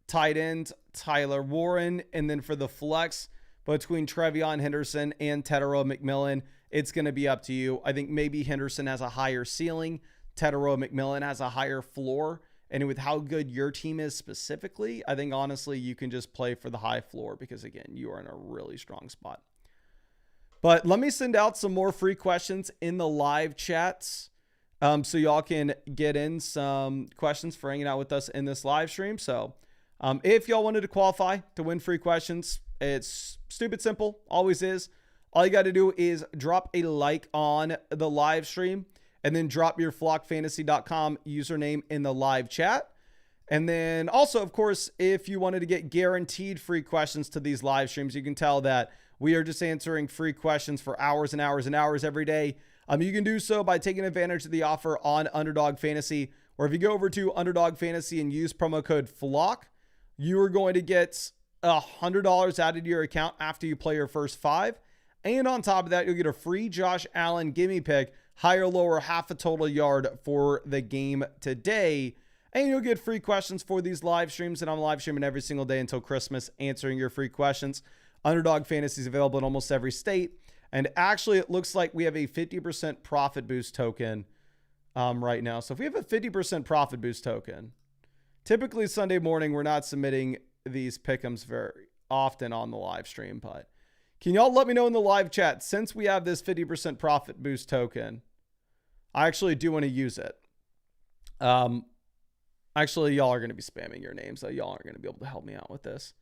Speaker 1: Tight end, Tyler Warren. And then for the flex, between Trevion Henderson and Tedero McMillan, it's going to be up to you. I think maybe Henderson has a higher ceiling. Tedero McMillan has a higher floor. And with how good your team is specifically, I think honestly you can just play for the high floor because, again, you are in a really strong spot. But let me send out some more free questions in the live chats so y'all can get in some questions for hanging out with us in this live stream. So if y'all wanted to qualify to win free questions, it's stupid simple, always is. All you got to do is drop a like on the live stream and then drop your flockfantasy.com username in the live chat. And then also, of course, if you wanted to get guaranteed free questions to these live streams, you can tell that we are just answering free questions for hours and hours and hours every day. You can do so by taking advantage of the offer on Underdog Fantasy, or if you go over to Underdog Fantasy and use promo code FLOCK, you are going to get $100 added to your account after you play your first 5. And on top of that, you'll get a free Josh Allen gimme pick, higher or lower half a total yard for the game today. And you'll get free questions for these live streams. And I'm live streaming every single day until Christmas, answering your free questions. Underdog Fantasy is available in almost every state. And actually, it looks like we have a 50% profit boost token right now. So if we have a 50% profit boost token, typically Sunday morning, we're not submitting these pick'ems very often on the live stream, but can y'all let me know in the live chat, since we have this 50% profit boost token, I actually do want to use it. Actually, y'all are going to be spamming your names, so y'all aren't going to be able to help me out with this.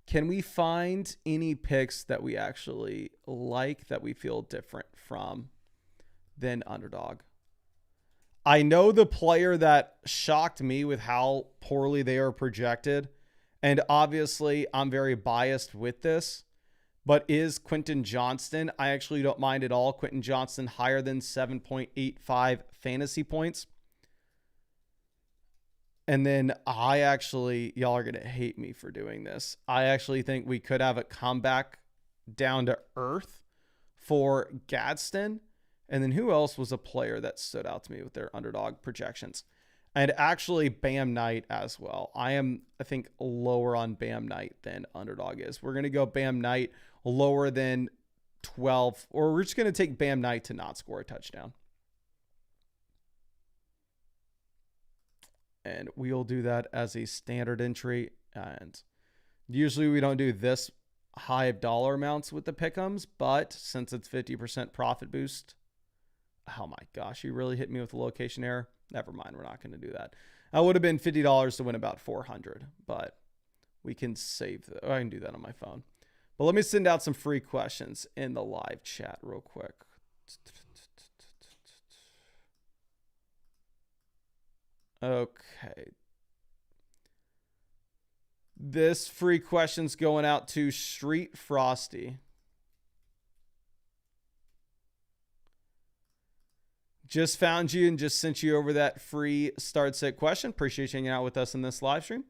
Speaker 1: Can we find any picks that we actually like, that we feel different from than Underdog? I know the player that shocked me with how poorly they are projected, and obviously I'm very biased with this, but is Quentin Johnston. I actually don't mind at all. Quentin Johnston higher than 7.85 fantasy points. And then y'all are going to hate me for doing this. I actually think we could have a comeback down to earth for Gadsden. And then who else was a player that stood out to me with their Underdog projections? And actually Bam Knight as well. I think, lower on Bam Knight than Underdog is. We're going to go Bam Knight lower than 12, or we're just going to take Bam Knight to not score a touchdown. And we'll do that as a standard entry. And usually we don't do this high of dollar amounts with the pick'ems, but since it's 50% profit boost, oh my gosh, you really hit me with a location error. Never mind, we're not going to do that. That would have been $50 to win about 400, but we can save that. I can do that on my phone. But let me send out some free questions in the live chat real quick. Okay. This free question's going out to Street Frosty. Just found you and just sent you over that free start set question. Appreciate you hanging out with us in this live stream.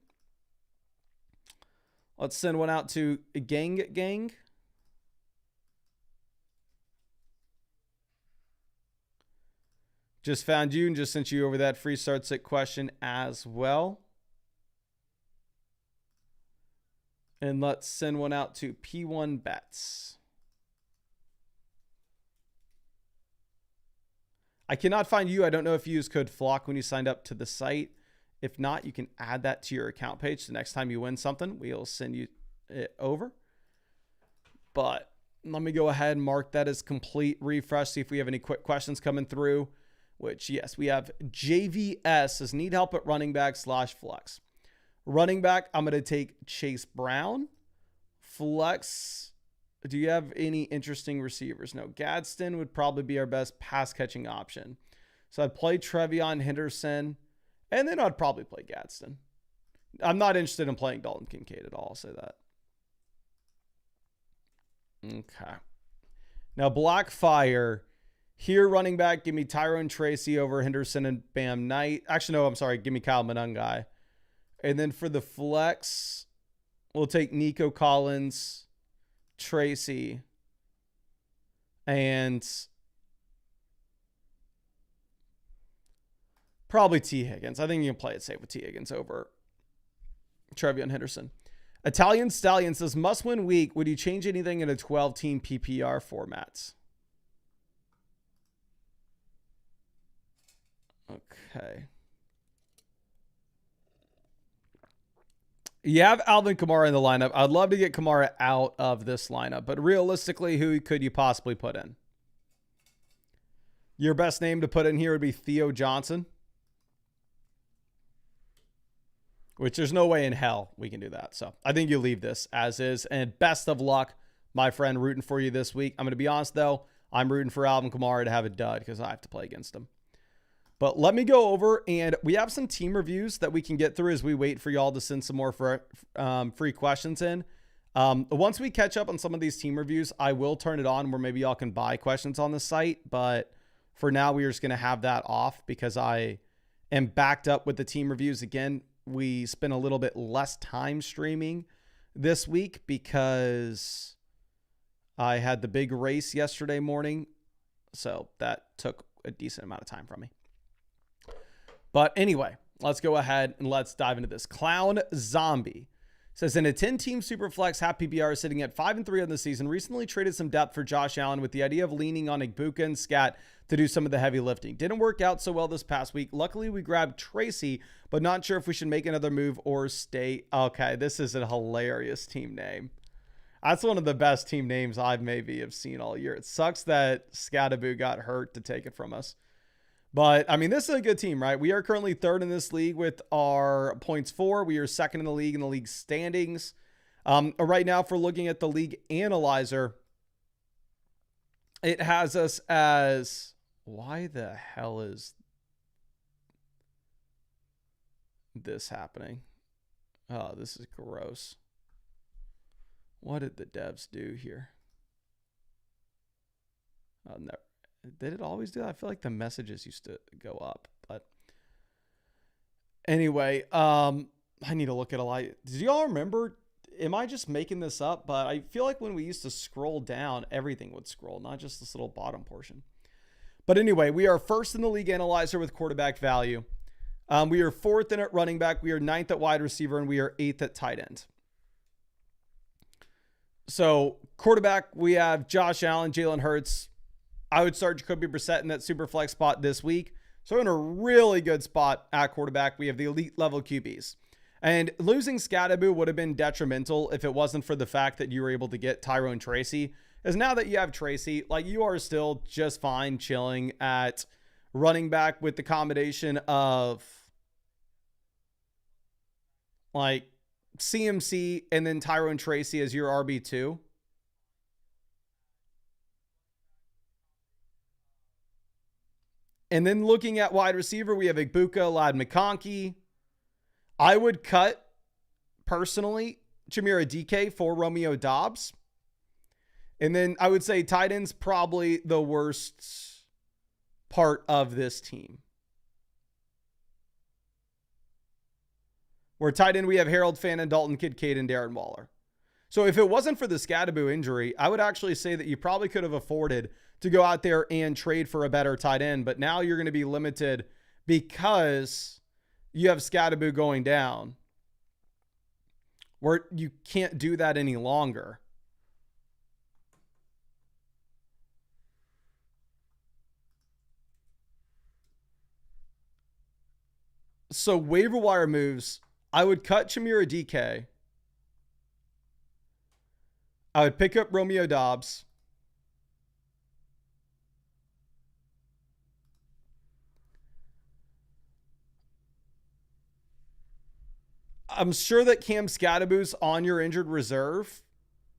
Speaker 1: Let's send one out to Gang. Just found you and just sent you over that free start set question as well. And let's send one out to P1 Bets. I cannot find you. I don't know if you used code FLOCK when you signed up to the site. If not, you can add that to your account page. The next time you win something, we'll send you it over. But let me go ahead and mark that as complete. Refresh, see if we have any quick questions coming through. Which, yes, we have JVS says, need help at running back / flex. Running back, I'm going to take Chase Brown. Flex, do you have any interesting receivers? No, Gadsden would probably be our best pass catching option. So I'd play Trevion Henderson, and then I'd probably play Gadsden. I'm not interested in playing Dalton Kincaid at all. I'll say that. Okay. Now, Blackfire, here running back, give me Tyrone Tracy over Henderson and Bam Knight. Actually, no, I'm sorry. Give me Kyle Monangai. And then for the flex, we'll take Nico Collins, Tracy, and probably T. Higgins. I think you can play it safe with T. Higgins over Trevion Henderson. Italian Stallion says, must-win week. Would you change anything in a 12-team PPR formats? Okay. You have Alvin Kamara in the lineup. I'd love to get Kamara out of this lineup, but realistically, who could you possibly put in? Your best name to put in here would be Theo Johnson, which there's no way in hell we can do that. So I think you leave this as is, and best of luck, my friend, rooting for you this week. I'm going to be honest, though. I'm rooting for Alvin Kamara to have a dud because I have to play against him. But let me go over, and we have some team reviews that we can get through as we wait for y'all to send some more free questions in. Once we catch up on some of these team reviews, I will turn it on where maybe y'all can buy questions on the site. But for now, we are just going to have that off because I am backed up with the team reviews. Again, we spent a little bit less time streaming this week because I had the big race yesterday morning. So that took a decent amount of time from me. But anyway, let's go ahead and let's dive into this. Clown Zombie says, in a 10-team Superflex, half PPR is sitting at 5-3 on the season. Recently traded some depth for Josh Allen with the idea of leaning on Igbuka and Scat to do some of the heavy lifting. Didn't work out so well this past week. Luckily, we grabbed Tracy, but not sure if we should make another move or stay. Okay, this is a hilarious team name. That's one of the best team names I maybe have seen all year. It sucks that Scattaboo got hurt to take it from us. But, I mean, this is a good team, right? We are currently third in this league with our points for. We are second in the league standings. Right now, if we're looking at the league analyzer, it has us as... Why the hell is this happening? Oh, this is gross. What did the devs do here? Oh, no. Did it always do that? I feel like the messages used to go up, but anyway, I need to look at a lot. Did y'all remember? Am I just making this up? But I feel like when we used to scroll down, everything would scroll, not just this little bottom portion. But anyway, we are first in the league analyzer with quarterback value. We are fourth in at running back. We are ninth at wide receiver, and we are eighth at tight end. So quarterback, we have Josh Allen, Jalen Hurts. I would start Jacoby Brissett in that super flex spot this week. So we're in a really good spot at quarterback. We have the elite level QBs. And losing Scattaboo would have been detrimental if it wasn't for the fact that you were able to get Tyrone Tracy. As now that you have Tracy, like, you are still just fine chilling at running back with the combination of like CMC and then Tyrone Tracy as your RB2. And then looking at wide receiver, we have Igbuka, Lad McConkey. I would cut, personally, Chimera DK for Romeo Dobbs. And then I would say tight end's probably the worst part of this team. Where tight end, we have Harold Fant and Dalton Kincaid and Darren Waller. So if it wasn't for the Scattaboo injury, I would actually say that you probably could have afforded to go out there and trade for a better tight end. But now you're going to be limited because you have Scattaboo going down. where you can't do that any longer. So waiver wire moves, I would cut Chimera DK. I would pick up Romeo Dobbs. I'm sure that Cam Scadaboo's on your injured reserve,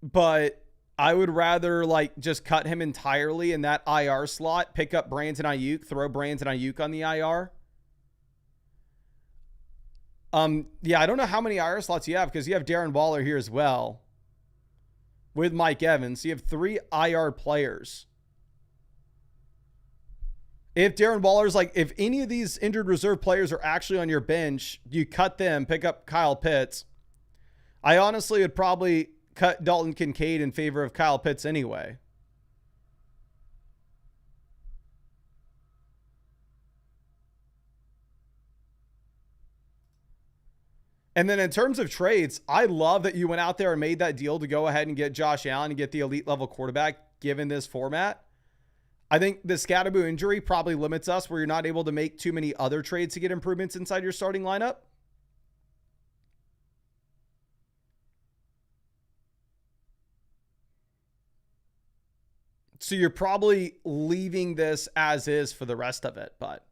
Speaker 1: but I would rather like just cut him entirely in that IR slot, pick up Brandon Ayuk, throw Brandon Ayuk on the IR. Yeah, I don't know how many IR slots you have because you have Darren Waller here as well with Mike Evans. So you have 3 IR players. If Darren Waller's like, if any of these injured reserve players are actually on your bench, you cut them, pick up Kyle Pitts. I honestly would probably cut Dalton Kincaid in favor of Kyle Pitts anyway. And then in terms of trades, I love that you went out there and made that deal to go ahead and get Josh Allen and get the elite level quarterback given this format. I think the Scadaboo injury probably limits us where you're not able to make too many other trades to get improvements inside your starting lineup. So you're probably leaving this as is for the rest of it. But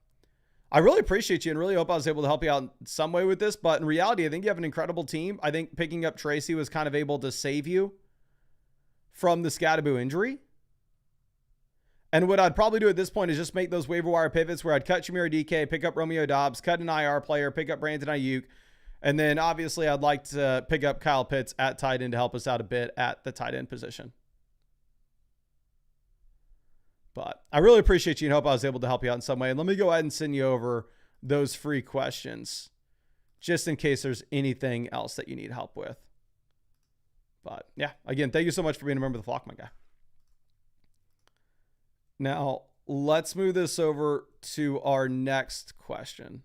Speaker 1: I really appreciate you and really hope I was able to help you out in some way with this. But in reality, I think you have an incredible team. I think picking up Tracy was kind of able to save you from the Scadaboo injury. And what I'd probably do at this point is just make those waiver wire pivots where I'd cut Chimera DK, pick up Romeo Dobbs, cut an IR player, pick up Brandon Ayuk. And then obviously I'd like to pick up Kyle Pitts at tight end to help us out a bit at the tight end position. But I really appreciate you and hope I was able to help you out in some way. And let me go ahead and send you over those free questions just in case there's anything else that you need help with. But yeah, again, thank you so much for being a member of the flock, my guy. Now, let's move this over to our next question.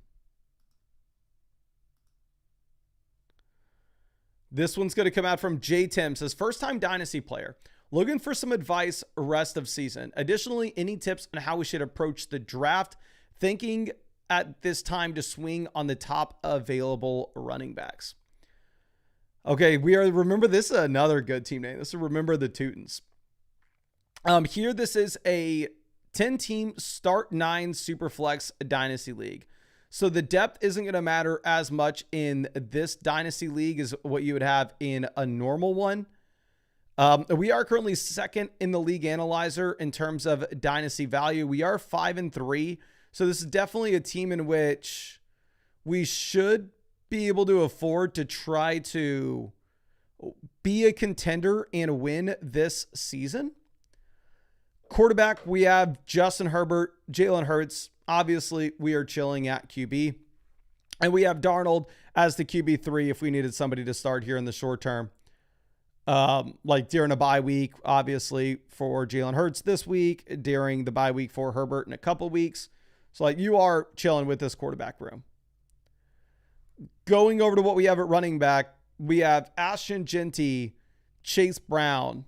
Speaker 1: This one's going to come out from J. Tim. Says, first-time Dynasty player. Looking for some advice rest of season. Additionally, any tips on how we should approach the draft? Thinking at this time to swing on the top available running backs. Okay, remember this is another good team name. This is Remember the Teutons. Here, this is a 10-team start 9 Superflex Dynasty League. So the depth isn't going to matter as much in this Dynasty League as what you would have in a normal one. We are currently second in the league analyzer in terms of Dynasty value. We are 5-3. So this is definitely a team in which we should be able to afford to try to be a contender and win this season. Quarterback, we have Justin Herbert, Jalen Hurts. Obviously, we are chilling at QB. And we have Darnold as the QB3 if we needed somebody to start here in the short term. Like during a bye week, obviously, for Jalen Hurts this week, during the bye week for Herbert in a couple weeks. So, like, you are chilling with this quarterback room. Going over to what we have at running back, we have Ashton Genty, Chase Brown.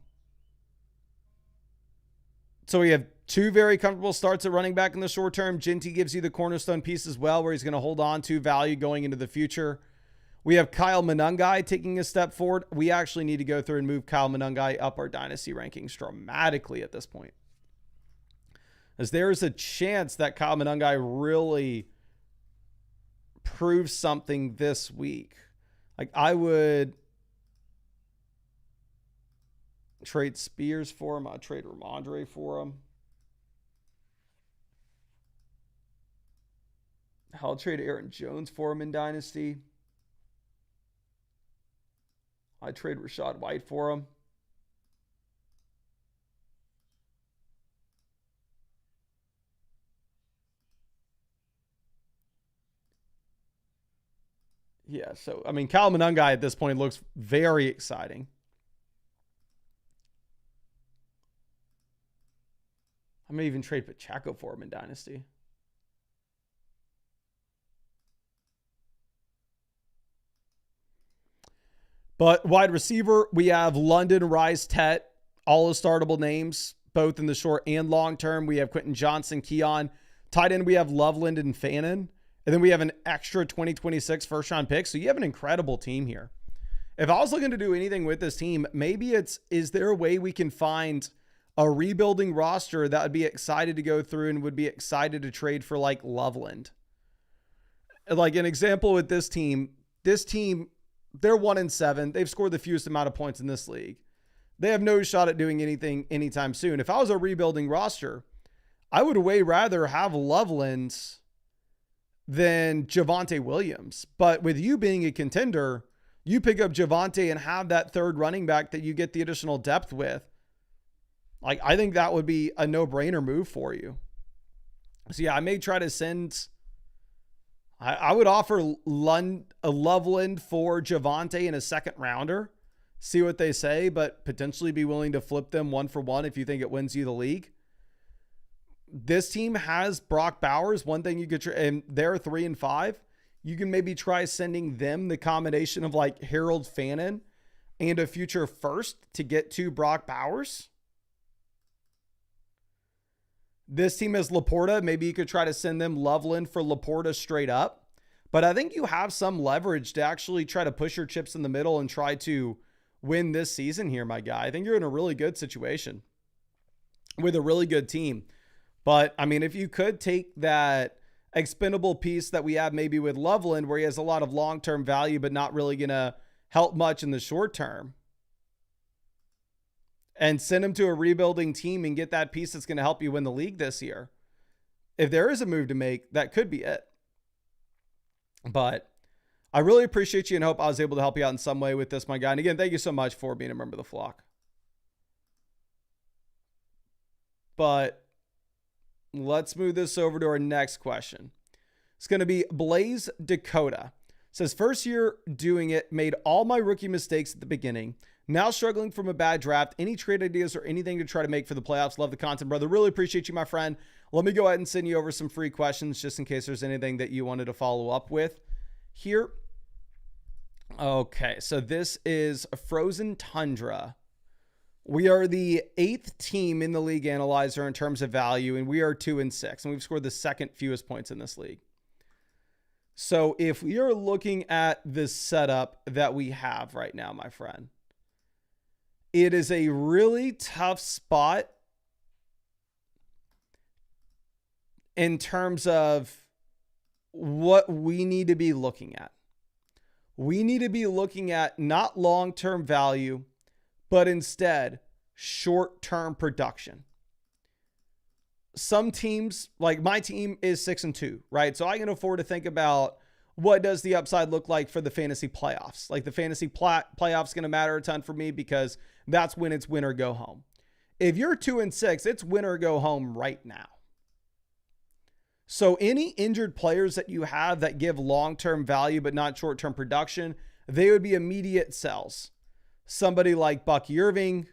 Speaker 1: So we have 2 very comfortable starts at running back in the short term. Genty gives you the cornerstone piece as well, where he's going to hold on to value going into the future. We have Kyle Monangai taking a step forward. We actually need to go through and move Kyle Monangai up our dynasty rankings dramatically at this point, as there is a chance that Kyle Monangai really proves something this week. Like, I would trade Spears for him. I'd trade Ramondre for him. I'll trade Aaron Jones for him in Dynasty. I'd trade Rachaad White for him. Yeah, so, I mean, Kyle Monangai at this point looks very exciting. I may even trade Pacheco for him in Dynasty. But wide receiver, we have London, Rice, Tet, all the startable names, both in the short and long term. We have Quentin Johnson, Keon. Tight end, we have Loveland and Fannin. And then we have an extra 2026 first round pick. So you have an incredible team here. If I was looking to do anything with this team, maybe is there a way we can find a rebuilding roster that would be excited to go through and would be excited to trade for like Loveland? Like an example with this team, they're 1-7. They've scored the fewest amount of points in this league. They have no shot at doing anything anytime soon. If I was a rebuilding roster, I would way rather have Loveland than Javonte Williams. But with you being a contender, you pick up Javonte and have that third running back that you get the additional depth with. Like, I think that would be a no-brainer move for you. So yeah, I may try to send. I would offer a Loveland for Javonte in a second rounder. See what they say, but potentially be willing to flip them 1-for-1 if you think it wins you the league. This team has Brock Bowers. One thing you could try, and they're 3-5. You can maybe try sending them the combination of like Harold Fannin and a future first to get to Brock Bowers. This team is Laporta. Maybe you could try to send them Loveland for Laporta straight up. But I think you have some leverage to actually try to push your chips in the middle and try to win this season here, my guy. I think you're in a really good situation with a really good team. But, I mean, if you could take that expendable piece that we have maybe with Loveland, where he has a lot of long-term value but not really going to help much in the short term, and send him to a rebuilding team and get that piece that's going to help you win the league this year. If there is a move to make, that could be it. But I really appreciate you and hope I was able to help you out in some way with this, my guy. And again, thank you so much for being a member of the flock. But let's move this over to our next question. It's going to be Blaze Dakota. It says, first year doing it, made all my rookie mistakes at the beginning. Now struggling from a bad draft. Any trade ideas or anything to try to make for the playoffs? Love the content, brother. Really appreciate you, my friend. Let me go ahead and send you over some free questions just in case there's anything that you wanted to follow up with here. Okay, so this is a Frozen Tundra. We are the 8th team in the league analyzer in terms of value, and we are 2-6, and we've scored the second fewest points in this league. So if we are looking at the setup that we have right now, my friend, it is a really tough spot in terms of what we need to be looking at. We need to be looking at not long-term value, but instead short-term production. Some teams, like my team, is 6-2, right? So I can afford to think about what does the upside look like for the fantasy playoffs. Like the fantasy playoffs going to matter a ton for me because that's when it's win or go home. If you're 2-6, it's win or go home right now. So any injured players that you have that give long-term value but not short-term production, they would be immediate sells. Somebody like Bucky Irving,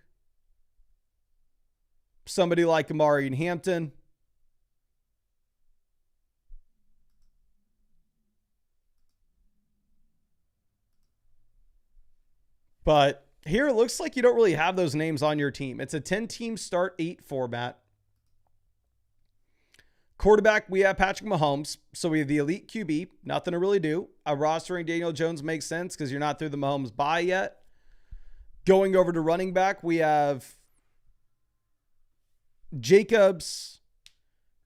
Speaker 1: somebody like Amari and Hampton. But here it looks like you don't really have those names on your team. It's a 10-team start 8 format. Quarterback, we have Patrick Mahomes. So we have the elite QB. Nothing to really do. Rostering Daniel Jones makes sense because you're not through the Mahomes bye yet. Going over to running back, we have Jacobs,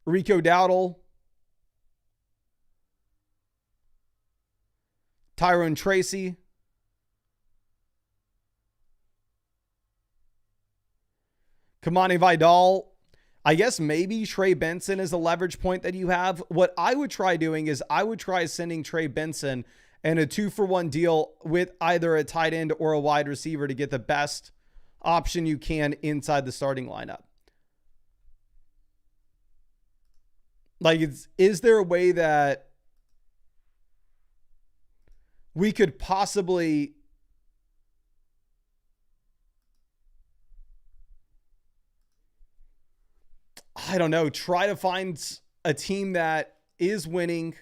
Speaker 1: Rico Dowdle, Tyrone Tracy, Kamani Vidal. I guess maybe Trey Benson is a leverage point that you have. What I would try doing is I would try sending Trey Benson and a 2-for-1 deal with either a tight end or a wide receiver to get the best option you can inside the starting lineup. Like, is there a way that we could possibly I don't know, try to find a team that is winning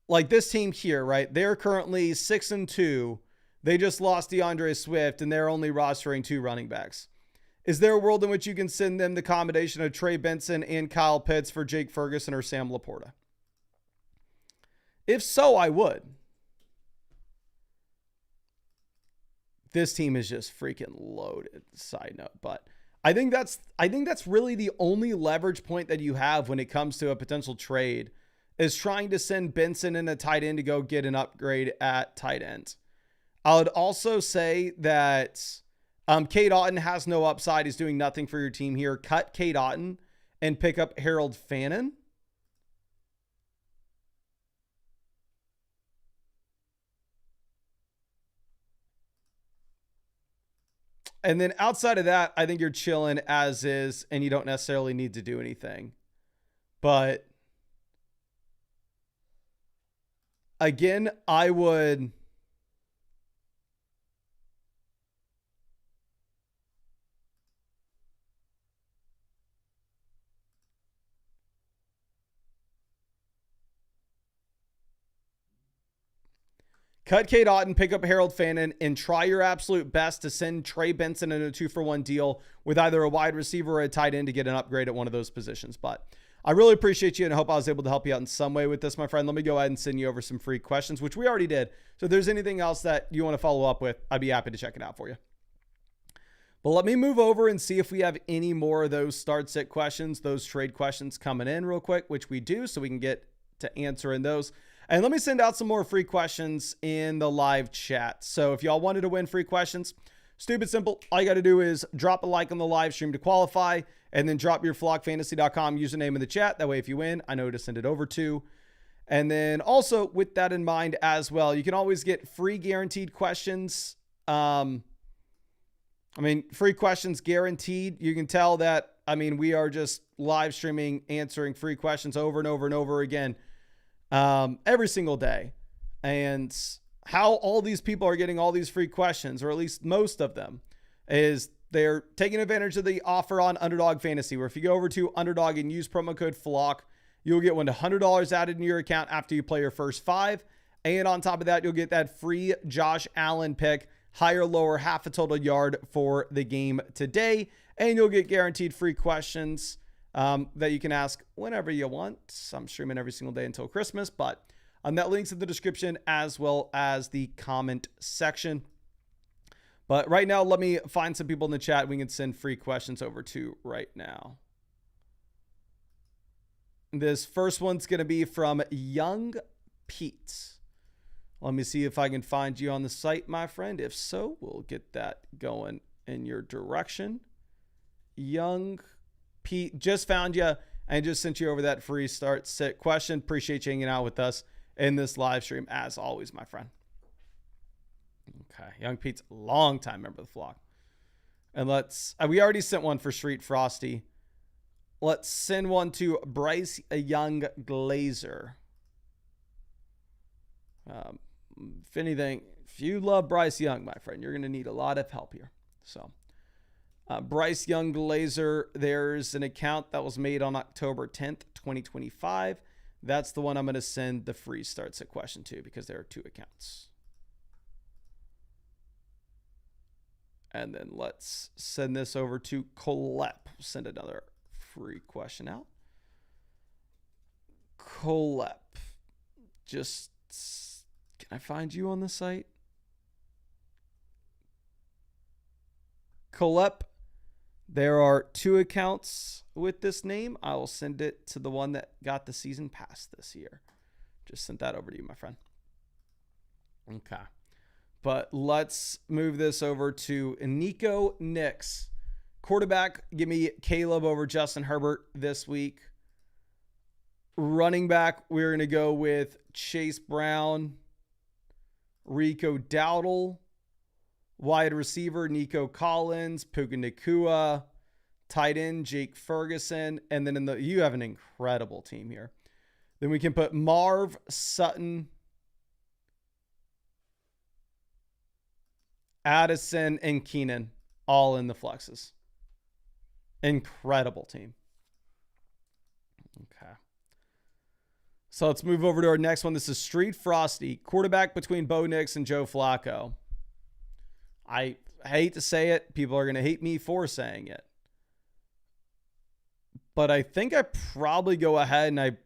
Speaker 1: like this team here, right? They're currently 6-2. They just lost DeAndre Swift, and they're only rostering 2 running backs. Is there a world in which you can send them the combination of Trey Benson and Kyle Pitts for Jake Ferguson or Sam Laporta? If so, I would. This team is just freaking loaded, side note. But I think that's really the only leverage point that you have when it comes to a potential trade is trying to send Benson and a tight end to go get an upgrade at tight end. I would also say that Cade Otton has no upside. He's doing nothing for your team here. Cut Cade Otton and pick up Harold Fannin. And then outside of that, I think you're chilling as is, and you don't necessarily need to do anything. But again, I would... cut Cade Otton, pick up Harold Fannin, and try your absolute best to send Trey Benson in a 2-for-1 deal with either a wide receiver or a tight end to get an upgrade at one of those positions. But I really appreciate you, and I hope I was able to help you out in some way with this, my friend. Let me go ahead and send you over some free questions, which we already did. So if there's anything else that you want to follow up with, I'd be happy to check it out for you. But let me move over and see if we have any more of those start-sit questions, those trade questions coming in real quick, which we do, so we can get to answering those. And let me send out some more free questions in the live chat. So if y'all wanted to win free questions, stupid simple. All you got to do is drop a like on the live stream to qualify, and then drop your flockfantasy.com username in the chat. That way, if you win, I know who to send it over to. And then also with that in mind as well, you can always get free guaranteed questions. Free questions guaranteed. You can tell that, we are just live streaming, answering free questions over and over and over again. Every single day. And how all these people are getting all these free questions, or at least most of them, is they're taking advantage of the offer on Underdog Fantasy, where if you go over to Underdog and use promo code FLOCK, you'll get $100 added in your account after you play your first 5. And on top of that, you'll get that free Josh Allen pick, higher, lower, half a total yard for the game today. And you'll get guaranteed free questions that you can ask whenever you want. I'm streaming every single day until Christmas, but that link's in the description as well as the comment section. But right now, let me find some people in the chat we can send free questions over to right now. This first one's going to be from Young Pete. Let me see if I can find you on the site, my friend. If so, we'll get that going in your direction. Young Pete, just found you and just sent you over that free start sit question. Appreciate you hanging out with us in this live stream as always, my friend. Okay. Young Pete's a long time member of the flock. And we already sent one for Street Frosty. Let's send one to Bryce Young Glazer. If you love Bryce Young, my friend, you're going to need a lot of help here. So Bryce Young Glazer, there's an account that was made on October 10th, 2025. That's the one I'm going to send the free start sit question to, because there are 2 accounts. And then let's send this over to Colep. Send another free question out. Colep. Just, can I find you on the site? Colep. There are 2 accounts with this name. I will send it to the one that got the season pass this year. Just sent that over to you, my friend. Okay. But let's move this over to Nico Nix. Quarterback, give me Caleb over Justin Herbert this week. Running back, we're going to go with Chase Brown, Rico Dowdle. Wide receiver, Nico Collins, Puka Nacua. Tight end, Jake Ferguson. And then you have an incredible team here. Then we can put Marv, Sutton, Addison, and Keenan all in the flexes. Incredible team. Okay. So let's move over to our next one. This is Street Frosty, quarterback between Bo Nix and Joe Flacco. I hate to say it. People are going to hate me for saying it. But I think I probably go ahead and I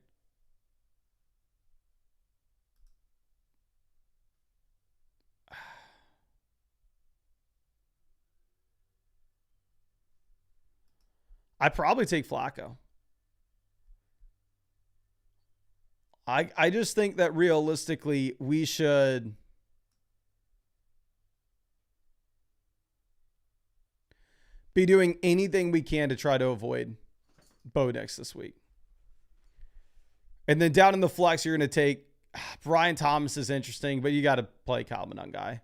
Speaker 1: probably take Flacco. I just think that realistically we should be doing anything we can to try to avoid Bo Nix this week. And then down in the flex, you're going to take Brian Thomas is interesting, but you got to play Kyle Monangai.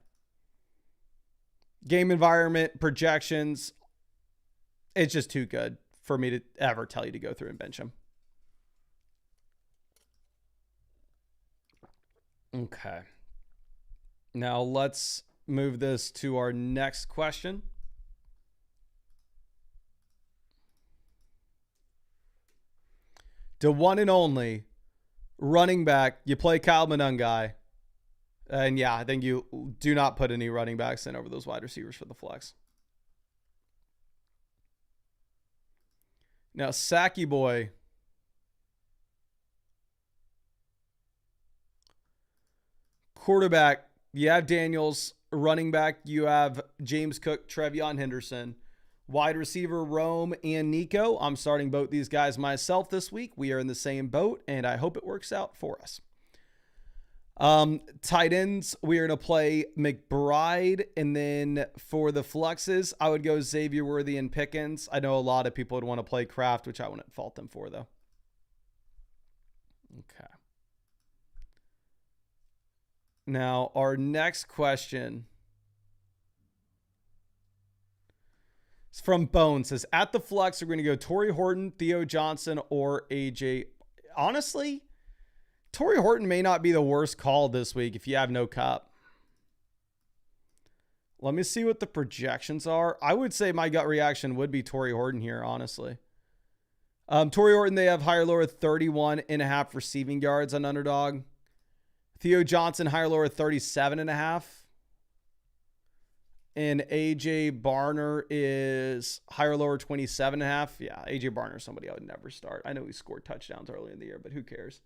Speaker 1: Game environment, projections, it's just too good for me to ever tell you to go through and bench him. Okay. Now let's move this to our next question. The one and only running back, you play Kyle Monangai. And yeah, I think you do not put any running backs in over those wide receivers for the flex. Now, Sacky Boy. Quarterback, you have Daniels. Running back, you have James Cook, Trevion Henderson. Wide receiver, Rome and Nico. I'm starting both these guys myself this week. We are in the same boat, and I hope it works out for us. Tight ends, we are going to play McBride. And then for the flexes, I would go Xavier Worthy and Pickens. I know a lot of people would want to play Kraft, which I wouldn't fault them for, though. Okay. Now, our next question is from Bone. Says, at the flex, we're going to go Torrey Horton, Theo Johnson, or AJ. Honestly, Torrey Horton may not be the worst call this week if you have no Cup. Let me see what the projections are. I would say my gut reaction would be Torrey Horton here, honestly. Torrey Horton, they have higher lower 31.5 receiving yards on Underdog. Theo Johnson, higher lower 37.5. And AJ Barner is higher lower 27.5. Yeah, AJ Barner is somebody I would never start. I know he scored touchdowns early in the year, but who cares?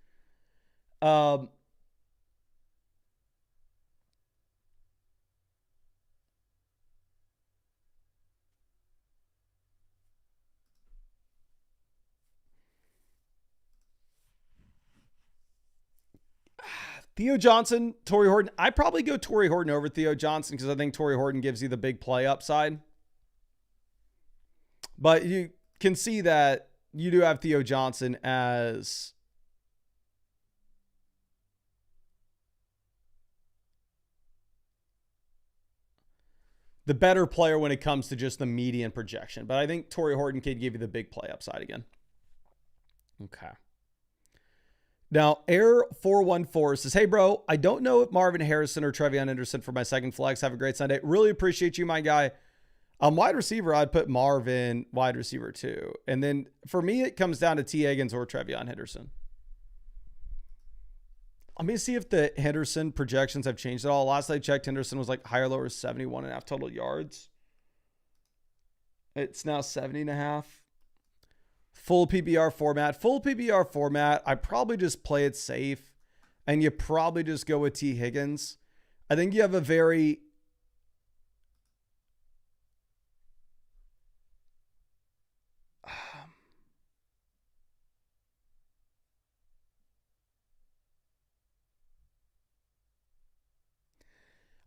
Speaker 1: Theo Johnson, Torrey Horton. I'd probably go Torrey Horton over Theo Johnson because I think Torrey Horton gives you the big play upside. But you can see that you do have Theo Johnson as the better player when it comes to just the median projection. But I think Torrey Horton could give you the big play upside again. Okay. Now, Air414 says, hey, bro, I don't know if Marvin Harrison or Trevion Henderson for my second flex. Have a great Sunday. Really appreciate you, my guy. Wide receiver, I'd put Marvin wide receiver too. And then for me, it comes down to T. Higgins or Trevion Henderson. Let me see if the Henderson projections have changed at all. Last I checked, Henderson was like higher, lower 71.5 total yards. It's now 70.5. Full PPR format. Full PPR format, I probably just play it safe. And you probably just go with T. Higgins. I think you have a very...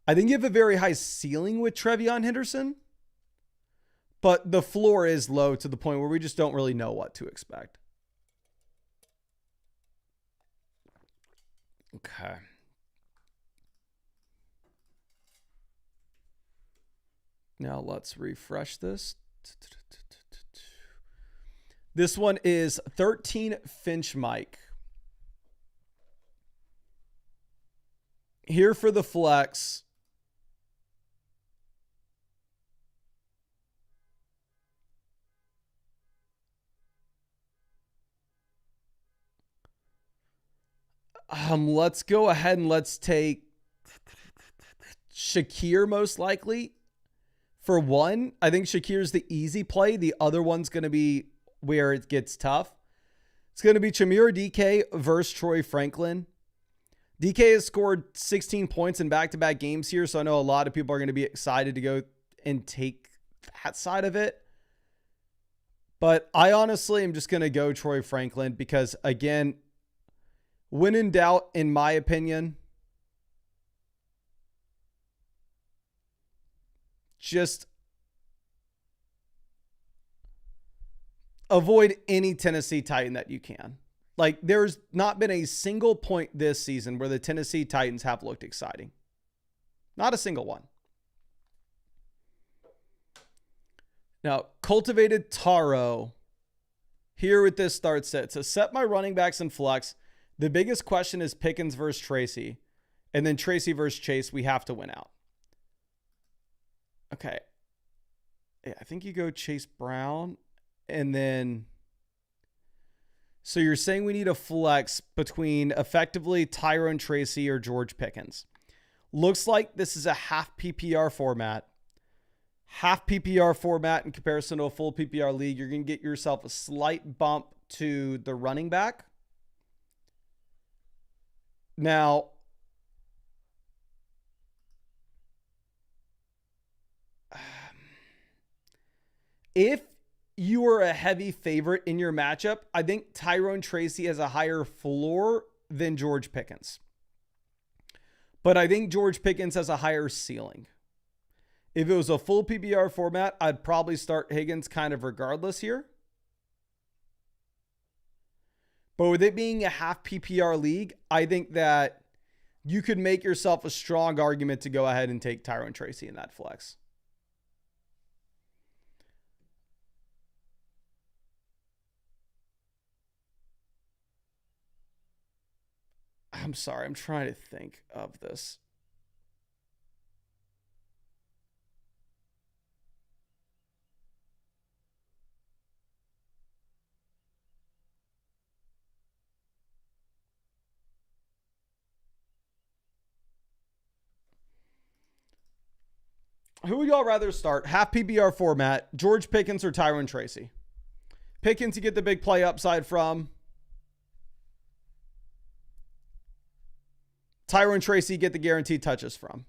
Speaker 1: I think you have a very high ceiling with Trevion Henderson. But the floor is low to the point where we just don't really know what to expect. Okay. Now let's refresh this. This one is 13 Finch Mike. Here for the flex. Let's go ahead and let's take Shakir most likely for one. I think Shakir's the easy play. The other one's going to be where it gets tough. It's going to be Chimera DK versus Troy Franklin. DK has scored 16 points in back-to-back games here, so I know a lot of people are going to be excited to go and take that side of it. But I honestly am just going to go Troy Franklin because, again, when in doubt, in my opinion, just avoid any Tennessee Titan that you can. Like, there's not been a single point this season where the Tennessee Titans have looked exciting. Not a single one. Now, Cultivated Taro here with this start set. So set my running backs in flex. The biggest question is Pickens versus Tracy. And then Tracy versus Chase. We have to win out. Okay. Yeah, I think you go Chase Brown. And then... So you're saying we need a flex between effectively Tyrone Tracy or George Pickens. Looks like this is a half PPR format. Half PPR format in comparison to a full PPR league. You're going to get yourself a slight bump to the running back. Now, if you are a heavy favorite in your matchup, I think Tyrone Tracy has a higher floor than George Pickens. But I think George Pickens has a higher ceiling. If it was a full PPR format, I'd probably start Higgins kind of regardless here. But with it being a half PPR league, I think that you could make yourself a strong argument to go ahead and take Tyrone Tracy in that flex. I'm sorry, I'm trying to think of this. Who would y'all rather start? Half PPR format, George Pickens or Tyrone Tracy? Pickens, you get the big play upside from. Tyrone Tracy, get the guaranteed touches from.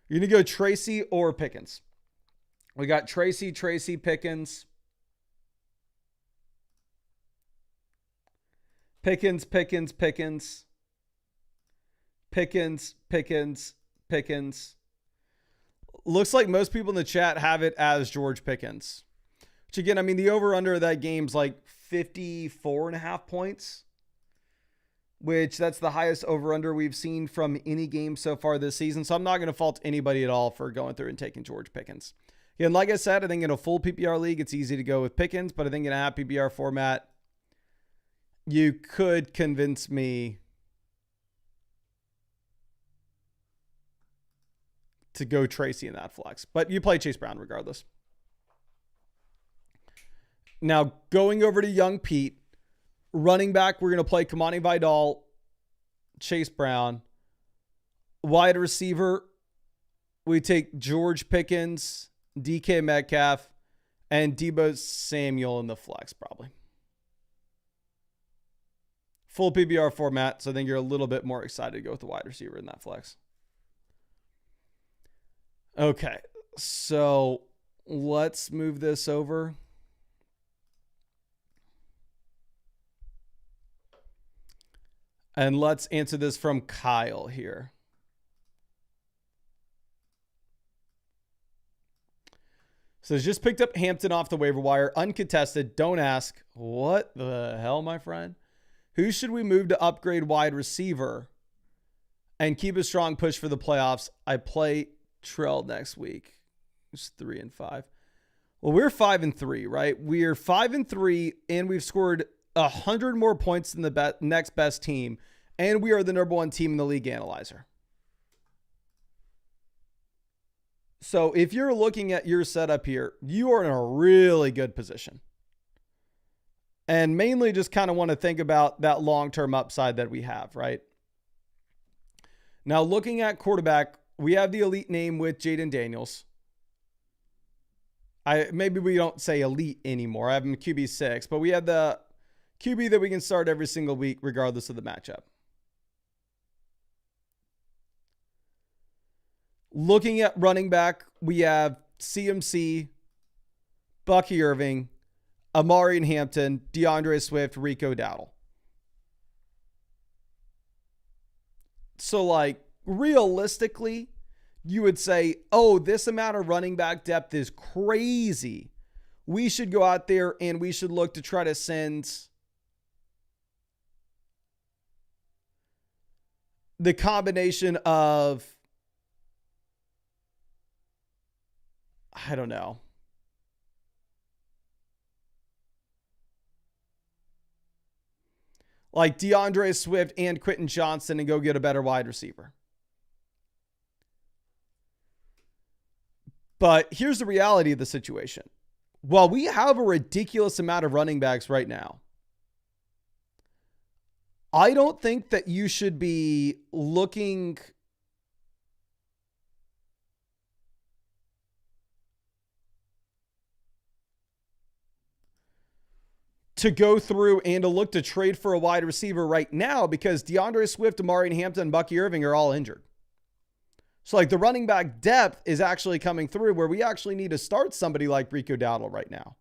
Speaker 1: You're going to go Tracy or Pickens. We got Tracy, Pickens. Pickens. Looks like most people in the chat have it as George Pickens. Which again, I mean, the over-under of that game's like 54.5 points. Which that's the highest over-under we've seen from any game so far this season. So I'm not going to fault anybody at all for going through and taking George Pickens. Again, like I said, I think in a full PPR league, it's easy to go with Pickens. But I think in a half PPR format, you could convince me to go Tracy in that flex. But you play Chase Brown regardless. Now, going over to Young Pete. Running back, we're going to play Kamani Vidal, Chase Brown. Wide receiver, we take George Pickens, DK Metcalf, and Deebo Samuel in the flex probably. Full PPR format, so I think you're a little bit more excited to go with the wide receiver in that flex. Okay, so let's move this over. And let's answer this from Kyle here. So just picked up Hampton off the waiver wire. Uncontested. Don't ask. What the hell, my friend? Who should we move to upgrade wide receiver and keep a strong push for the playoffs? I play Trell next week. It's 3-5. Well, we're 5-3, right? We're 5-3, and we've scored 100 more points than the next best team, and we are the number one team in the league analyzer. So if you're looking at your setup here, you are in a really good position. And mainly just kind of want to think about that long-term upside that we have, right? Now, looking at quarterback, we have the elite name with Jaden Daniels. Maybe we don't say elite anymore. I have him QB6, but we have the QB that we can start every single week regardless of the matchup. Looking at running back, we have CMC, Bucky Irving, Amari Hampton, DeAndre Swift, Rico Dowdle. So, like, realistically, you would say, oh, this amount of running back depth is crazy. We should go out there and we should look to try to send the combination of, I don't know, like DeAndre Swift and Quentin Johnston and go get a better wide receiver. But here's the reality of the situation. While we have a ridiculous amount of running backs right now, I don't think that you should be looking to go through and to look to trade for a wide receiver right now because DeAndre Swift, Amari Hampton, and Bucky Irving are all injured. So, like, the running back depth is actually coming through where we actually need to start somebody like Rico Dowdle right now.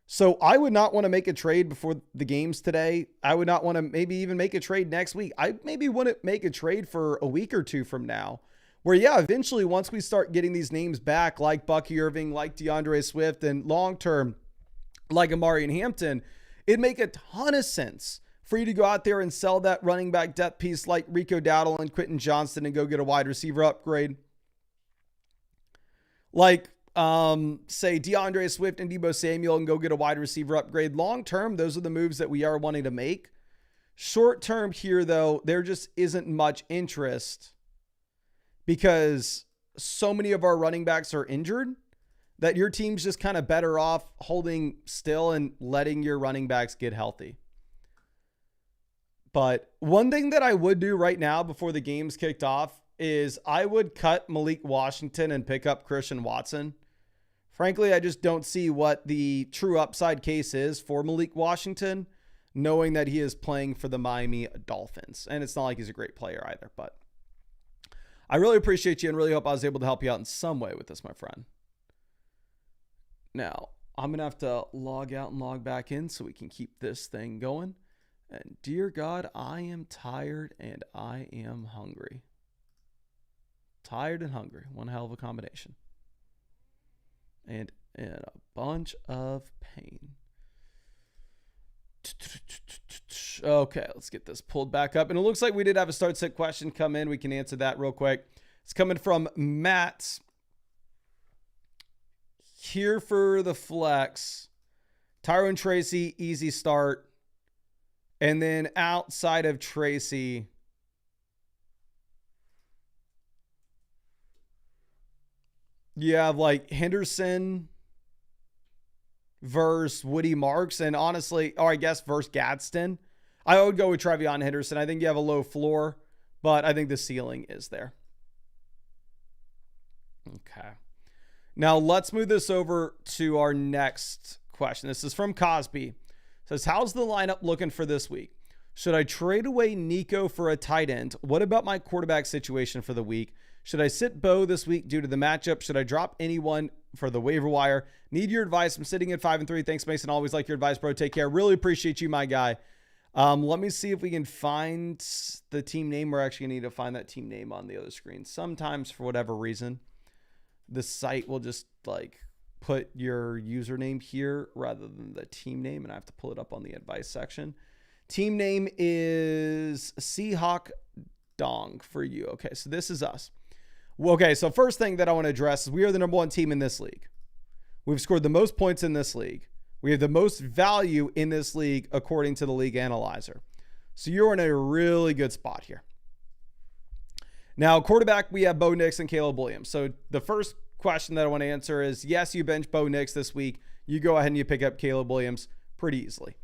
Speaker 1: So I would not want to make a trade before the games today. I would not want to maybe even make a trade next week. I maybe wouldn't make a trade for a week or two from now where, yeah, eventually once we start getting these names back like Bucky Irving, like DeAndre Swift, and long-term like Amari and Hampton, it'd make a ton of sense for you to go out there and sell that running back depth piece like Rico Dowdle and Quentin Johnston and go get a wide receiver upgrade. Like, say DeAndre Swift and Deebo Samuel and go get a wide receiver upgrade. Long term, those are the moves that we are wanting to make. Short term here, though, there just isn't much interest because so many of our running backs are injured that your team's just kind of better off holding still and letting your running backs get healthy. But one thing that I would do right now before the game's kicked off is I would cut Malik Washington and pick up Christian Watson. Frankly, I just don't see what the true upside case is for Malik Washington, knowing that he is playing for the Miami Dolphins. And it's not like he's a great player either, but I really appreciate you and really hope I was able to help you out in some way with this, my friend. Now, I'm going to have to log out and log back in so we can keep this thing going. And dear God, I am tired and I am hungry. Tired and hungry. One hell of a combination. And in a bunch of pain. Okay, let's get this pulled back up. And it looks like we did have a start set question come in. We can answer that real quick. It's coming from Matt. Here for the flex. Tyrone Tracy, easy start. And then outside of Tracy, you have like Henderson versus Woody Marks. And honestly, or I guess versus Gadsden. I would go with Trevion Henderson. I think you have a low floor, but I think the ceiling is there. Okay. Now let's move this over to our next question. This is from Cosby. It says, how's the lineup looking for this week? Should I trade away Nico for a tight end? What about my quarterback situation for the week? Should I sit Bo this week due to the matchup? Should I drop anyone for the waiver wire? Need your advice. I'm sitting at 5-3. Thanks, Mason. Always like your advice, bro. Take care. Really appreciate you, my guy. Let me see if we can find the team name. We're actually going to need to find that team name on the other screen. Sometimes, for whatever reason, the site will just like put your username here rather than the team name, and I have to pull it up on the advice section. Team name is Seahawk Dong for you. Okay, so this is us. Well, okay, so first thing that I want to address is we are the number one team in this league. We've scored the most points in this league. We have the most value in this league according to the league analyzer. So you're in a really good spot here. Now, quarterback, we have Bo Nix and Caleb Williams. So the first question that I want to answer is, yes, you bench Bo Nix this week. You go ahead and you pick up Caleb Williams pretty easily.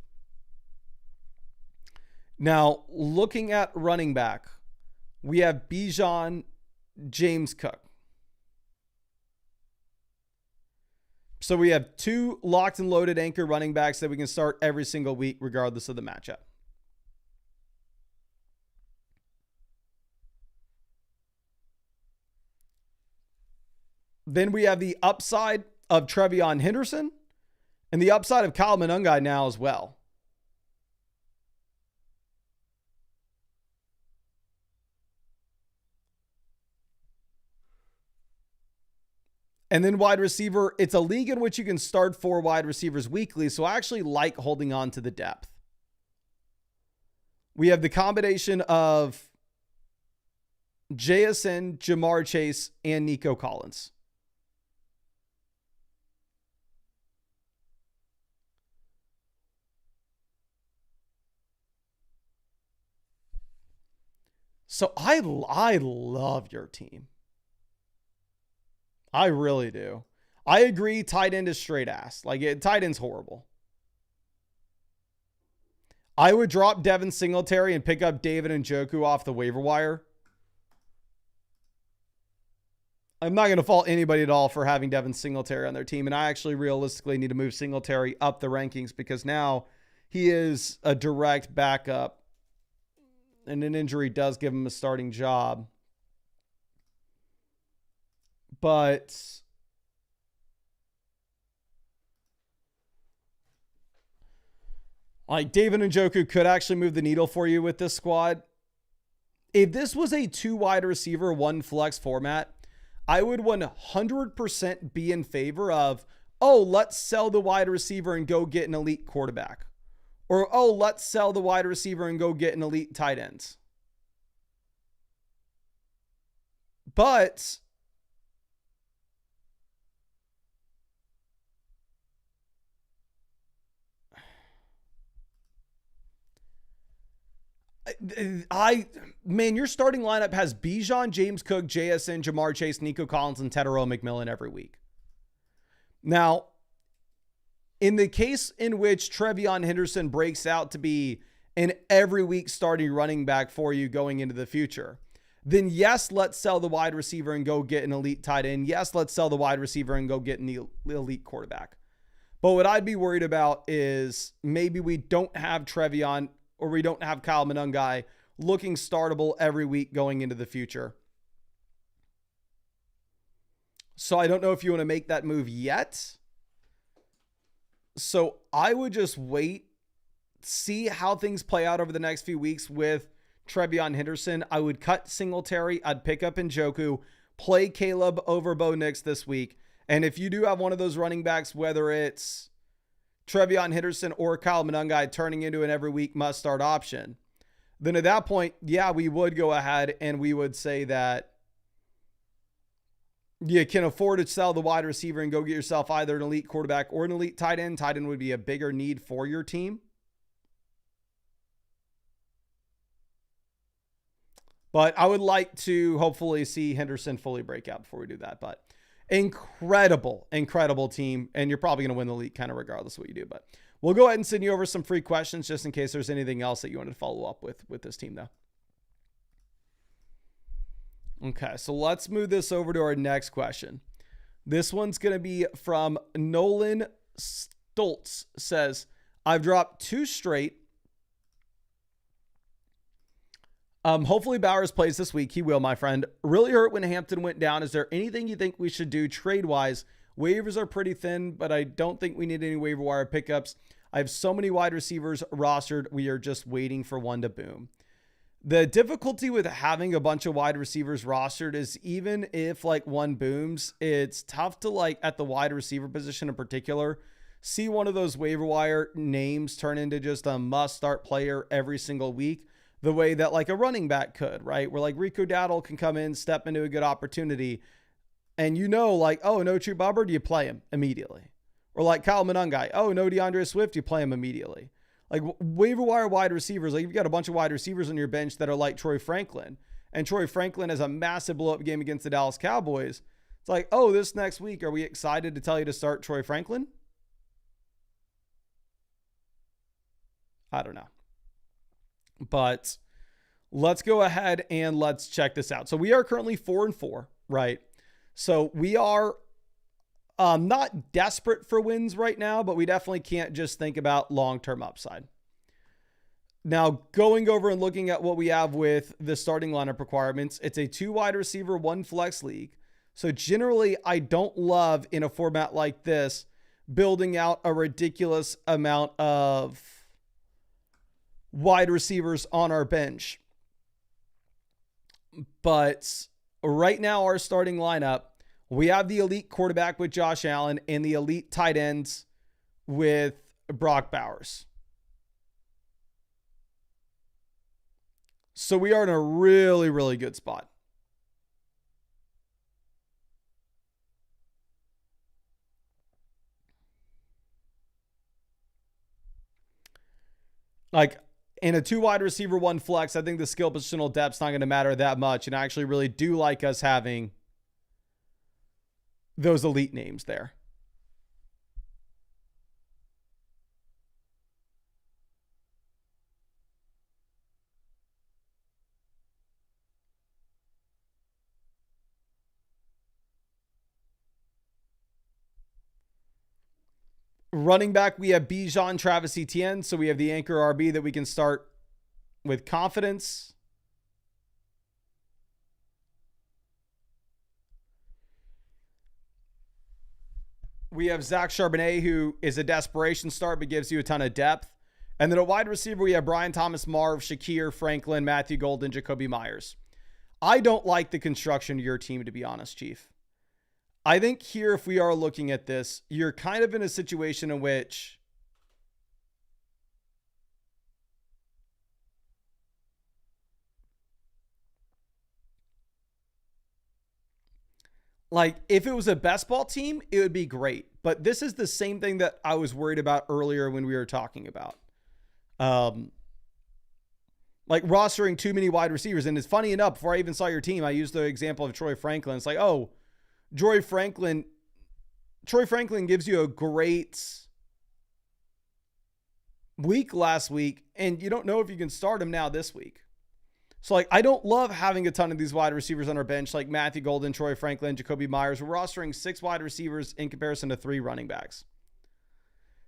Speaker 1: Now, looking at running back, we have Bijan, James Cook. So we have 2 locked and loaded anchor running backs that we can start every single week, regardless of the matchup. Then we have the upside of Trevion Henderson and the upside of Kyle Monangai now as well. And then wide receiver, it's a league in which you can start 4 wide receivers weekly, so I actually like holding on to the depth. We have the combination of JSN, Jamar Chase, and Nico Collins. So I love your team. I really do. I agree. Tight end is straight ass. Tight end's horrible. I would drop Devin Singletary and pick up David Njoku off the waiver wire. I'm not going to fault anybody at all for having Devin Singletary on their team. And I actually realistically need to move Singletary up the rankings because now he is a direct backup. And an injury does give him a starting job. But David Njoku could actually move the needle for you with this squad. If this was a 2 wide receiver, 1 flex format, I would 100% be in favor of, let's sell the wide receiver and go get an elite quarterback. Or, let's sell the wide receiver and go get an elite tight end. But your starting lineup has Bijan, James Cook, JSN, Jamar Chase, Nico Collins, and Tedero McMillan every week. Now, in the case in which Trevion Henderson breaks out to be an every week starting running back for you going into the future, then yes, let's sell the wide receiver and go get an elite tight end. Yes, let's sell the wide receiver and go get an elite quarterback. But what I'd be worried about is maybe we don't have Trevion or we don't have Kyle Monangai looking startable every week going into the future. So I don't know if you want to make that move yet. So I would just wait, see how things play out over the next few weeks with Trevion Henderson. I would cut Singletary. I'd pick up Njoku, play Caleb over Bo Nix this week. And if you do have one of those running backs, whether it's Trevion Henderson or Kyle Monangai turning into an every week must start option, then at that point, yeah, we would go ahead and we would say that you can afford to sell the wide receiver and go get yourself either an elite quarterback or an elite tight end. Tight end would be a bigger need for your team. But I would like to hopefully see Henderson fully break out before we do that. But incredible team. And you're probably going to win the league kind of regardless of what you do. But we'll go ahead and send you over some free questions just in case there's anything else that you wanted to follow up with this team though. Okay, so let's move this over to our next question. This one's going to be from Nolan Stoltz. Says, I've dropped 2 straight. Hopefully Bowers plays this week. He will, my friend. Really hurt when Hampton went down. Is there anything you think we should do trade-wise? Waivers are pretty thin, but I don't think we need any waiver wire pickups. I have so many wide receivers rostered. We are just waiting for one to boom. The difficulty with having a bunch of wide receivers rostered is even if one booms, it's tough to at the wide receiver position in particular, see one of those waiver wire names turn into just a must start player every single week, the way that a running back could, right? Where Rico Dowdle can come in, step into a good opportunity. And no True Hubbard, you play him immediately. Or Kyle Monangai, no DeAndre Swift, you play him immediately. Waiver wire wide receivers, you've got a bunch of wide receivers on your bench that are like Troy Franklin. And Troy Franklin has a massive blow-up game against the Dallas Cowboys. It's like, oh, this next week, are we excited to tell you to start Troy Franklin? I don't know. But let's go ahead and let's check this out. So we are currently 4-4, right? So we are not desperate for wins right now, but we definitely can't just think about long-term upside. Now, going over and looking at what we have with the starting lineup requirements, it's a 2 wide receiver, 1 flex league. So generally, I don't love in a format like this building out a ridiculous amount of wide receivers on our bench. But right now, our starting lineup, we have the elite quarterback with Josh Allen and the elite tight ends with Brock Bowers. So we are in a really, really good spot. Like in a 2 wide receiver, 1 flex, I think the skill positional depth's not going to matter that much. And I actually really do like us having those elite names there. Running back, we have Bijan, Travis Etienne. So we have the anchor RB that we can start with confidence. We have Zach Charbonnet, who is a desperation start, but gives you a ton of depth. And then a wide receiver, we have Brian Thomas, Marv, Shakir, Franklin, Matthew Golden, Jacoby Myers. I don't like the construction of your team, to be honest, Chief. I think here, if we are looking at this, you're kind of in a situation in which like if it was a best ball team, it would be great. But this is the same thing that I was worried about earlier when we were talking about. Like rostering too many wide receivers. And it's funny enough, before I even saw your team, I used the example of Troy Franklin. It's like, oh, Troy Franklin gives you a great week last week, and you don't know if you can start him now this week. So, like, I don't love having a ton of these wide receivers on our bench, like Matthew Golden, Troy Franklin, Jacoby Myers. We're rostering 6 wide receivers in comparison to 3 running backs.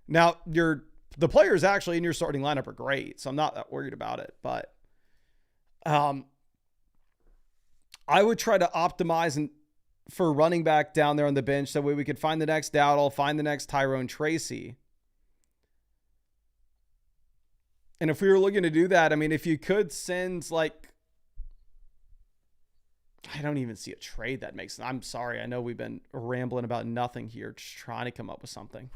Speaker 1: Now, the players actually in your starting lineup are great, so I'm not that worried about it. But I would try to optimize for running back down there on the bench. That way we could find the next Dowdle, find the next Tyrone Tracy. And if we were looking to do that, I mean, if you could send like, I don't even see a trade that makes sense. I'm sorry. I know we've been rambling about nothing here, just trying to come up with something.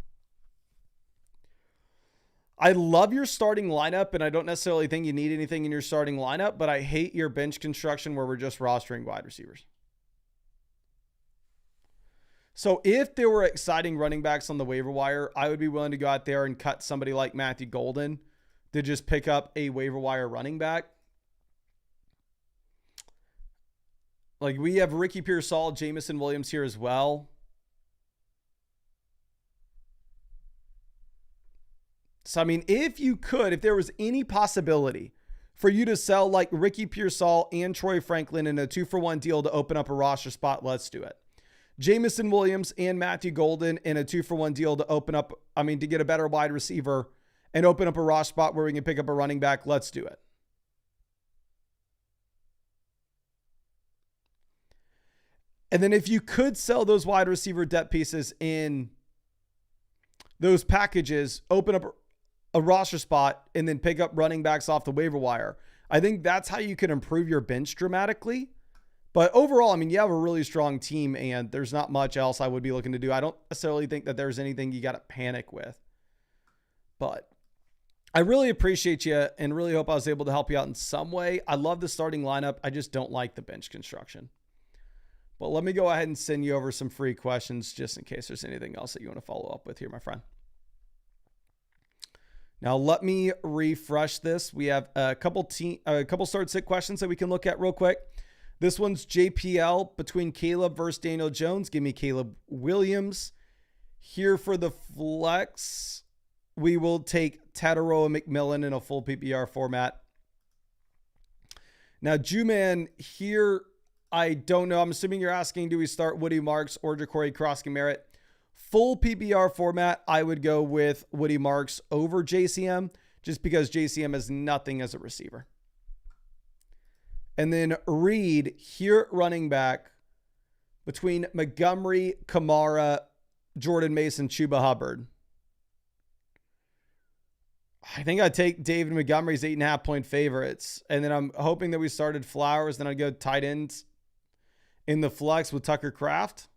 Speaker 1: I love your starting lineup, and I don't necessarily think you need anything in your starting lineup, but I hate your bench construction where we're just rostering wide receivers. So if there were exciting running backs on the waiver wire, I would be willing to go out there and cut somebody like Matthew Golden to just pick up a waiver wire running back. Like we have Ricky Pearsall, Jamison Williams here as well. So, I mean, if there was any possibility for you to sell like Ricky Pearsall and Troy Franklin in a 2-for-1 deal to open up a roster spot, let's do it. Jamison Williams and Matthew Golden in a 2-for-1 deal to get a better wide receiver and open up a roster spot where we can pick up a running back. Let's do it. And then if you could sell those wide receiver depth pieces in those packages, open up a roster spot and then pick up running backs off the waiver wire, I think that's how you can improve your bench dramatically. But overall, I mean, you have a really strong team and there's not much else I would be looking to do. I don't necessarily think that there's anything you got to panic with. But I really appreciate you and really hope I was able to help you out in some way. I love the starting lineup. I just don't like the bench construction. But let me go ahead and send you over some free questions just in case there's anything else that you want to follow up with here, my friend. Now, let me refresh this. We have a couple start sit questions that we can look at real quick. This one's JPL between Caleb versus Daniel Jones. Give me Caleb Williams. Here for the flex, we will take Tataroa McMillan in a full PPR format. Now, Juman, here, I don't know. I'm assuming you're asking, do we start Woody Marks or Ja'Cory Cross-Merritt? Full PPR format, I would go with Woody Marks over JCM, just because JCM has nothing as a receiver. And then Reed, here at running back, between Montgomery, Kamara, Jordan Mason, Chuba Hubbard. I think I'd take David Montgomery's 8.5 point favorites. And then I'm hoping that we started Flowers. Then I'd go tight ends in the flex with Tucker Kraft.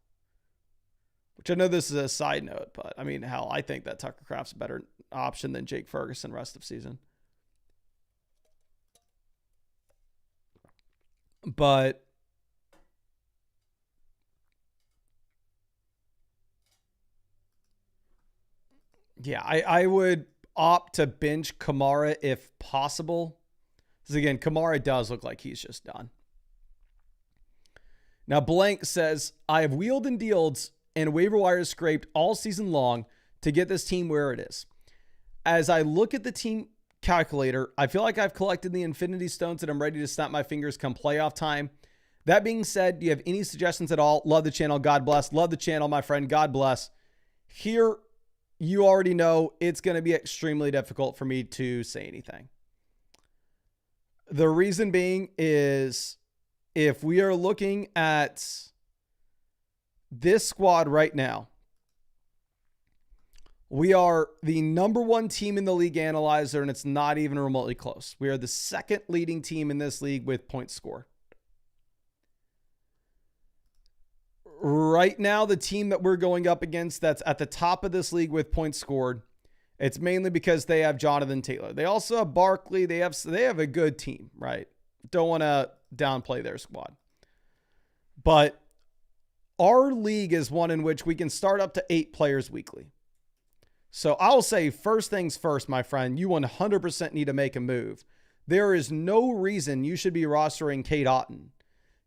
Speaker 1: Which I know this is a side note, but I mean, hell, I think that Tucker Kraft's a better option than Jake Ferguson rest of season. But yeah, I would opt to bench Kamara if possible. Because again, Kamara does look like he's just done. Now, Blank says, I have wheeled and dealed and waiver wires scraped all season long to get this team where it is. As I look at the team calculator, I feel like I've collected the Infinity Stones and I'm ready to snap my fingers come playoff time. That being said, do you have any suggestions at all? Love the channel. God bless. Love the channel, my friend. God bless. Here, you already know it's going to be extremely difficult for me to say anything. The reason being is if we are looking at this squad right now, we are the number one team in the league analyzer, and it's not even remotely close. We are the second leading team in this league with points scored. Right now, the team that we're going up against that's at the top of this league with points scored, it's mainly because they have Jonathan Taylor. They also have Barkley. They have a good team, right? Don't want to downplay their squad. But our league is one in which we can start up to 8 players weekly. So I'll say first things first, my friend, you 100% need to make a move. There is no reason you should be rostering Cade Otton.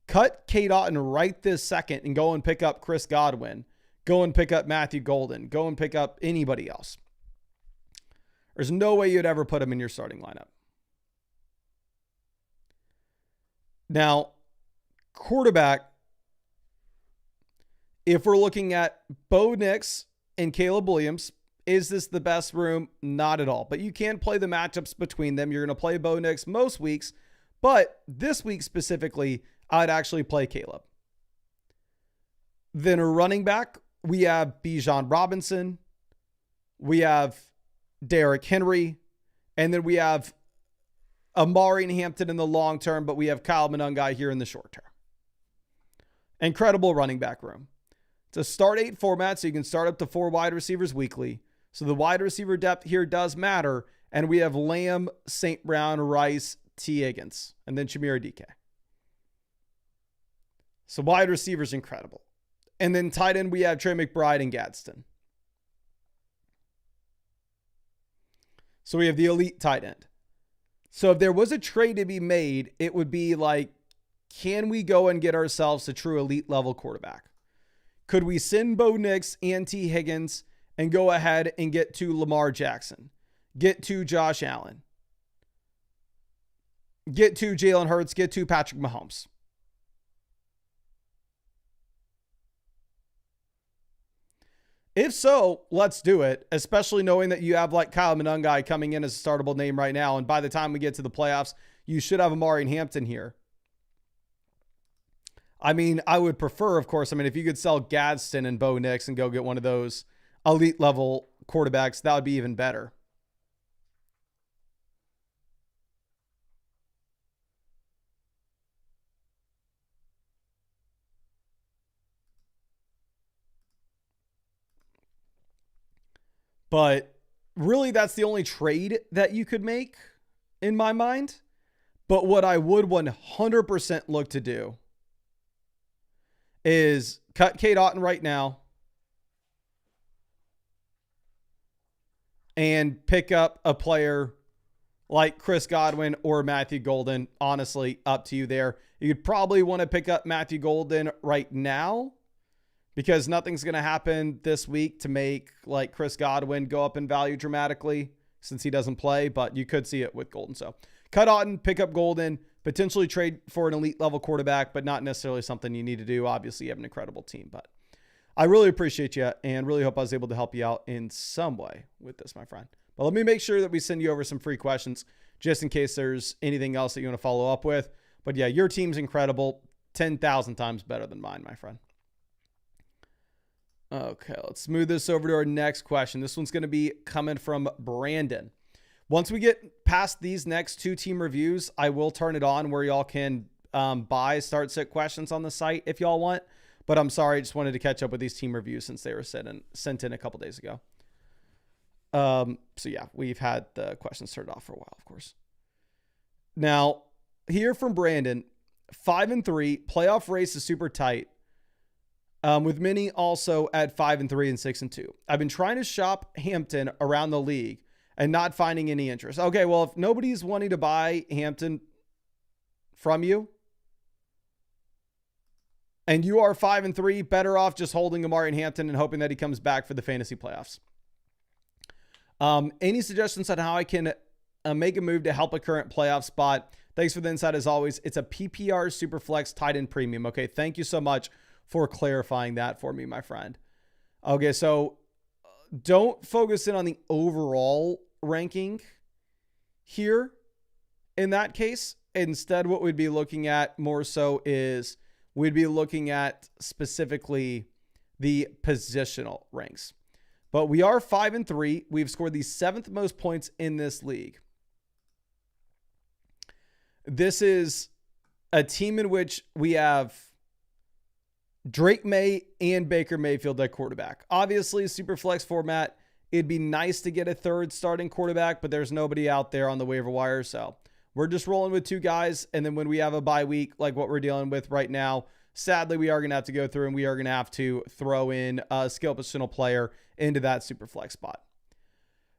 Speaker 1: Cut Cade Otton right this second and go and pick up Chris Godwin. Go and pick up Matthew Golden. Go and pick up anybody else. There's no way you'd ever put him in your starting lineup. Now, quarterback, if we're looking at Bo Nix and Caleb Williams, is this the best room? Not at all. But you can play the matchups between them. You're going to play Bo Nix most weeks. But this week specifically, I'd actually play Caleb. Then a running back, we have Bijan Robinson. We have Derrick Henry. And then we have Amari and Hampton in the long term, but we have Kyle Monangai here in the short term. Incredible running back room. It's a start 8 format, so you can start up to 4 wide receivers weekly. So the wide receiver depth here does matter. And we have Lamb, St. Brown, Rice, T. Higgins, and then Shamir DK. So wide receiver's incredible. And then tight end, we have Trey McBride and Gadsden. So we have the elite tight end. So if there was a trade to be made, it would be like, can we go and get ourselves a true elite level quarterback? Could we send Bo Nix and T. Higgins and go ahead and get to Lamar Jackson, get to Josh Allen, get to Jalen Hurts, get to Patrick Mahomes? If so, let's do it, especially knowing that you have like Kyle Monangai coming in as a startable name right now. And by the time we get to the playoffs, you should have Amari and Hampton here. I mean, I would prefer, of course, if you could sell Gadsden and Bo Nix and go get one of those elite level quarterbacks, that would be even better. But really, that's the only trade that you could make in my mind. But what I would 100% look to do is cut Cade Otton right now and pick up a player like Chris Godwin or Matthew Golden. Honestly, up to you there. You'd probably want to pick up Matthew Golden right now because nothing's going to happen this week to make like Chris Godwin go up in value dramatically since he doesn't play, but you could see it with Golden. So cut Otten, pick up Golden, potentially trade for an elite level quarterback, but not necessarily something you need to do. Obviously, you have an incredible team, but I really appreciate you and really hope I was able to help you out in some way with this, my friend. But let me make sure that we send you over some free questions just in case there's anything else that you want to follow up with. But yeah, your team's incredible. 10,000 times better than mine, my friend. Okay, let's move this over to our next question. This one's going to be coming from Brandon. Once we get past these next two team reviews, I will turn it on where y'all can buy start sit questions on the site if y'all want. But I'm sorry, I just wanted to catch up with these team reviews since they were sent in a couple days ago. So yeah, we've had the questions turned off for a while, of course. Now, here from Brandon, 5-3, playoff race is super tight. With many also at 5-3 and 6-2. I've been trying to shop Hampton around the league and not finding any interest. Okay, well, if nobody's wanting to buy Hampton from you and you are 5-3, better off just holding Amari in Hampton and hoping that he comes back for the fantasy playoffs. Any suggestions on how I can make a move to help a current playoff spot? Thanks for the insight as always. It's a PPR Superflex tight end premium. Okay, thank you so much for clarifying that for me, my friend. Okay, so don't focus in on the overall ranking here in that case. Instead, what we'd be looking at more so is we'd be looking at specifically the positional ranks. But we are 5-3. We've scored the 7th most points in this league. This is a team in which we have Drake May and Baker Mayfield at quarterback. Obviously, super flex format, it'd be nice to get a third starting quarterback, but there's nobody out there on the waiver wire. So we're just rolling with two guys. And then when we have a bye week, like what we're dealing with right now, sadly, we are going to have to go through and we are going to have to throw in a skill positional player into that super flex spot.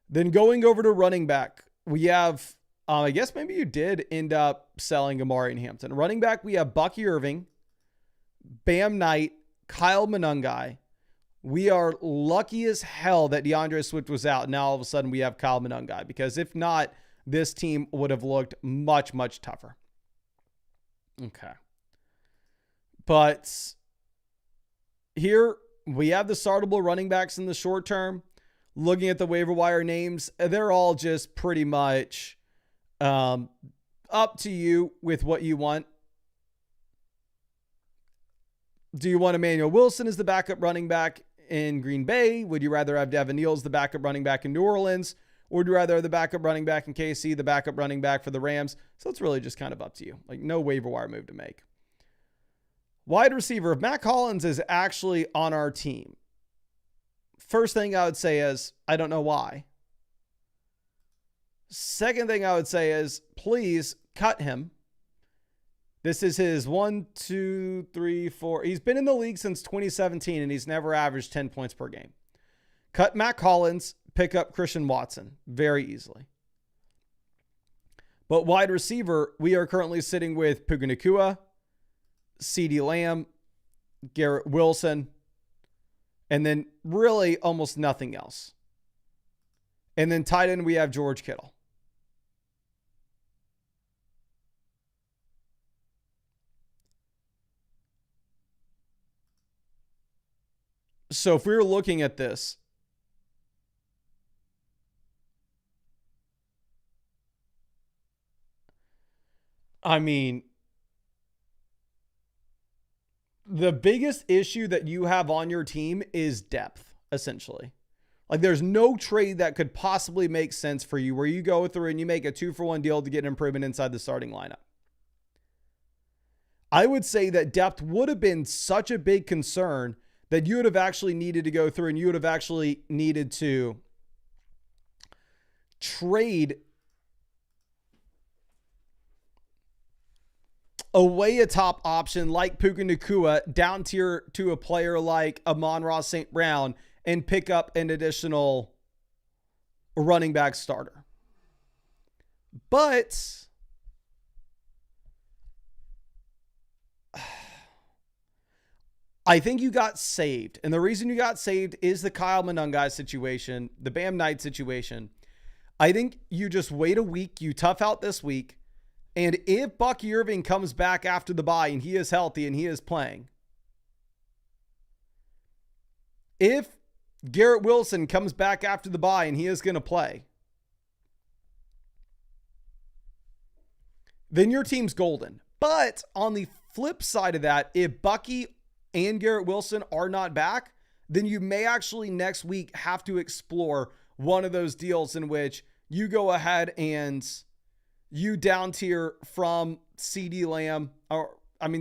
Speaker 1: Then going over to running back, we have, I guess maybe you did end up selling Amari and Hampton. Running back, we have Bucky Irving, Bam Knight, Kyle Monangai. We are lucky as hell that DeAndre Swift was out. Now all of a sudden we have Kyle Monangai, because if not, this team would have looked much, much tougher. Okay. But here we have the startable running backs in the short term. Looking at the waiver wire names, they're all just pretty much up to you with what you want. Do you want Emmanuel Wilson as the backup running back in Green Bay? Would you rather have Devin Neal the backup running back in New Orleans? Or would you rather have the backup running back in KC, the backup running back for the Rams? So it's really just kind of up to you. Like, no waiver wire move to make. Wide receiver, if Matt Collins is actually on our team, first thing I would say is, I don't know why. Second thing I would say is, please cut him. This is his 1, 2, 3, 4. He's been in the league since 2017, and he's never averaged 10 points per game. Cut Matt Collins, pick up Christian Watson very easily. But wide receiver, we are currently sitting with Puka Nacua, CeeDee Lamb, Garrett Wilson, and then really almost nothing else. And then tight end, we have George Kittle. So if we were looking at this, I mean, the biggest issue that you have on your team is depth, essentially. Like, there's no trade that could possibly make sense for you where you go through and you make a 2-for-1 deal to get an improvement inside the starting lineup. I would say that depth would have been such a big concern that you would have actually needed to go through and you would have actually needed to trade away a top option like Puka Nacua down tier to a player like Amon-Ra St. Brown and pick up an additional running back starter. But I think you got saved. And the reason you got saved is the Kyle Monungai situation, the Bam Knight situation. I think you just wait a week, you tough out this week. And if Bucky Irving comes back after the bye and he is healthy and he is playing, if Garrett Wilson comes back after the bye and he is going to play, then your team's golden. But on the flip side of that, if Bucky and Garrett Wilson are not back, then you may actually next week have to explore one of those deals in which you go ahead and you down tier from CeeDee Lamb,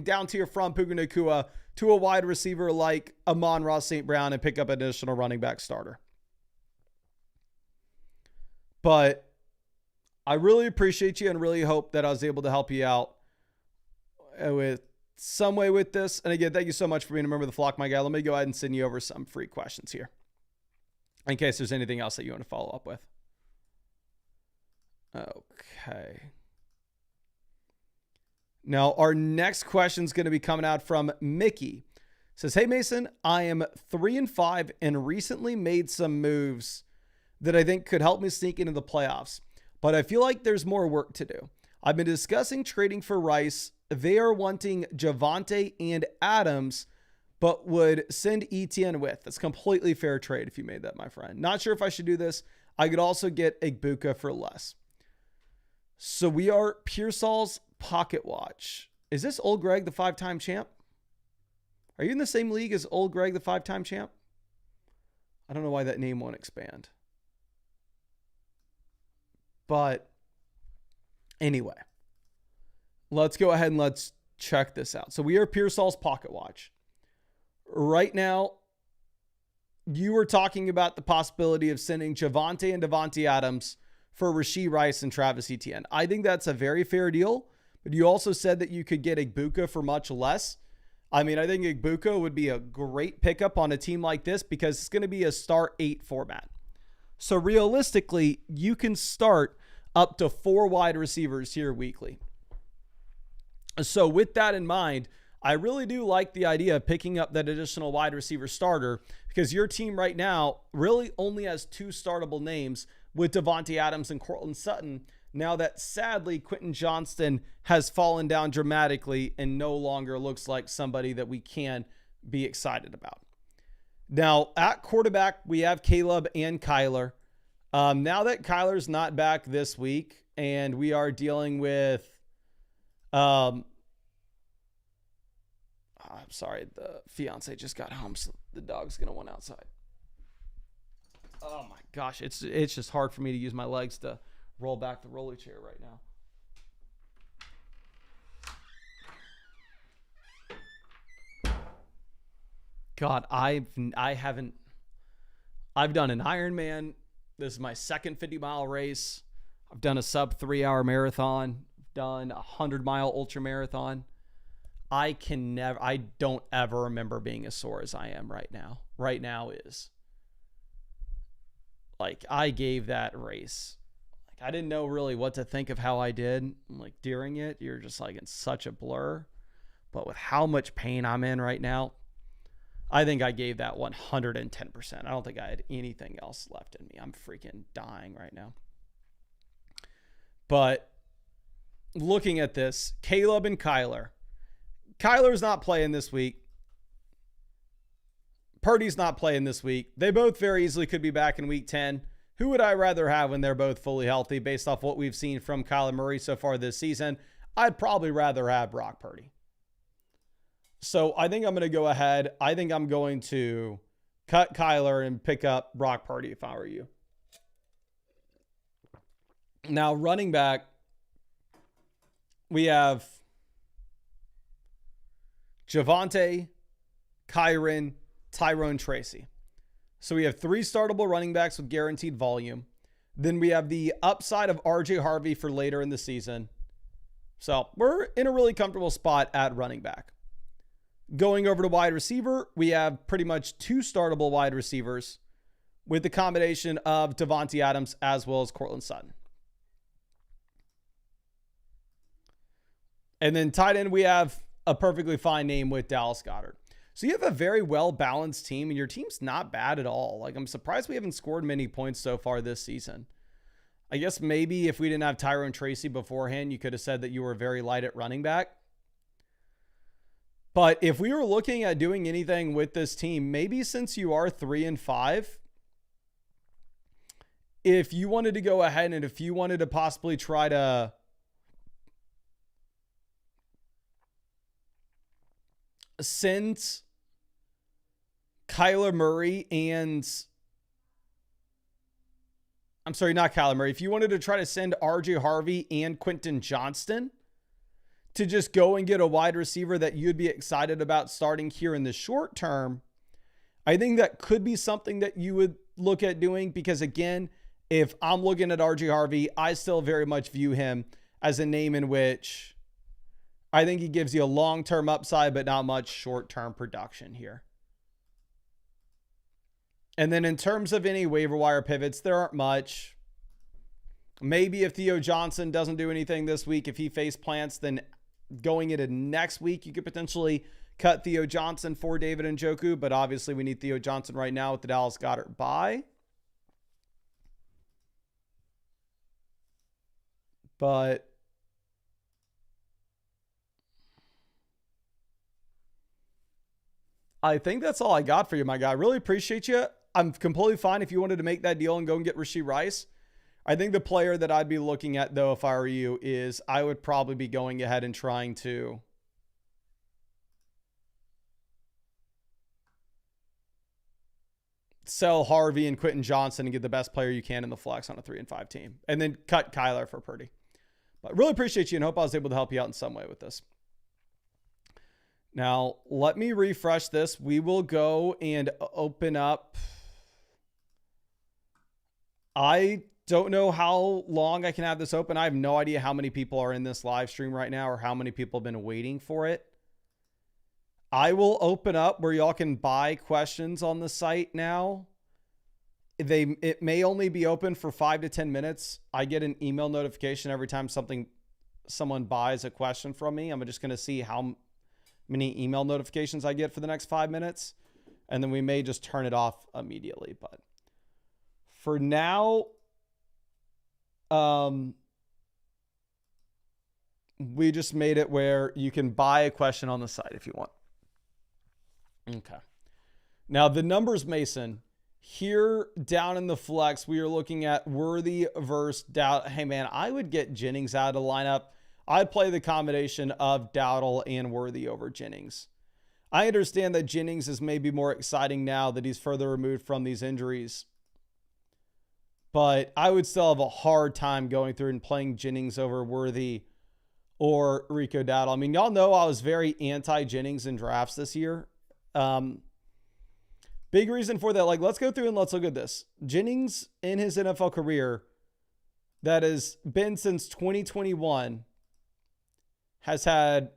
Speaker 1: down tier from Puka Nacua to a wide receiver like Amon-Ra St. Brown and pick up an additional running back starter. But I really appreciate you and really hope that I was able to help you out with some way with this. And again, thank you so much for being a member of the flock, my guy. Let me go ahead and send you over some free questions here in case there's anything else that you want to follow up with. Okay. Now, our next question is going to be coming out from Mickey. It says, hey, Mason, I am 3-5 and recently made some moves that I think could help me sneak into the playoffs, but I feel like there's more work to do. I've been discussing trading for Rice. They are wanting Javonte and Adams, but would send Etienne with. That's completely fair trade if you made that, my friend. Not sure if I should do this. I could also get Igbuka for less. So we are Pearsall's Pocket Watch. Is this Old Greg, the 5-time champ? Are you in the same league as Old Greg, the 5-time champ? I don't know why that name won't expand. But anyway, let's go ahead and let's check this out. So we are Pearsall's Pocket Watch. Right now, you were talking about the possibility of sending Javonte and Devontae Adams for Rashee Rice and Travis Etienne. I think that's a very fair deal, but you also said that you could get Igbuka for much less. I mean, I think Igbuka would be a great pickup on a team like this because it's going to be a start 8 format. So realistically, you can start up to 4 wide receivers here weekly. So with that in mind, I really do like the idea of picking up that additional wide receiver starter because your team right now really only has 2 startable names with Devontae Adams and Courtland Sutton. Now that sadly Quentin Johnston has fallen down dramatically and no longer looks like somebody that we can be excited about. Now at quarterback, we have Caleb and Kyler. Now that Kyler's not back this week and we are dealing with, I'm sorry, the fiance just got home, so the dog's going to want outside. Oh my gosh, it's just hard for me to use my legs to roll back the roller chair right now. God, I've done an Ironman. This is my second 50-mile race. I've done a sub 3-hour marathon. I've done a 100-mile ultra marathon. I don't ever remember being as sore as I am right now. Right now is. Like, I gave that race. Like, I didn't know really what to think of how I did. Like, during it, you're just like in such a blur. But with how much pain I'm in right now, I think I gave that 110%. I don't think I had anything else left in me. I'm freaking dying right now. But looking at this, Caleb and Kyler. Kyler's not playing this week. Purdy's not playing this week. They both very easily could be back in week 10. Who would I rather have when they're both fully healthy based off what we've seen from Kyler Murray so far this season? I'd probably rather have Brock Purdy. So I think I'm going to go ahead. I think I'm going to cut Kyler and pick up Brock Purdy if I were you. Now, running back, we have Javonte, Kyron, Tyrone Tracy. So we have 3 startable running backs with guaranteed volume. Then we have the upside of RJ Harvey for later in the season. So we're in a really comfortable spot at running back. Going over to wide receiver, we have pretty much 2 startable wide receivers with the combination of Devontae Adams as well as Courtland Sutton. And then tight end, we have a perfectly fine name with Dallas Goedert. So you have a very well-balanced team, and your team's not bad at all. Like, I'm surprised we haven't scored many points so far this season. I guess maybe if we didn't have Tyrone Tracy beforehand, you could have said that you were very light at running back. But if we were looking at doing anything with this team, maybe since you are 3-5, if you wanted to go ahead and if you wanted to possibly try to send Kyler Murray and I'm sorry, not Kyler Murray. If you wanted to try to send RJ Harvey and Quentin Johnston to just go and get a wide receiver that you'd be excited about starting here in the short term, I think that could be something that you would look at doing because, again, if I'm looking at RJ Harvey, I still very much view him as a name in which I think he gives you a long-term upside, but not much short-term production here. And then in terms of any waiver wire pivots, there aren't much. Maybe if Theo Johnson doesn't do anything this week, if he face plants, then going into next week, you could potentially cut Theo Johnson for David Njoku. But obviously we need Theo Johnson right now with the Dallas Goedert bye. But I think that's all I got for you, my guy. I really appreciate you. I'm completely fine if you wanted to make that deal and go and get Rashee Rice. I think the player that I'd be looking at, though, if I were you, is I would probably be going ahead and trying to sell Harvey and Quentin Johnson and get the best player you can in the flex on a 3-5 team. And then cut Kyler for Purdy. But really appreciate you and hope I was able to help you out in some way with this. Now, let me refresh this. We will go and open up. I don't know how long I can have this open. I have no idea how many people are in this live stream right now or how many people have been waiting for it. I will open up where y'all can buy questions on the site now. It may only be open for 5 to 10 minutes. I get an email notification every time someone buys a question from me. I'm just going to see how many email notifications I get for the next 5 minutes. And then we may just turn it off immediately. But for now, we just made it where you can buy a question on the site if you want. Okay. Now the numbers, Mason, here down in the flex, we are looking at Worthy versus Dowdle. Hey man, I would get Jennings out of the lineup. I'd play the combination of Dowdle and Worthy over Jennings. I understand that Jennings is maybe more exciting now that he's further removed from these injuries. But I would still have a hard time going through and playing Jennings over Worthy or Rico Dowdle. I mean, y'all know I was very anti-Jennings in drafts this year. Big reason for that. Like, let's go through and let's look at this. Jennings in his NFL career that has been since 2021 has had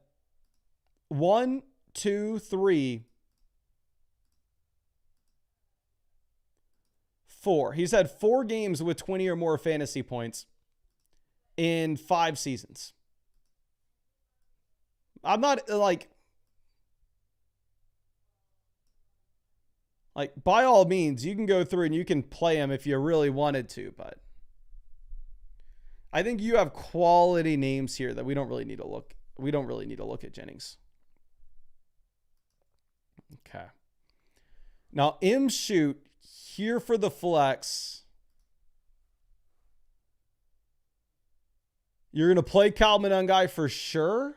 Speaker 1: 1, 2, 3, 4. He's had 4 games with 20 or more fantasy points in 5 seasons. I'm not like by all means, you can go through and you can play him if you really wanted to, but I think you have quality names here that we don't really need to look. We don't really need to look at Jennings. Okay. Now, shoot here for the flex. You're going to play Kyle Monangai for sure.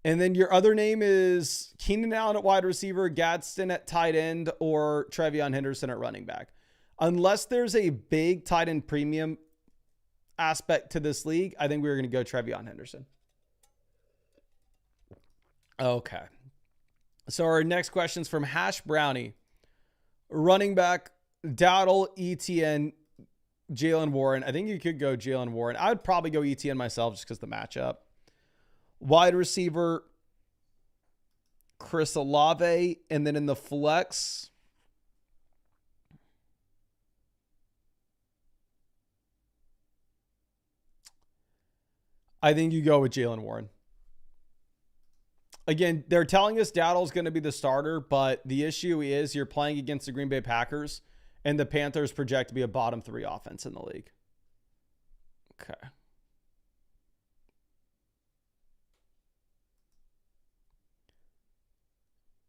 Speaker 1: And then your other name is Keenan Allen at wide receiver, Gadsden at tight end, or Trevion Henderson at running back. Unless there's a big tight end premium aspect to this league, I think we're going to go Trevion Henderson. Okay. So our next question is from Hash Brownie. Running back, Dowdle, ETN, Jalen Warren. I think you could go Jalen Warren. I would probably go ETN myself just because the matchup. Wide receiver, Chris Olave. And then in the flex, I think you go with Jaylen Warren. Again, they're telling us Dowdle's going to be the starter, but the issue is you're playing against the Green Bay Packers, and the Panthers project to be a bottom 3 offense in the league. Okay.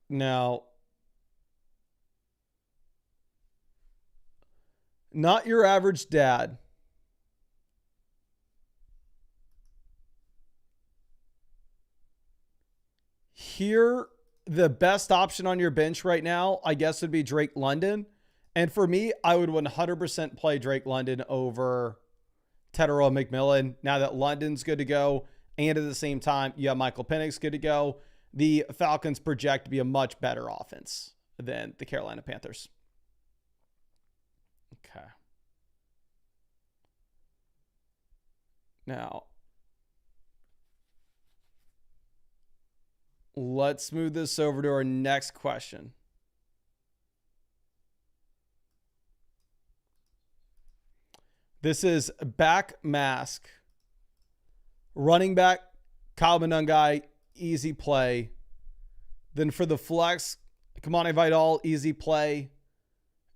Speaker 1: Now, not your average dad. Here, the best option on your bench right now, I guess, would be Drake London. And for me, I would 100% play Drake London over Tetero McMillan. Now that London's good to go, and at the same time, you have Michael Penix good to go, the Falcons project to be a much better offense than the Carolina Panthers. Okay. Now, let's move this over to our next question. This is back mask. Running back, Kyle Monangai, easy play. Then for the flex, Kamani Vidal, easy play.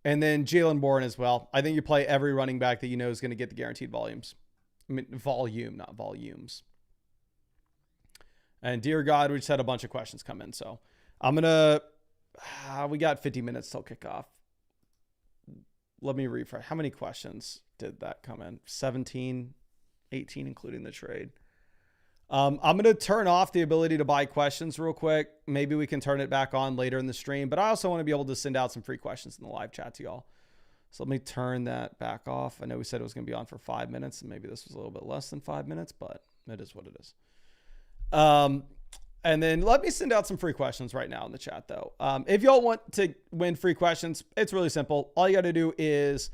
Speaker 1: And then Jaylen Warren as well. I think you play every running back that you know is going to get the guaranteed volumes. I mean, volume, not volumes. And dear God, we just had a bunch of questions come in. So I'm going to, we got 50 minutes till kickoff. Let me refresh. How many questions did that come in? 17, 18, including the trade. I'm going to turn off the ability to buy questions real quick. Maybe we can turn it back on later in the stream, but I also want to be able to send out some free questions in the live chat to y'all. So let me turn that back off. I know we said it was going to be on for 5 minutes, and maybe this was a little bit less than 5 minutes, but it is what it is. And then let me send out some free questions right now in the chat, though. If y'all want to win free questions, it's really simple. All you got to do is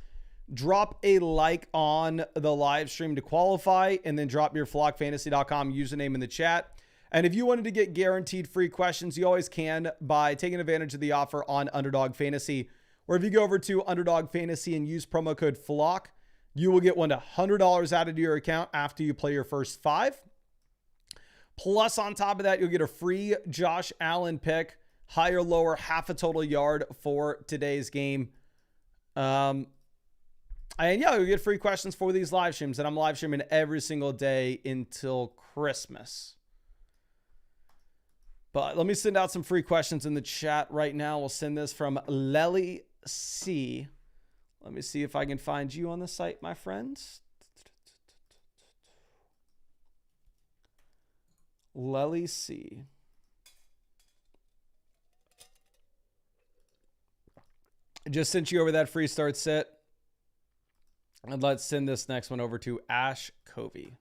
Speaker 1: drop a like on the live stream to qualify, and then drop your flockfantasy.com username in the chat. And if you wanted to get guaranteed free questions, you always can by taking advantage of the offer on Underdog Fantasy. Or if you go over to Underdog Fantasy and use promo code FLOCK, you will get $100 added to your account after you play your first 5. Plus, on top of that, you'll get a free Josh Allen pick, higher, lower, half a total yard for today's game. And yeah, you'll get free questions for these live streams, and I'm live streaming every single day until Christmas. But let me send out some free questions in the chat right now. We'll send this from Lely C. Let me see if I can find you on the site, my friends. Lely C. Just sent you over that free start set. And let's send this next one over to Ash Covey.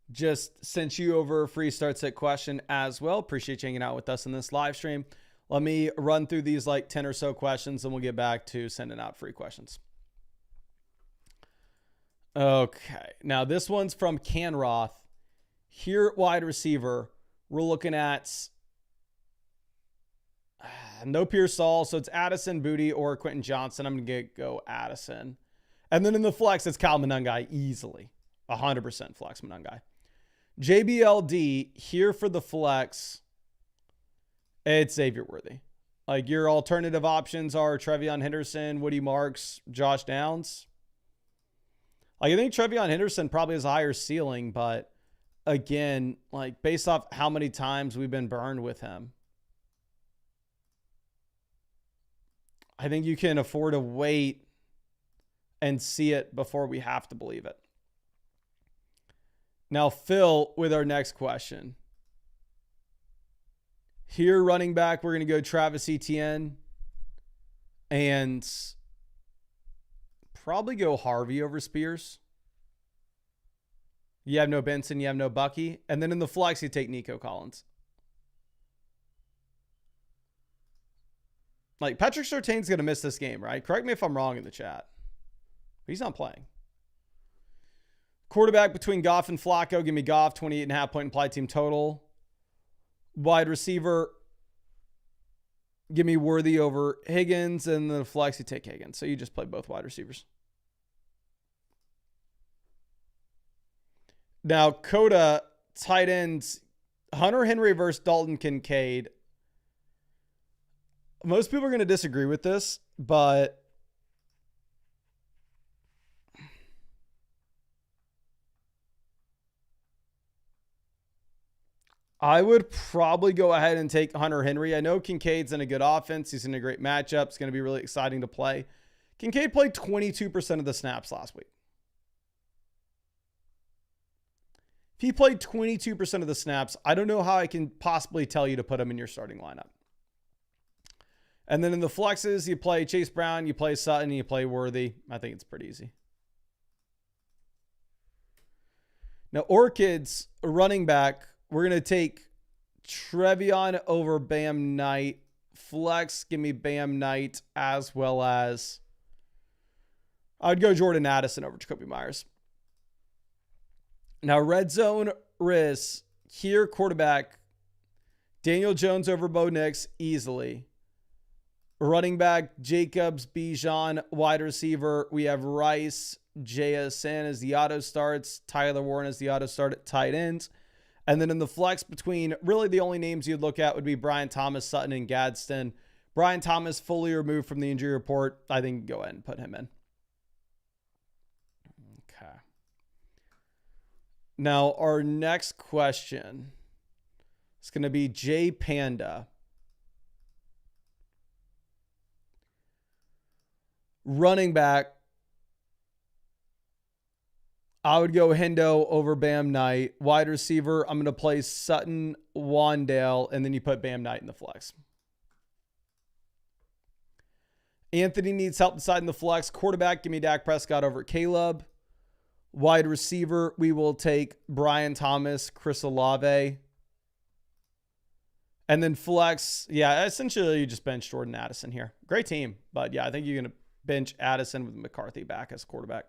Speaker 1: Just sent you over a free start set question as well. Appreciate you hanging out with us in this live stream. Let me run through these like 10 or so questions, and we'll get back to sending out free questions. Okay. Now this one's from Canroth. Here at wide receiver, we're looking at no Pearsall, so it's Addison, Booty, or Quentin Johnson. I'm going to go Addison. And then in the flex, it's Kyle Monangai easily. 100% flex Monangai. JBLD, here for the flex, it's Xavier Worthy. Like, your alternative options are Trevion Henderson, Woody Marks, Josh Downs. Like, I think Trevion Henderson probably has a higher ceiling, but again, like, based off how many times we've been burned with him, I think you can afford to wait and see it before we have to believe it. Now, Phil, with our next question. Here, running back, we're going to go Travis Etienne and probably go Harvey over Spears. You have no Benson, you have no Bucky. And then in the flex, you take Nico Collins. Like, Patrick Surtain's going to miss this game, right? Correct me if I'm wrong in the chat. He's not playing. Quarterback between Goff and Flacco. Give me Goff, 28.5 point implied team total. Wide receiver, give me Worthy over Higgins. And the flex, you take Higgins. So you just play both wide receivers. Now, Coda, tight ends, Hunter Henry versus Dalton Kincaid. Most people are going to disagree with this, but I would probably go ahead and take Hunter Henry. I know Kincaid's in a good offense. He's in a great matchup. It's going to be really exciting to play. Kincaid played 22% of the snaps last week. If he played 22% of the snaps, I don't know how I can possibly tell you to put him in your starting lineup. And then in the flexes, you play Chase Brown, you play Sutton, you play Worthy. I think it's pretty easy. Now, Orchids, running back, we're going to take Trevion over Bam Knight. Flex, give me Bam Knight, as well as I would go Jordan Addison over Jacoby Myers. Now, red zone, Riz, here, quarterback, Daniel Jones over Bo Nix, easily. Running back, Jacobs, Bijan. Wide receiver, we have Rice, JSN as the auto starts. Tyler Warren as the auto start at tight ends. And then in the flex between, really the only names you'd look at would be Brian Thomas, Sutton, and Gadsden. Brian Thomas fully removed from the injury report. I think go ahead and put him in. Okay. Now, our next question is going to be J Panda. Running back, I would go Hendo over Bam Knight. Wide receiver, I'm going to play Sutton, Wandale, and then you put Bam Knight in the flex. Anthony needs help inside in the flex. Quarterback, give me Dak Prescott over Caleb. Wide receiver, we will take Brian Thomas, Chris Olave. And then flex, yeah, essentially you just bench Jordan Addison here. Great team, but yeah, I think you're going to bench Addison with McCarthy back as quarterback.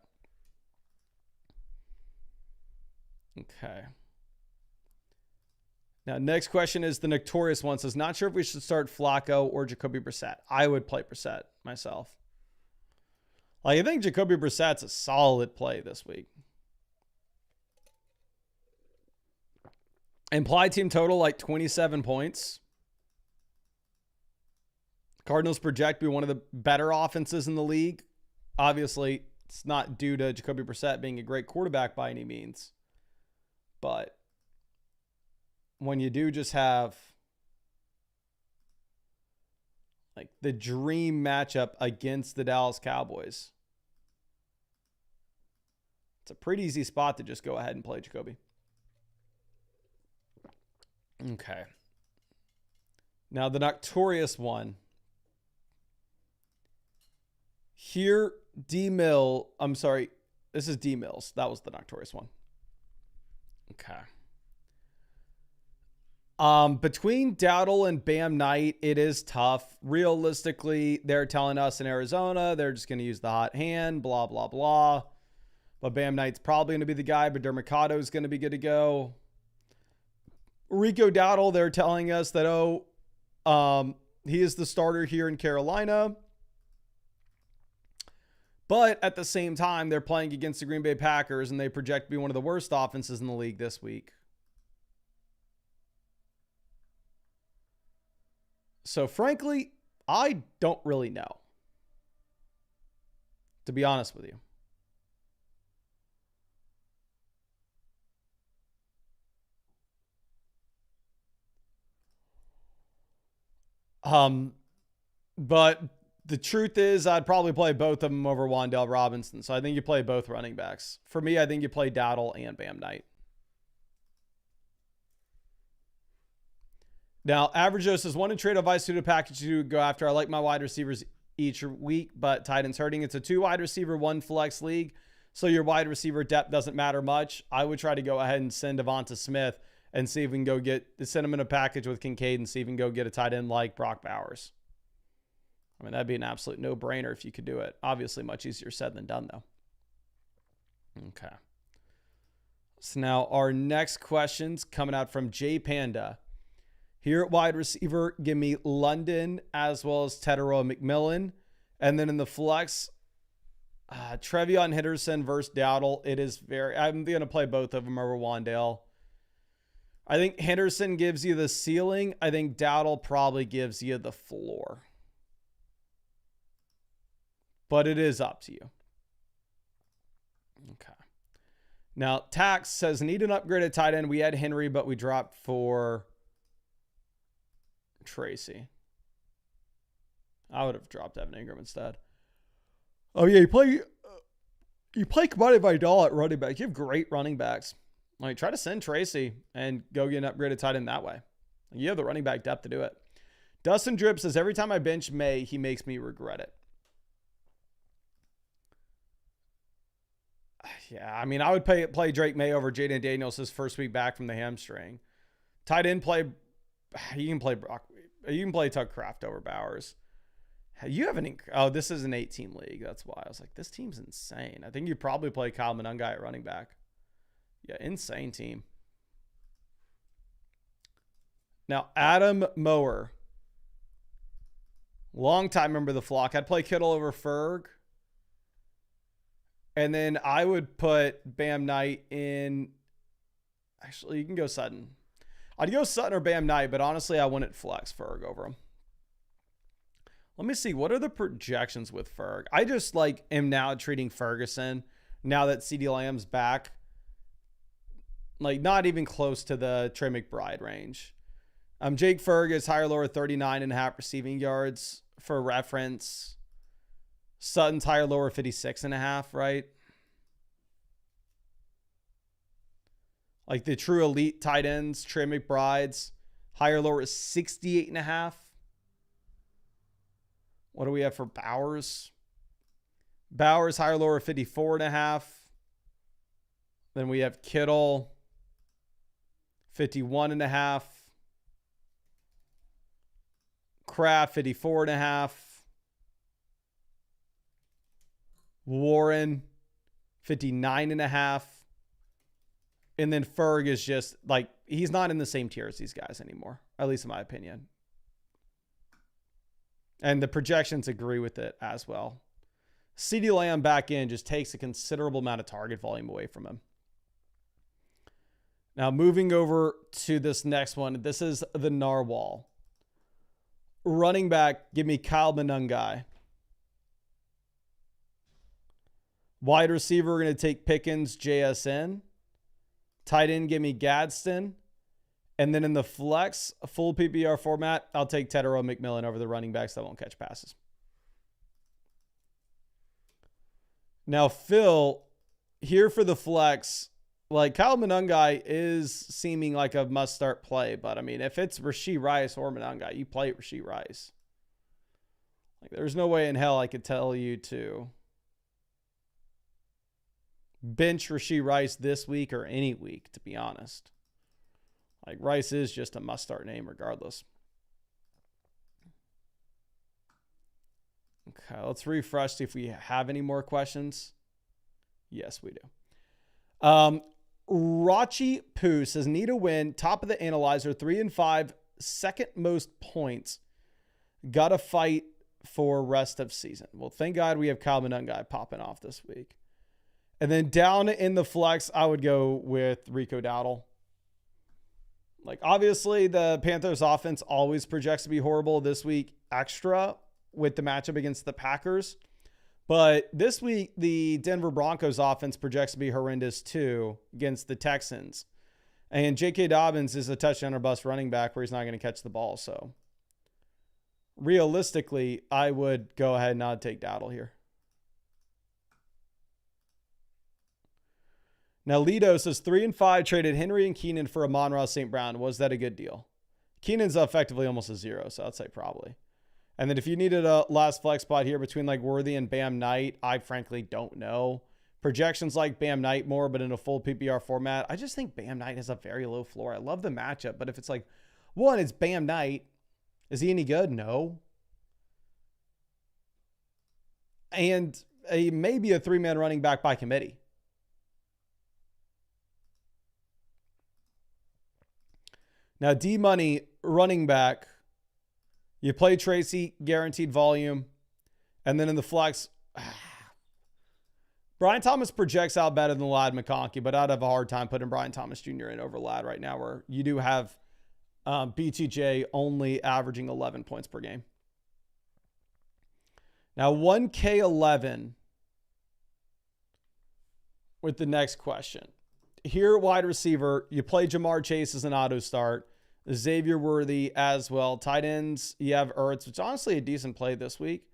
Speaker 1: Okay. Now, next question is the notorious one. Says, not sure if we should start Flacco or Jacoby Brissett. I would play Brissett myself. Like, I think Jacoby Brissett's a solid play this week. Implied team total, like 27 points. Cardinals project to be one of the better offenses in the league. Obviously, it's not due to Jacoby Brissett being a great quarterback by any means. But when you do just have like the dream matchup against the Dallas Cowboys, it's a pretty easy spot to just go ahead and play Jacoby. Okay. Now the notorious one. Here, D-Mill. I'm sorry. This is D-Mills. That was the notorious one. Okay. Between Dowdle and Bam Knight, it is tough. Realistically, they're telling us in Arizona, they're just going to use the hot hand, blah, blah, blah. But Bam Knight's probably going to be the guy, but Dermicado is going to be good to go. Rico Dowdle, they're telling us that, he is the starter here in Carolina. But at the same time, they're playing against the Green Bay Packers, and they project to be one of the worst offenses in the league this week. So, frankly, I don't really know, to be honest with you. But the truth is I'd probably play both of them over Wan'Dale Robinson. So I think you play both running backs. For me, I think you play Dowdle and Bam Knight. Now, Average Joe says, one in trade advice to the package to go after. I like my wide receivers each week, but tight ends hurting. It's a 2 wide receiver, 1 flex league. So your wide receiver depth doesn't matter much. I would try to go ahead and send Devonta Smith and see if we can go send him in a package with Kincaid and see if we can go get a tight end like Brock Bowers. I mean, that'd be an absolute no-brainer if you could do it. Obviously, much easier said than done, though. Okay. So now our next question's coming out from J Panda. Here at wide receiver, give me London as well as Tetero McMillan. And then in the flex, Trevion Henderson versus Dowdle. I'm going to play both of them over Wandale. I think Henderson gives you the ceiling. I think Dowdle probably gives you the floor. But it is up to you. Okay. Now, Tax says, need an upgrade at tight end. We had Henry, but we dropped for Tracy. I would have dropped Evan Ingram instead. Oh, yeah, you play Commodity Vidal at running back. You have great running backs. Like, try to send Tracy and go get an upgraded tight end that way. You have the running back depth to do it. Dustin Drip says, every time I bench May, he makes me regret it. Yeah, I mean, I would play Drake May over Jaden Daniels his first week back from the hamstring. Tight end play, you can play Tuck Kraft over Bowers. You have this is an 8-team league. That's why I was like, this team's insane. I think you probably play Kyle Monangai at running back. Yeah, insane team. Now, Adam Mower. Long time member of the flock. I'd play Kittle over Ferg. And then I would put Bam Knight in. Actually, you can go Sutton. I'd go Sutton or Bam Knight, but honestly, I wouldn't flex Ferg over him. Let me see. What are the projections with Ferg? I just am now treating Ferguson, now that CeeDee Lamb's back, not even close to the Trey McBride range. Jake Ferg is higher lower 39.5 receiving yards for reference. Sutton's higher lower 56.5, right? The true elite tight ends, Trey McBride's higher lower is 68.5. What do we have for Bowers? Bowers higher lower 54.5. Then we have Kittle 51.5. Kraft 54.5. Warren 59.5. And then Ferg is just he's not in the same tier as these guys anymore, at least in my opinion. And the projections agree with it as well. CeeDee Lamb back in just takes a considerable amount of target volume away from him. Now moving over to this next one. This is the Narwhal. Running back, give me Kyle Monangai. Wide receiver, we're going to take Pickens, JSN. Tight end, give me Gadsden. And then in the flex, full PPR format, I'll take Tedero McMillan over the running backs that won't catch passes. Now, Phil, here for the flex, Kyle Monangai is seeming like a must-start play. But, I mean, if it's Rashee Rice or Monangai, you play Rashee Rice. There's no way in hell I could tell you to bench Rashee Rice this week or any week, to be honest. Rice is just a must-start name regardless. Okay, let's refresh, see if we have any more questions. Yes, we do. Rachi Poo says, need a win, top of the analyzer, 3-5, second most points. Gotta fight for rest of season. Well, thank God we have Kyle Monangai popping off this week. And then down in the flex, I would go with Rico Dowdle. Obviously, the Panthers offense always projects to be horrible this week extra with the matchup against the Packers. But this week, the Denver Broncos offense projects to be horrendous too against the Texans. And J.K. Dobbins is a touchdown or bust running back where he's not going to catch the ball. So realistically, I would go ahead and not take Dowdle here. Now, Lido says 3-5 traded Henry and Keenan for Amon-Ra St. Brown. Was that a good deal? Keenan's effectively almost a zero, so I'd say probably. And then if you needed a last flex spot here between Worthy and Bam Knight, I frankly don't know. Projections like Bam Knight more, but in a full PPR format, I just think Bam Knight has a very low floor. I love the matchup, but if it's one, it's Bam Knight. Is he any good? No. And maybe a 3-man running back by committee. Now, D-Money, running back, you play Tracy, guaranteed volume. And then in the flex, Brian Thomas projects out better than Ladd McConkey, but I'd have a hard time putting Brian Thomas Jr. in over Ladd right now, where you do have BTJ only averaging 11 points per game. Now, 1K11 with the next question. Here, wide receiver, you play Jamar Chase as an auto start. Xavier Worthy as well. Tight ends, you have Ertz, which is honestly a decent play this week.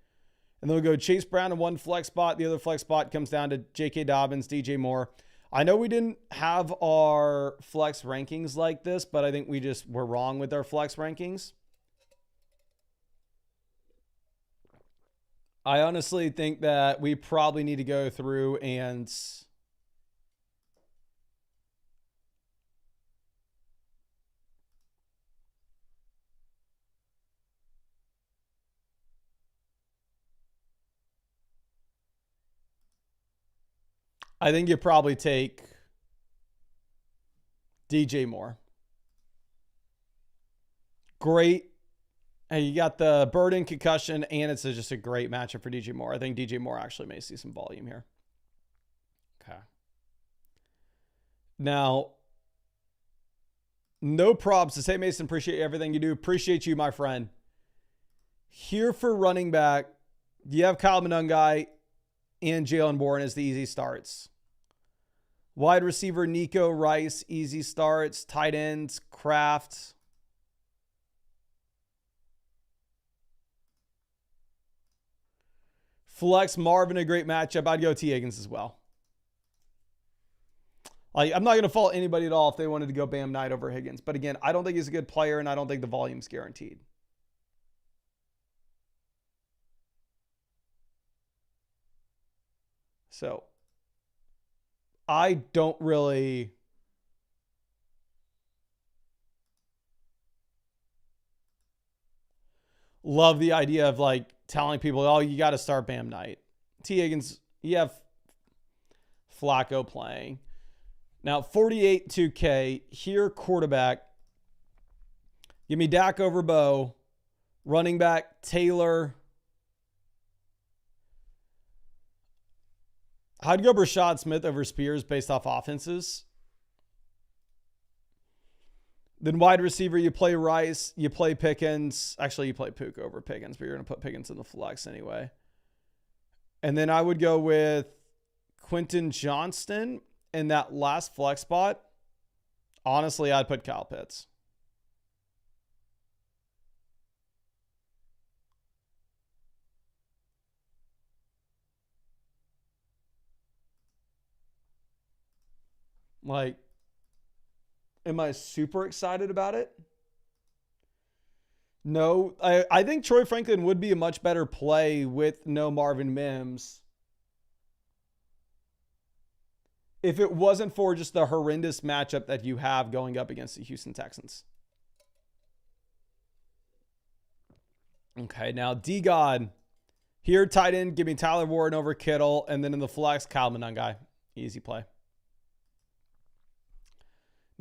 Speaker 1: And then we'll go Chase Brown in one flex spot. The other flex spot comes down to J.K. Dobbins, DJ Moore. I know we didn't have our flex rankings like this, but I think we just were wrong with our flex rankings. I honestly think that we probably need to go through and I think you probably take DJ Moore. Great. Hey, you got the burden, concussion, and it's just a great matchup for DJ Moore. I think DJ Moore actually may see some volume here. Okay. Now, no props to say, Mason, appreciate everything you do. Appreciate you, my friend. Here for running back, you have Kyle Monungai and Jalen Bourne as the easy starts. Wide receiver, Nico Rice, easy starts. Tight ends, Kraft. Flex, Marvin, a great matchup. I'd go T. Higgins as well. I'm not going to fault anybody at all if they wanted to go Bam Knight over Higgins. But again, I don't think he's a good player, and I don't think the volume's guaranteed. So I don't really love the idea of like telling people, oh, you got to start Bam Knight. T. Higgins, you have Flacco playing. Now, 48 2K, here quarterback. Give me Dak over Bo. Running back, Taylor. I'd go Rashad Smith over Spears based off offenses. Then wide receiver, you play Rice, you play Pickens. Actually, you play Puka over Pickens, but you're going to put Pickens in the flex anyway. And then I would go with Quentin Johnston in that last flex spot. Honestly, I'd put Kyle Pitts. Like, am I super excited about it? No. I think Troy Franklin would be a much better play with no Marvin Mims if it wasn't for just the horrendous matchup that you have going up against the Houston Texans. Okay, now D-God. Here, tight end, give me Tyler Warren over Kittle. And then in the flex, Kyle Monungai. Easy play.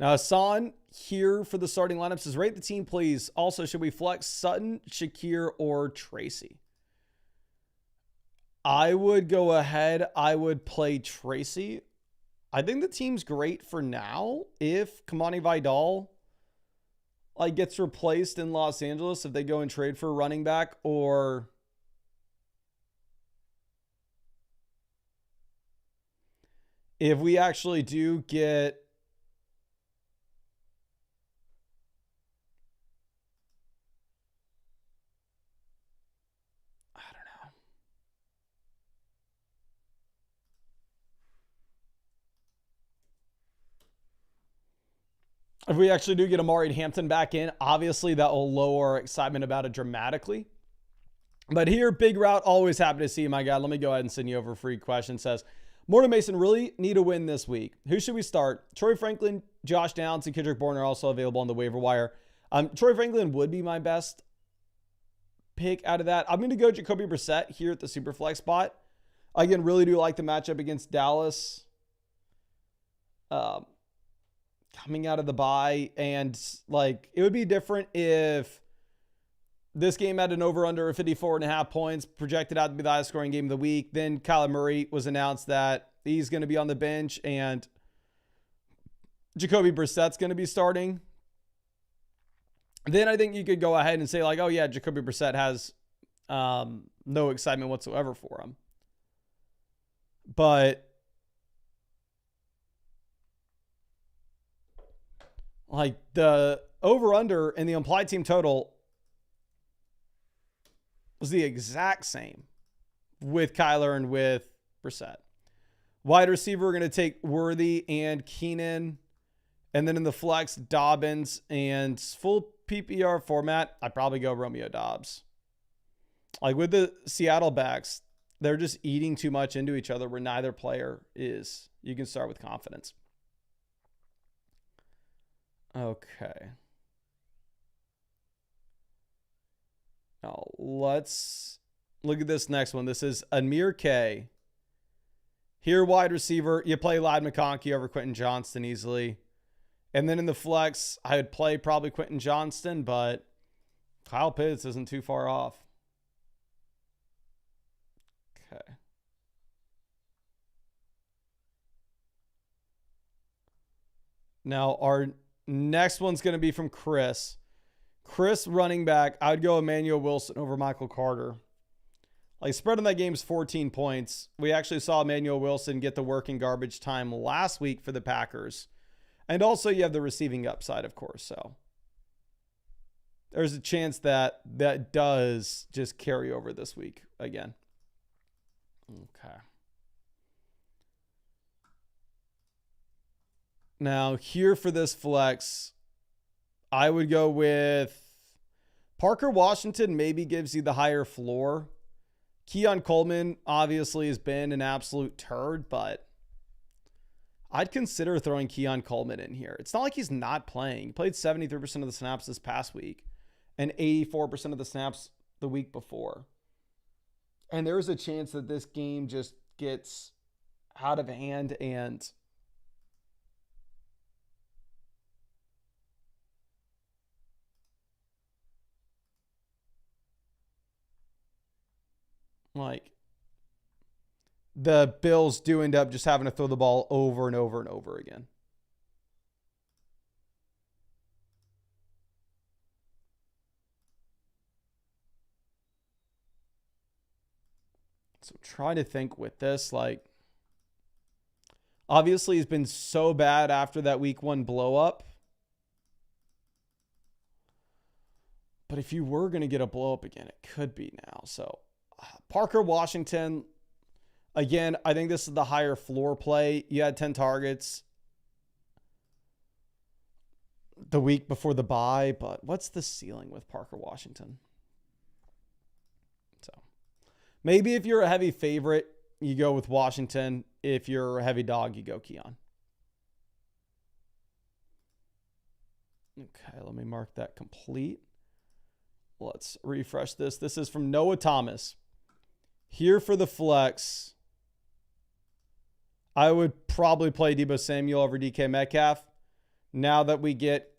Speaker 1: Now, Hassan here for the starting lineup says, rate the team, please. Also, should we flex Sutton, Shakir, or Tracy? I would go ahead. I would play Tracy. I think the team's great for now. If Kamani Vidal gets replaced in Los Angeles, if they go and trade for a running back, or if we actually do get if we actually do get Amari Hampton back in, obviously that will lower our excitement about it dramatically. But here, Big Route, always happy to see you, my guy. Let me go ahead and send you over a free question. Says, Morton Mason really need a win this week. Who should we start? Troy Franklin, Josh Downs, and Kendrick Bourne are also available on the waiver wire. Troy Franklin would be my best pick out of that. I'm going to go Jacoby Brissett here at the Superflex spot. Again, really do like the matchup against Dallas. Coming out of the bye, and it would be different if This game had an over-under of 54.5 points, projected out to be the highest scoring game of the week. Then Kyler Murray was announced that he's going to be on the bench and Jacoby Brissett's going to be starting. Then I think you could go ahead and say like, oh yeah, Jacoby Brissett has no excitement whatsoever for him. But like the over-under and the implied team total was the exact same with Kyler and with Brissett. Wide receiver, we're going to take Worthy and Keenan. And then in the flex, Dobbins. And full PPR format, I'd probably go Romeo Dobbs. Like with the Seattle backs, they're just eating too much into each other where neither player is. You can start with confidence. Okay. Now, let's look at this next one. This is Amir K. Here, wide receiver, you play Ladd McConkey over Quentin Johnston easily. And then in the flex, I would play probably Quentin Johnston, but Kyle Pitts isn't too far off. Okay. Now, our next one's going to be from Chris. Chris, running back, I would go Emmanuel Wilson over Michael Carter. Like, spread on that game is 14 points. We actually saw Emmanuel Wilson get the work in garbage time last week for the Packers. And also you have the receiving upside, of course. So there's a chance that that does just carry over this week again. Okay. Now, here for this flex, I would go with Parker Washington. Maybe gives you the higher floor. Keon Coleman obviously has been an absolute turd, but I'd consider throwing Keon Coleman in here. It's not like he's not playing. He played 73% of the snaps this past week and 84% of the snaps the week before. And there's a chance that this game just gets out of hand and like the Bills do end up just having to throw the ball over and over and over again. So try to think with this, like, obviously he's been so bad after that week 1 blow up. But if you were going to get a blow up again, it could be now. So Parker Washington, again, I think this is the higher floor play. You had 10 targets the week before the bye, but what's the ceiling with Parker Washington? So maybe if you're a heavy favorite, you go with Washington. If you're a heavy dog, you go Keon. Okay, let me mark that complete. Let's refresh this. This is from Noah Thomas. Here for the flex, I would probably play Deebo Samuel over DK Metcalf. Now that we get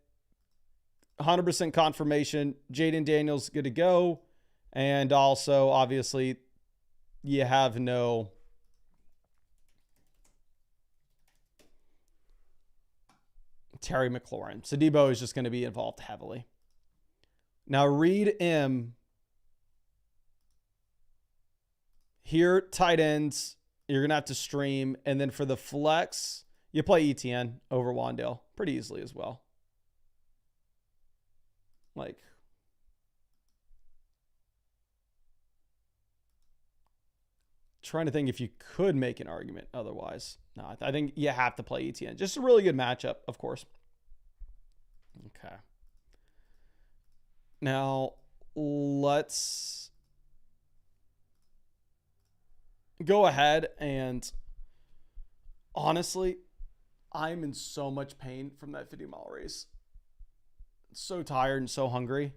Speaker 1: 100% confirmation, Jaden Daniels good to go. And also, obviously, you have no Terry McLaurin. So Deebo is just going to be involved heavily. Now, Reed M. Here, tight ends, you're going to have to stream. And then for the flex, you play ETN over Wandale pretty easily as well. Like, trying to think if you could make an argument otherwise. No, I think you have to play ETN. Just a really good matchup, of course. Okay. Now, let's go ahead and honestly, I'm in so much pain from that 50-mile race. So tired and so hungry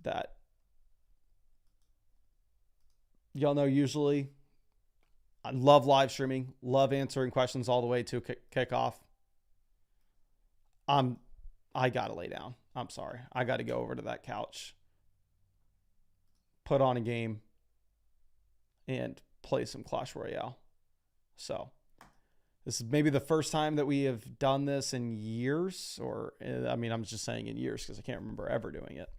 Speaker 1: that y'all know usually I love live streaming, love answering questions all the way to kickoff. I got to lay down. I'm sorry. I got to go over to that couch put on a game and play some Clash Royale. So this is maybe the first time that we have done this in years, or I mean, I'm just saying in years because I can't remember ever doing it.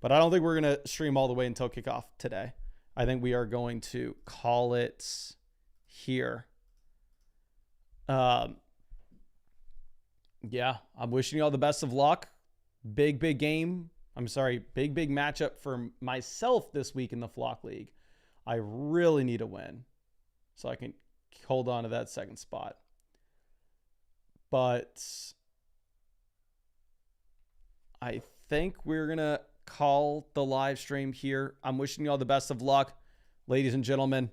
Speaker 1: But I don't think we're going to stream all the way until kickoff today. I think we are going to call it here. Yeah, I'm wishing you all the best of luck. Big game. I'm sorry, big matchup for myself this week in the Flock League. I really need a win so I can hold on to that second spot. But I think we're going to call the live stream here. I'm wishing you all the best of luck, ladies and gentlemen.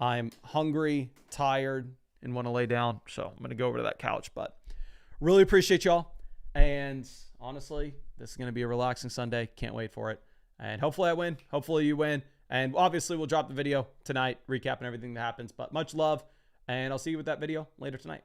Speaker 1: I'm hungry, tired, and want to lay down, so I'm going to go over to that couch. But really appreciate y'all. And honestly, this is going to be a relaxing Sunday. Can't wait for it. And hopefully I win. Hopefully you win. And obviously we'll drop the video tonight, recapping everything that happens. But much love, and I'll see you with that video later tonight.